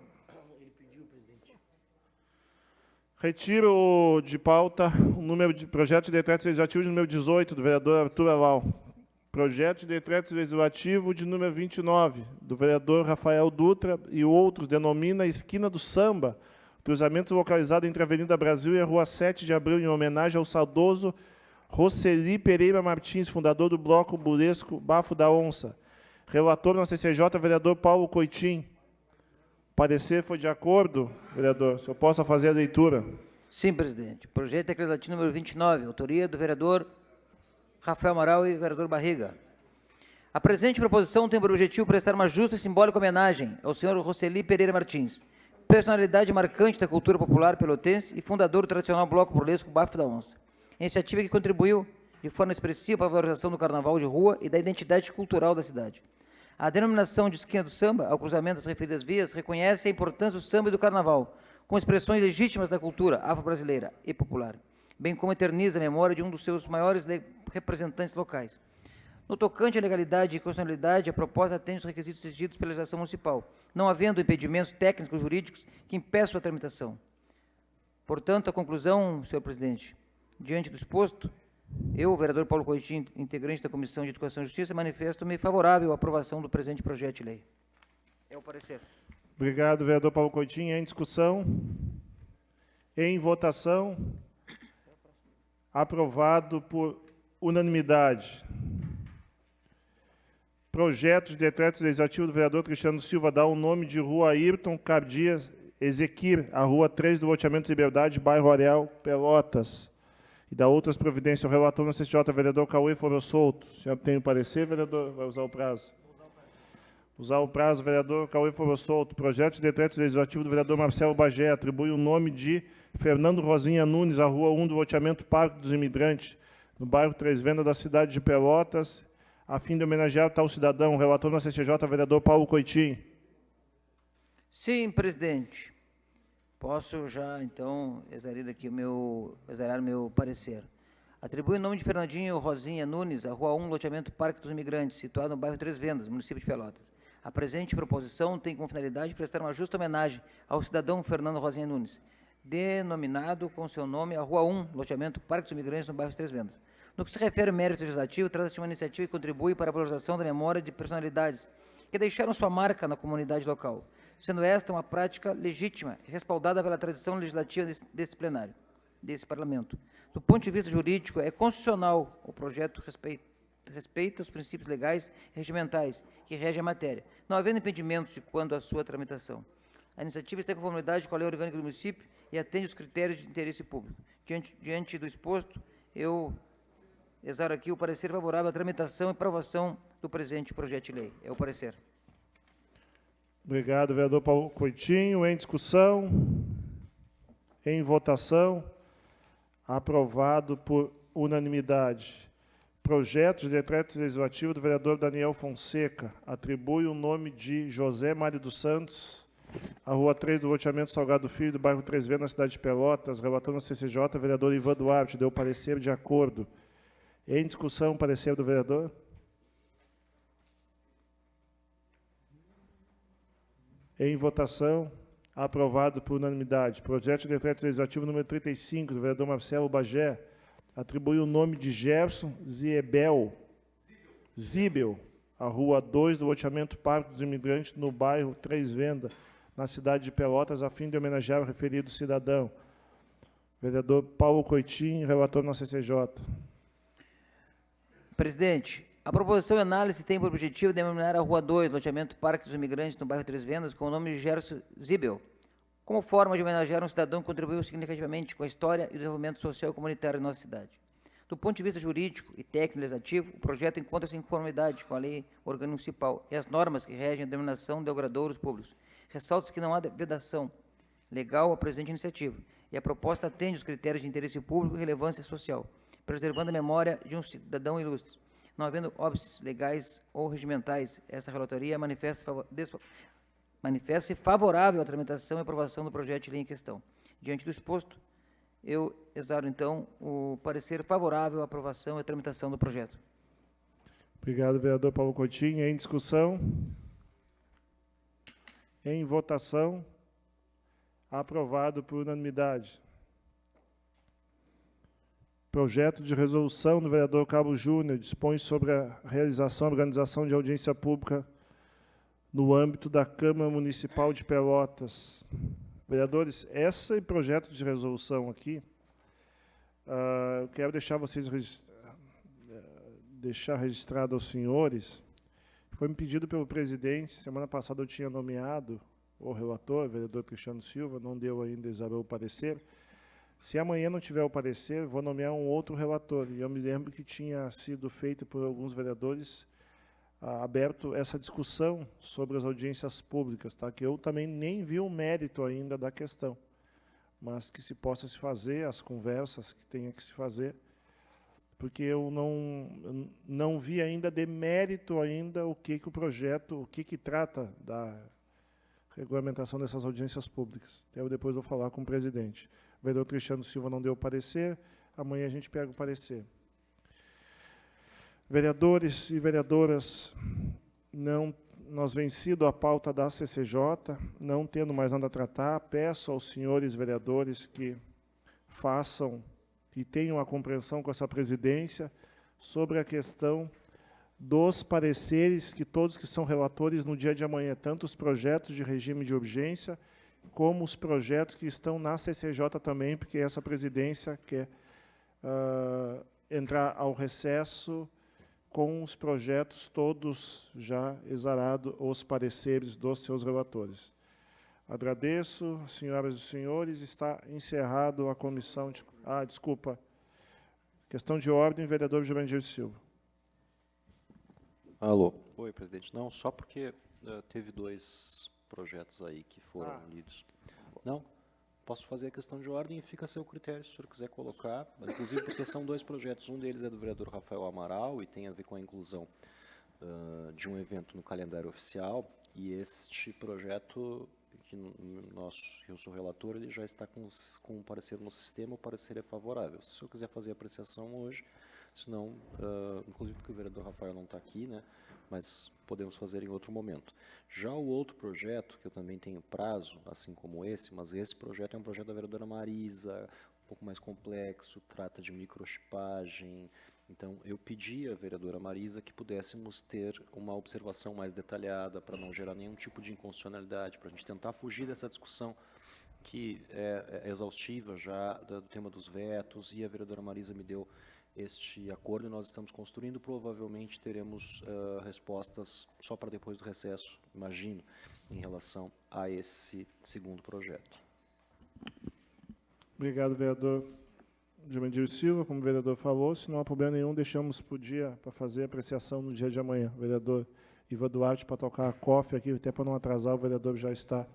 Retiro de pauta o número de projeto de decreto legislativo de número 18, do vereador Arthur Alau. Projeto de decreto legislativo de número 29, do vereador Rafael Dutra e outros, denomina Esquina do Samba, cruzamento localizado entre a Avenida Brasil e a Rua 7 de Abril, em homenagem ao saudoso Roseli Pereira Martins, fundador do bloco burlesco Bafo da Onça. Relator na CCJ, vereador Paulo Coitim. O parecer foi de acordo, vereador? Se eu possa fazer a leitura. Sim, presidente. Projeto de decreto legislativo número 29, autoria do vereador Rafael Amaral e vereador Barriga. A presente proposição tem por objetivo prestar uma justa e simbólica homenagem ao senhor Roseli Pereira Martins, personalidade marcante da cultura popular pelotense e fundador do tradicional bloco burlesco Bafo da Onça. Iniciativa que contribuiu de forma expressiva para a valorização do carnaval de rua e da identidade cultural da cidade. A denominação de Esquina do Samba, ao cruzamento das referidas vias, reconhece a importância do samba e do carnaval, com expressões legítimas da cultura afro-brasileira e popular, bem como eterniza a memória de um dos seus maiores representantes locais. No tocante à legalidade e constitucionalidade, a proposta atende os requisitos exigidos pela legislação municipal, não havendo impedimentos técnicos ou jurídicos que impeçam a tramitação. Portanto, a conclusão, senhor presidente, diante do exposto, eu, o vereador Paulo Coitim, integrante da Comissão de Educação e Justiça, manifesto-me favorável à aprovação do presente projeto de lei. É o parecer. Obrigado, vereador Paulo Coitim. Em discussão? Em votação? Aprovado por unanimidade. Projeto de decreto legislativo do vereador Cristiano Silva dá o nome de Rua Ayrton Cardias Ezequir, a Rua 3 do loteamento Liberdade, bairro Areal, Pelotas. E dá outras providências. O relator na CCJ, vereador Cauê Foro Solto. O senhor tem o parecer, vereador? Vai usar o prazo? Usar o prazo, vereador Cauê Foro Solto. Projeto de decreto legislativo do vereador Marcelo Bagé atribui o nome de Fernando Rosinha Nunes, a Rua 1 do loteamento Parque dos Imigrantes, no bairro Três Vendas da cidade de Pelotas, a fim de homenagear tal cidadão. O relator na CCJ, vereador Paulo Coitim. Sim, presidente. Posso já, então, exarar aqui o meu parecer. Atribui o nome de Fernandinho Rosinha Nunes à Rua 1, loteamento Parque dos Imigrantes, situado no bairro Três Vendas, município de Pelotas. A presente proposição tem como finalidade prestar uma justa homenagem ao cidadão Fernando Rosinha Nunes, denominado com seu nome a Rua 1, loteamento Parque dos Imigrantes, no bairro Três Vendas. No que se refere ao mérito legislativo, trata-se de uma iniciativa que contribui para a valorização da memória de personalidades que deixaram sua marca na comunidade local, sendo esta uma prática legítima e respaldada pela tradição legislativa deste plenário, desse parlamento. Do ponto de vista jurídico, é constitucional o projeto respeita os princípios legais e regimentais que regem a matéria, não havendo impedimentos de quanto à sua tramitação. A iniciativa está em conformidade com a lei orgânica do município e atende os critérios de interesse público. Diante do exposto, eu exaro aqui o parecer favorável à tramitação e aprovação do presente projeto de lei. É o parecer. Obrigado, vereador Paulo Coitinho. Em discussão? Em votação? Aprovado por unanimidade. Projeto de decreto legislativo do vereador Daniel Fonseca. Atribui o nome de José Mário dos Santos à Rua 3 do loteamento Salgado Filho, do bairro Três Vendas, na cidade de Pelotas. Relator na CCJ, vereador Ivan Duarte. Deu parecer de acordo. Em discussão, parecer do vereador? Em votação, aprovado por unanimidade. Projeto de decreto legislativo número 35, do vereador Marcelo Bagé, atribui o nome de Gerson Zibel, à Rua 2 do loteamento Parque dos Imigrantes, no bairro Três Vendas, na cidade de Pelotas, a fim de homenagear o referido cidadão. Vereador Paulo Coitim, relator na CCJ. Presidente, a proposição de análise tem por objetivo denominar a Rua 2, loteamento Parque dos Imigrantes, no bairro Três Vendas, com o nome de Gerson Zibel, como forma de homenagear um cidadão que contribuiu significativamente com a história e o desenvolvimento social e comunitário da nossa cidade. Do ponto de vista jurídico e técnico legislativo, o projeto encontra-se em conformidade com a lei orgânica municipal e as normas que regem a denominação de logradouros públicos. Ressalta-se que não há vedação legal à presente iniciativa, e a proposta atende os critérios de interesse público e relevância social, preservando a memória de um cidadão ilustre. Não havendo óbices legais ou regimentais, essa relatoria manifesta-se favorável à tramitação e aprovação do projeto de lei em questão. Diante do exposto, eu exaro, então, o parecer favorável à aprovação e tramitação do projeto. Obrigado, vereador Paulo Coutinho. Em discussão? Em votação. Aprovado por unanimidade. Projeto de resolução do vereador Cabo Júnior dispõe sobre a realização e organização de audiência pública no âmbito da Câmara Municipal de Pelotas. Vereadores, esse projeto de resolução aqui, eu quero deixar vocês registrado aos senhores. Foi me pedido pelo presidente, semana passada eu tinha nomeado o relator, o vereador Cristiano Silva, não deu ainda exarou o parecer. Se amanhã não tiver o parecer, vou nomear um outro relator. E eu me lembro que tinha sido feito por alguns vereadores, aberto essa discussão sobre as audiências públicas, tá? Que eu também nem vi o mérito ainda da questão, mas que se possa se fazer, as conversas que tenha que se fazer, porque eu não vi ainda de mérito ainda o que o projeto, o que trata da regulamentação dessas audiências públicas. Até eu depois vou falar com o presidente. O vereador Cristiano Silva não deu parecer, amanhã a gente pega o parecer. Vereadores e vereadoras, nós vencido a pauta da CCJ, não tendo mais nada a tratar, peço aos senhores vereadores que façam e tenham a compreensão com essa presidência sobre a questão dos pareceres que todos que são relatores no dia de amanhã, tanto os projetos de regime de urgência, como os projetos que estão na CCJ também, porque essa presidência quer entrar ao recesso com os projetos todos já exarados, os pareceres dos seus relatores. Agradeço, senhoras e senhores, está encerrado a comissão de... desculpa. Questão de ordem, vereador Jurandir Silva. Alô. Oi, presidente. Não, só porque teve 2 projetos aí que foram lidos. Não, posso fazer a questão de ordem e fica a seu critério, se o senhor quiser colocar, inclusive porque são 2 projetos. Um deles é do vereador Rafael Amaral e tem a ver com a inclusão de um evento no calendário oficial, e este projeto, que eu sou relator, ele já está com um parecer no sistema, o parecer é favorável. Se o senhor quiser fazer a apreciação hoje, senão, inclusive porque o vereador Rafael não está aqui, né, mas podemos fazer em outro momento. Já o outro projeto, que eu também tenho prazo, assim como esse, mas esse projeto é um projeto da vereadora Marisa, um pouco mais complexo, trata de microchipagem. Então, eu pedi à vereadora Marisa que pudéssemos ter uma observação mais detalhada para não gerar nenhum tipo de inconstitucionalidade, para a gente tentar fugir dessa discussão que é exaustiva já do tema dos vetos, e a vereadora Marisa me deu este acordo e nós estamos construindo. Provavelmente teremos respostas só para depois do recesso, imagino, em relação a esse segundo projeto. Obrigado, vereador Jurandir Silva. Como o vereador falou, se não há problema nenhum, deixamos para o dia, para fazer a apreciação no dia de amanhã. O vereador Ivan Duarte, para tocar a COF aqui, até para não atrasar, o vereador já está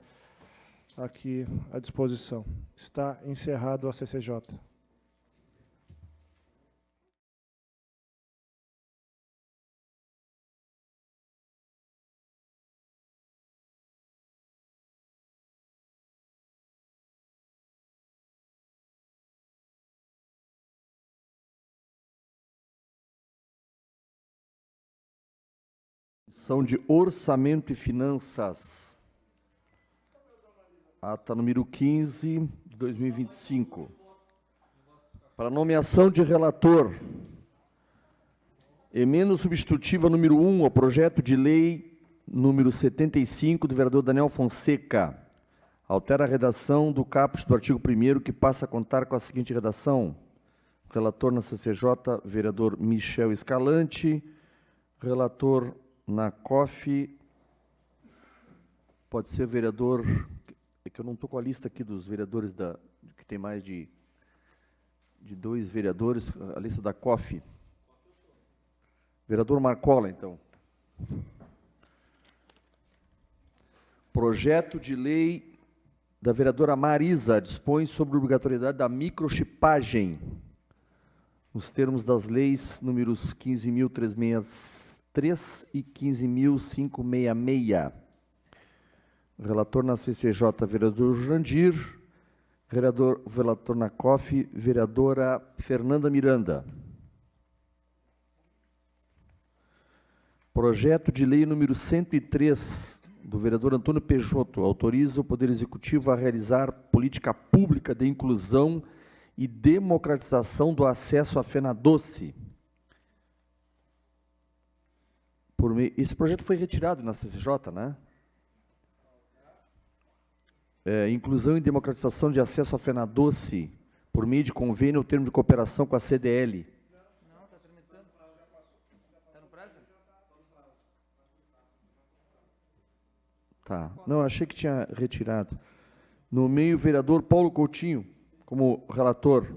aqui à disposição. Está encerrado a CCJ. Comissão de Orçamento e Finanças. Ata número 15 de 2025. Para nomeação de relator. Emenda substitutiva número 1 ao projeto de lei número 75 do vereador Daniel Fonseca. Altera a redação do caput do artigo 1º, que passa a contar com a seguinte redação. Relator na CCJ, vereador Michel Escalante. Relator na COF, pode ser vereador, é que eu não estou com a lista aqui dos vereadores, que tem mais de 2 vereadores, a lista da COF. Vereador Marcola, então. Projeto de lei da vereadora Marisa dispõe sobre a obrigatoriedade da microchipagem, nos termos das leis números 15.363 e 15.566. Relator na CCJ, vereador Jurandir. Relator na COF, vereadora Fernanda Miranda. Projeto de lei número 103 do vereador Antônio Peixoto, autoriza o Poder Executivo a realizar política pública de inclusão e democratização do acesso à FenaDoce. Esse projeto foi retirado na CCJ, né? Inclusão e democratização de acesso à FenaDoce, por meio de convênio ou termo de cooperação com a CDL. Não, está tramitando. Está no prazo? Tá. Não, achei que tinha retirado. No meio, o vereador Paulo Coutinho, como relator.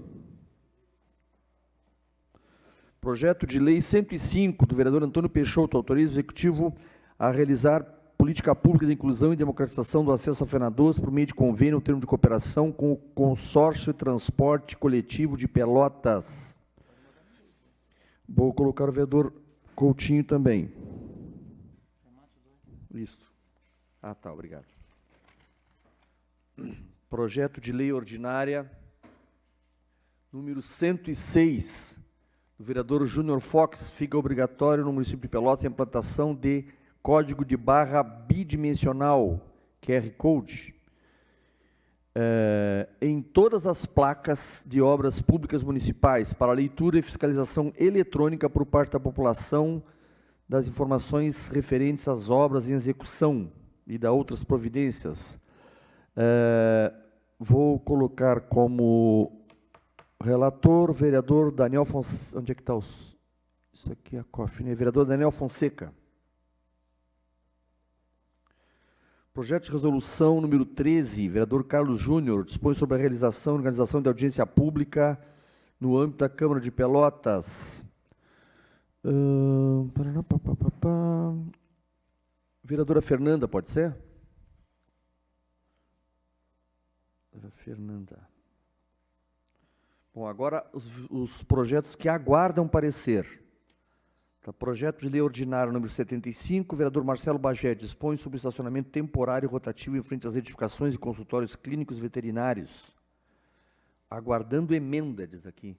Projeto de lei 105, do vereador Antônio Peixoto, autoriza o Executivo a realizar política pública de inclusão e democratização do acesso à FenaDoce por meio de convênio ou termo de cooperação com o Consórcio de Transporte Coletivo de Pelotas. Vou colocar o vereador Coutinho também. Isso. Ah, tá, obrigado. Projeto de lei ordinária número 106, do vereador Júnior Fox, fica obrigatório no município de Pelotas a implantação de código de barra bidimensional, QR Code, em todas as placas de obras públicas municipais, para leitura e fiscalização eletrônica por parte da população das informações referentes às obras em execução e da outras providências. Vou colocar como relator o vereador Daniel Fonseca. Onde é que está os... Isso aqui é a COF, né? Vereador Daniel Fonseca. Projeto de resolução número 13, vereador Carlos Júnior, dispõe sobre a realização e organização de audiência pública no âmbito da Câmara de Pelotas. Vereadora Fernanda, pode ser? Vereadora Fernanda. Bom, agora os projetos que aguardam parecer. Tá, projeto de lei ordinário número 75, vereador Marcelo Bagé, dispõe sobre o estacionamento temporário e rotativo em frente às edificações e consultórios clínicos veterinários. Aguardando emenda, diz aqui.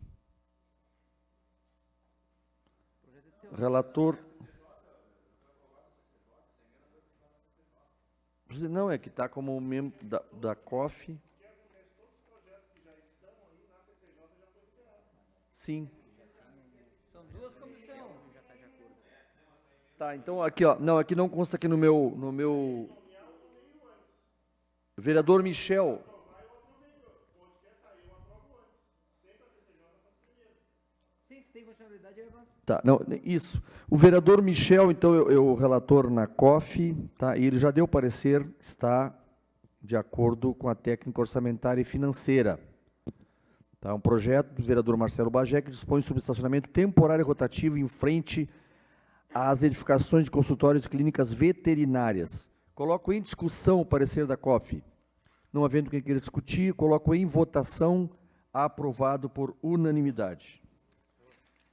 Relator... Não, é que está como membro da COF. Sim. São duas comissões. Tá, então aqui, ó, não, aqui não consta aqui no meu vereador Michel. Sim, se tem funcionalidade, é avanço. Tá, não, isso. O vereador Michel, então, eu relator na COF, tá, e ele já deu parecer, está de acordo com a técnica orçamentária e financeira. Tá, um projeto do vereador Marcelo Bagé que dispõe sobre estacionamento temporário e rotativo em frente às edificações de consultórios e clínicas veterinárias. Coloco em discussão o parecer da COF. Não havendo quem queira discutir, coloco em votação, aprovado por unanimidade.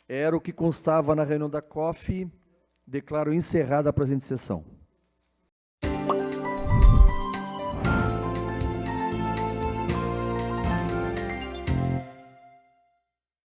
Era o que constava na reunião da COF, declaro encerrada a presente sessão.